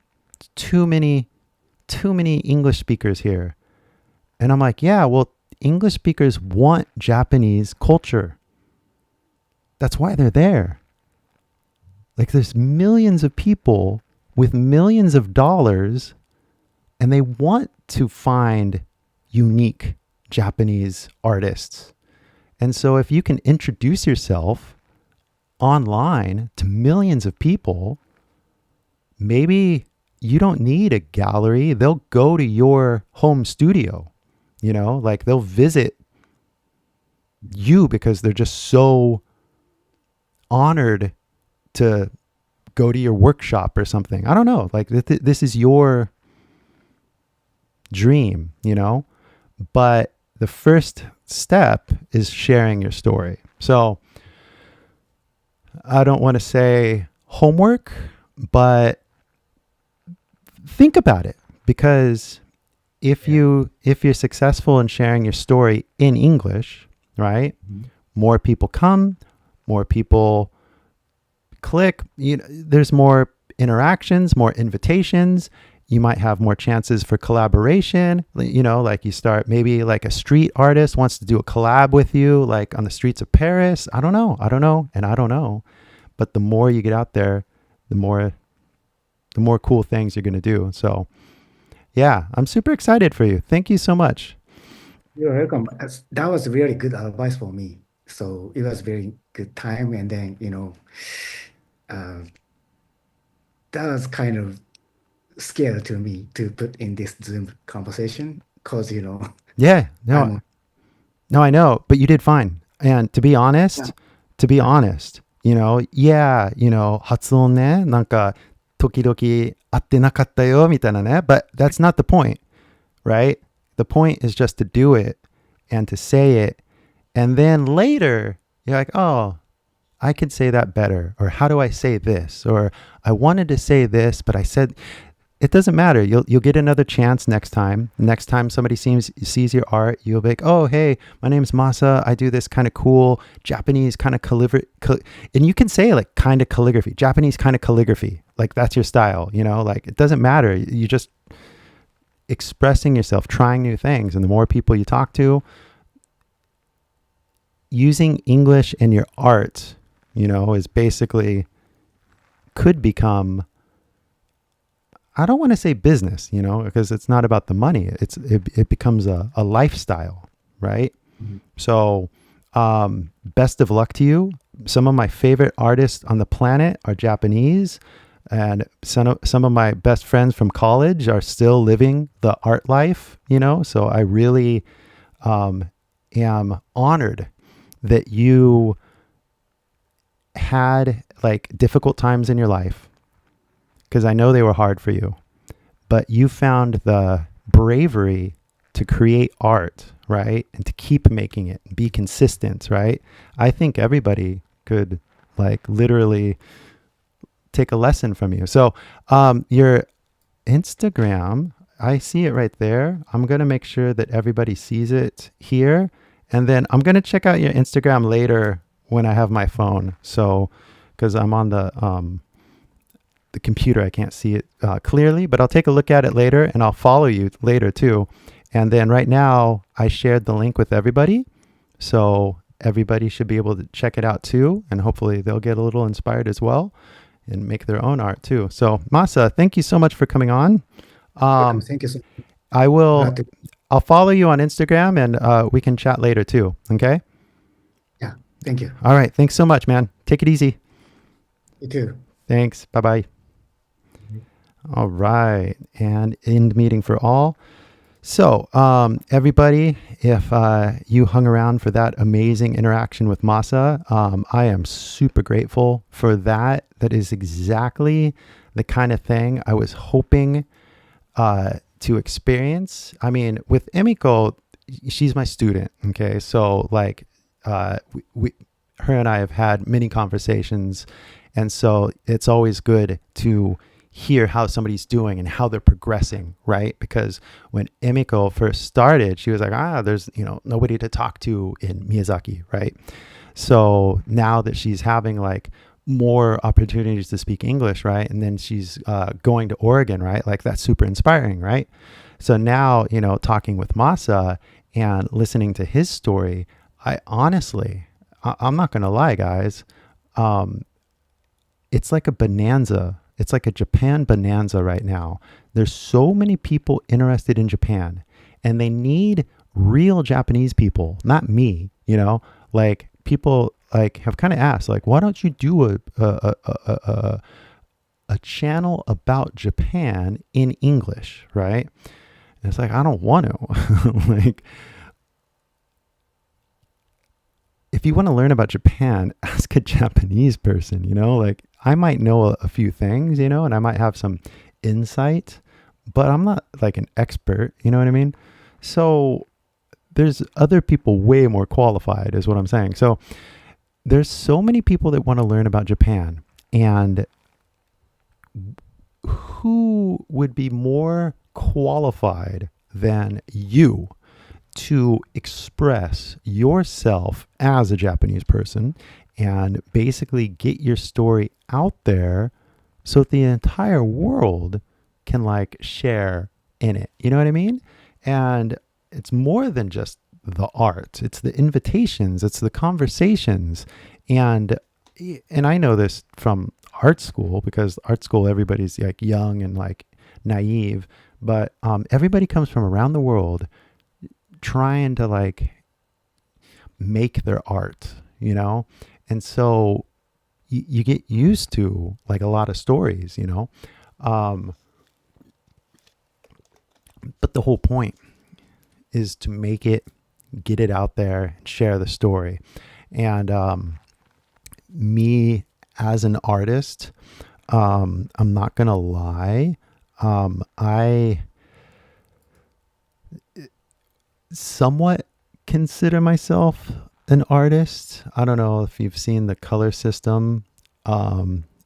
Too many English speakers here. And I'm like, yeah, well, English speakers want Japanese culture. That's why they're there. Like there's millions of people with millions of dollars, and they want to find unique Japanese artists. And so if you can introduce yourself online to millions of people, maybe you don't need a gallery. They'll go to your home studio, like they'll visit you because they're just so honored to go to your workshop or something. I don't know. Like this is your dream, but the first step is sharing your story. So I don't want to say homework, but think about it, because if you're successful in sharing your story in English, right? Mm-hmm. More people come, more people click, there's more interactions, more invitations. You might have more chances for collaboration. Like you start, maybe like a street artist wants to do a collab with you, like on the streets of Paris. I don't know. But the more you get out there, the more cool things you're going to do. So yeah, I'm super excited for you. Thank you so much. You're welcome. That was really good advice for me. So it was very good time. And then, that was kind of scary to me to put in this Zoom conversation because, Yeah, no, I know, but you did fine. And to be honest,発音ね、なんか時々合ってなかったよみたいなね, but that's not the point, right? The point is just to do it and to say it. And then later, you're like, oh, I could say that better. Or how do I say this? Or I wanted to say this, but I said, it doesn't matter. You'll get another chance next time. Next time somebody sees your art, you'll be like, oh, hey, my name's Masa. I do this kind of cool Japanese kind of calligraphy. And you can say like kind of calligraphy, Japanese kind of calligraphy. Like that's your style, like it doesn't matter. You just expressing yourself, trying new things. And the more people you talk to, using English in your art, is basically could become, I don't want to say business, because it's not about the money. It becomes a lifestyle, right? Mm-hmm. So best of luck to you. Some of my favorite artists on the planet are Japanese, and some of my best friends from college are still living the art life, so I really am honored that you had like difficult times in your life, because I know they were hard for you, but you found the bravery to create art, right? And to keep making it, be consistent, right? I think everybody could like literally take a lesson from you. So you're Instagram, I see it right there. I'm going to make sure that everybody sees it here. And then I'm going to check out your Instagram later when I have my phone. So, because I'm on the computer, I can't see it clearly, but I'll take a look at it later and I'll follow you later too. And then right now I shared the link with everybody. So everybody should be able to check it out too. And hopefully they'll get a little inspired as well and make their own art too. So Masa, thank you so much for coming on. Thank you so much. I'll follow you on Instagram and we can chat later too. Okay. Yeah, thank you. All right. Thanks so much, man. Take it easy. You too. Thanks. Bye-bye. All right. And end meeting for all. So, everybody, if you hung around for that amazing interaction with Masa, I am super grateful for that. That is exactly the kind of thing I was hoping to experience. I mean, with Emiko, she's my student. Okay. So like, her and I have had many conversations. And so it's always good to hear how somebody's doing and how they're progressing, right? Because when Emiko first started, she was like, there's, nobody to talk to in Miyazaki, right? So now that she's having like more opportunities to speak English, right? And then she's going to Oregon, right? Like that's super inspiring, right? So now, talking with Masa and listening to his story, I honestly, I'm not going to lie, guys. It's like a bonanza. It's like a Japan bonanza right now. There's so many people interested in Japan and they need real Japanese people, not me, like people like have kind of asked like, why don't you do a channel about Japan in English, right? And it's like, I don't want to. Like, if you want to learn about Japan, ask a Japanese person, like I might know a few things, and I might have some insight, but I'm not like an expert, you know what I mean? So there's other people way more qualified is what I'm saying. So there's so many people that want to learn about Japan, and who would be more qualified than you to express yourself as a Japanese person and basically get your story out there so that the entire world can like share in it. You know what I mean? And it's more than just the art. It's the invitations, it's the conversations. And I know this from art school, because art school, everybody's like young and like naive, but everybody comes from around the world trying to like make their art, and so you get used to like a lot of stories, but the whole point is to make it, get it out there and share the story. And me as an artist, I'm not gonna lie, I somewhat consider myself an artist. I don't know if you've seen the color system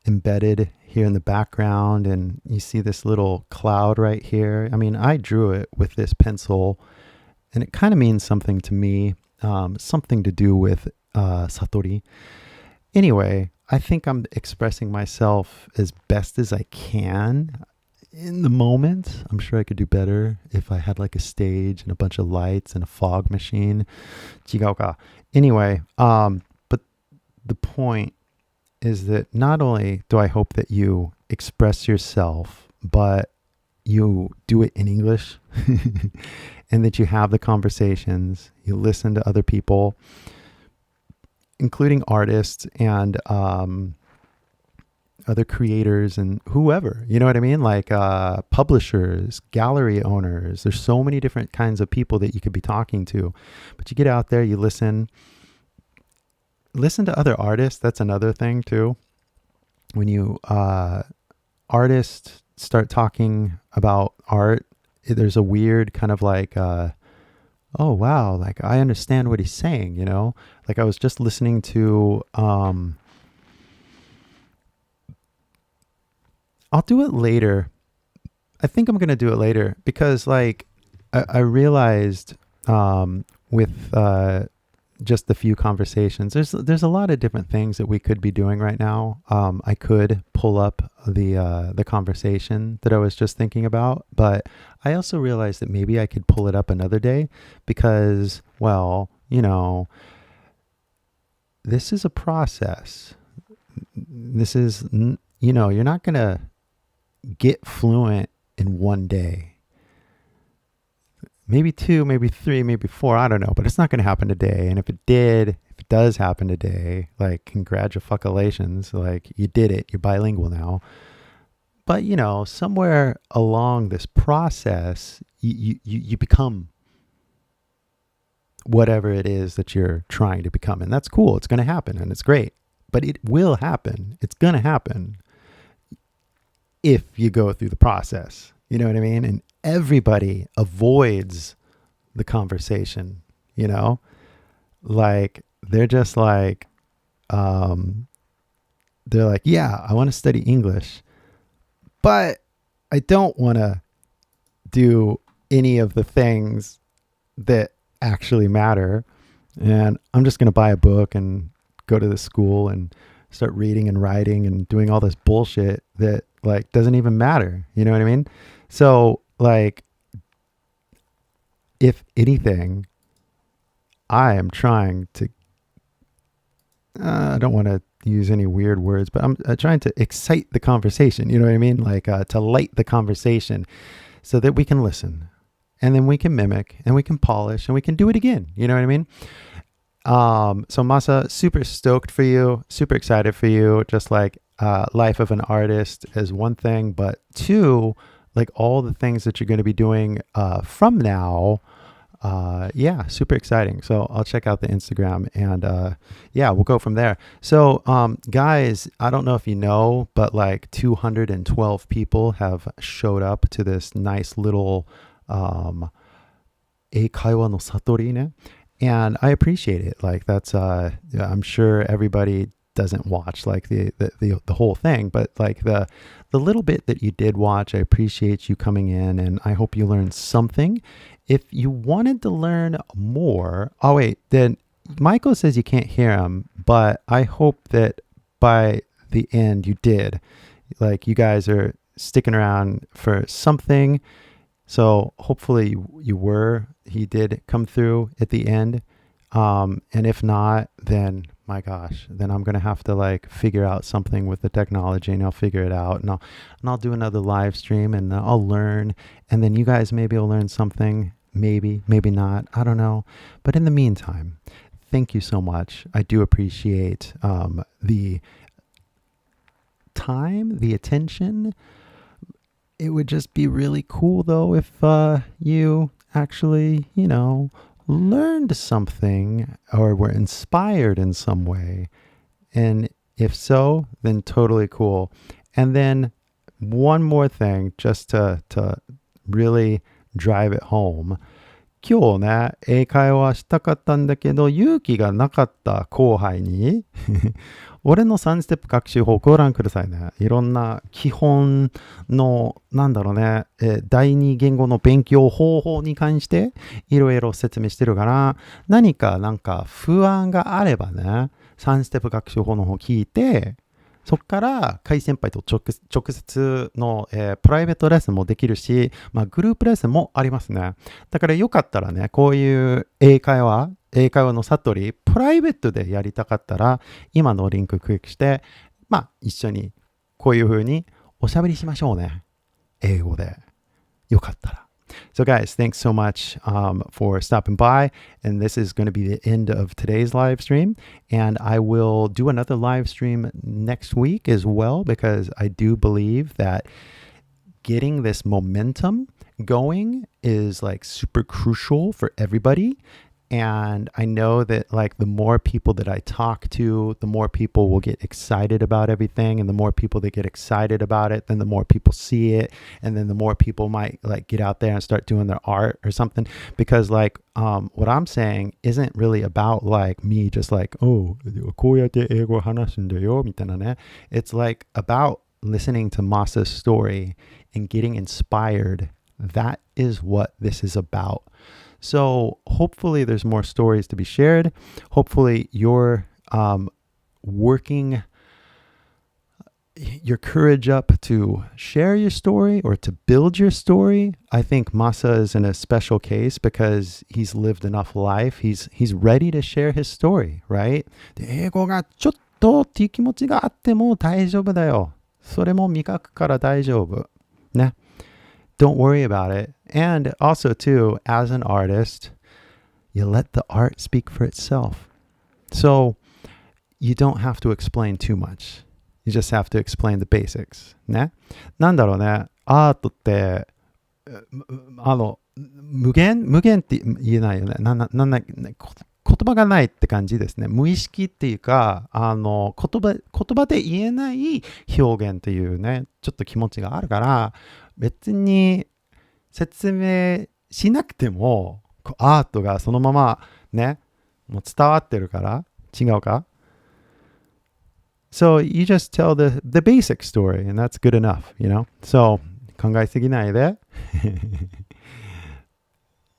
embedded here in the background, and you see this little cloud right here. I mean, I drew it with this pencil, and it kind of means something to me, something to do with Satori. Anyway, I think I'm expressing myself as best as I can in the moment. I'm sure I could do better if I had like a stage and a bunch of lights and a fog machine. Chigauka. Anyway, but the point is that not only do I hope that you express yourself, but you do it in English and that you have the conversations, you listen to other people, including artists and other creators and whoever, you know what I mean? Like publishers, gallery owners. There's so many different kinds of people that you could be talking to. But you get out there, you listen to other artists. That's another thing too. When you artists start talking about art, there's a weird kind of like, oh wow, like I understand what he's saying, Like I was just listening to I'll do it later, I think I'm going to do it later because like I realized with just a few conversations, there's a lot of different things that we could be doing right now. I could pull up the conversation that I was just thinking about, but I also realized that maybe I could pull it up another day because, well, you know, this is a process. This is, you know, you're not going to get fluent in one day. Maybe 2, maybe 3, maybe 4, I don't know, but it's not going to happen today. And if it does happen today, like congratulations, like you did it, you're bilingual now. But, you know, somewhere along this process, you become whatever it is that you're trying to become. And that's cool. It's going to happen and it's great. But it will happen. It's going to happen if you go through the process. You know what I mean? And everybody avoids the conversation, you know? Like, they're just like, they're like, yeah, I want to study English, but I don't want to do any of the things that actually matter. And I'm just going to buy a book and go to the school and start reading and writing and doing all this bullshit that like doesn't even matter. You know what I mean? So like, if anything, I am trying to, I don't want to use any weird words, but I'm trying to excite the conversation. You know what I mean? Like to light the conversation so that we can listen and then we can mimic and we can polish and we can do it again. You know what I mean? So Masa, super stoked for you, super excited for you. Just like life of an artist is one thing, but 2, like all the things that you're going to be doing from now. Yeah, super exciting. So I'll check out the Instagram and yeah, we'll go from there. So guys, I don't know if you know, but like 212 people have showed up to this nice little 英会話の悟りね. And I appreciate it. Like that's, I'm sure everybody doesn't watch like the whole thing, but like the little bit that you did watch, I appreciate you coming in and I hope you learned something. If you wanted to learn more, oh wait, then Michael says you can't hear him, but I hope that by the end you did. Like you guys are sticking around for something. So hopefully he did come through at the end. And if not, then my gosh, then I'm going to have to like figure out something with the technology and I'll figure it out and I'll do another live stream and I'll learn. And then you guys maybe will learn something, maybe not. I don't know. But in the meantime, thank you so much. I do appreciate, the time, the attention. It would just be really cool though if you actually, you know, learned something or were inspired in some way. And if so, then totally cool. And then one more thing, just to really drive it home. 今日ね、英会話したかったんだけど、勇気がなかった後輩に、俺の3ステップ学習法をご覧くださいね。いろんな基本の、なんだろうね、第二言語の勉強方法に関して、いろいろ説明してるから、何かなんか不安があればね、3ステップ学習法の方を聞いて、そこからKY先輩と直接の、プライベートレッスンもできるし、まあ、グループレッスンもありますね。だからよかったらね、こういう英会話の悟り、プライベートでやりたかったら、今のリンククリックして、まあ、一緒にこういう風におしゃべりしましょうね。英語で。よかったら。So guys, thanks so much for stopping by. And this is going to be the end of today's live stream. And I will do another live stream next week as well, because I do believe that getting this momentum going is like super crucial for everybody. And I know that like the more people that I talk to, the more people will get excited about everything. And the more people that get excited about it, then the more people see it. And then the more people might like get out there and start doing their art or something. Because like what I'm saying isn't really about like me just like, oh, こうやって英語話すんだよみたいなね. It's like about listening to Masa's story and getting inspired. That is what this is about. So hopefully there's more stories to be shared. Hopefully you're working your courage up to share your story or to build your story. I think Masa is in a special case because he's lived enough life. He's ready to share his story, right? で、英語がちょっとっていう気持ちがあっても大丈夫だよ。それも磨くから大丈夫。ね。Don't worry about it. And also too, as an artist, you let the art speak for itself. So you don't have to explain too much. You just have to explain the basics. ね。なんだろうね。アートって、無限って言えないよね。言葉がないって感じですね。無意識っていうか、言葉で言えない表現というね、ちょっと気持ちがあるから、別に説明しなくても、アートがそのままね、もう伝わってるから、違うか？So you just tell the basic story and that's good enough, you know? So 考えすぎないで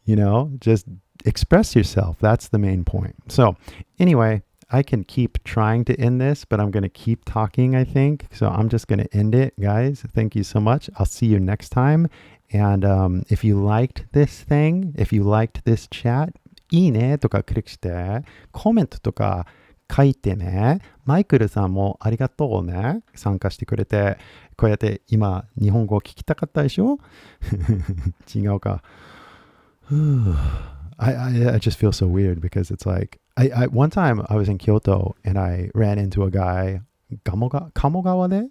you know, just express yourself. That's the main point. So anyway, I can keep trying to end this, but I'm going to keep talking, I think. So I'm just going to end it, guys. Thank you so much. I'll see you next time. And if you liked this thing, if you liked this chat, いいねとかクリックして、コメントとか書いてね。マイクルさんもありがとうね。参加してくれて。こうやって今、日本語を聞きたかったでしょ違うか。I just feel so weird because it's like, one time I was in Kyoto and I ran into a guy, 鴨川で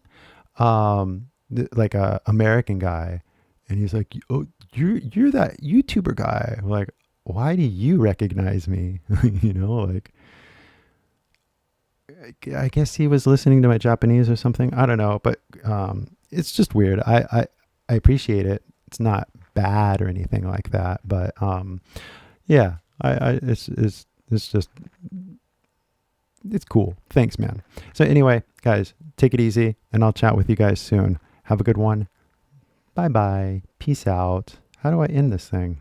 like a American guy. And he's like, oh, you're that YouTuber guy. I'm like, why do you recognize me? You know, like, I guess he was listening to my Japanese or something. I don't know, but it's just weird. I appreciate it. It's not bad or anything like that, but yeah, it's just it's cool. Thanks, man. So anyway, guys, take it easy, and I'll chat with you guys soon. Have a good one. Bye bye. Peace out. How do I end this thing?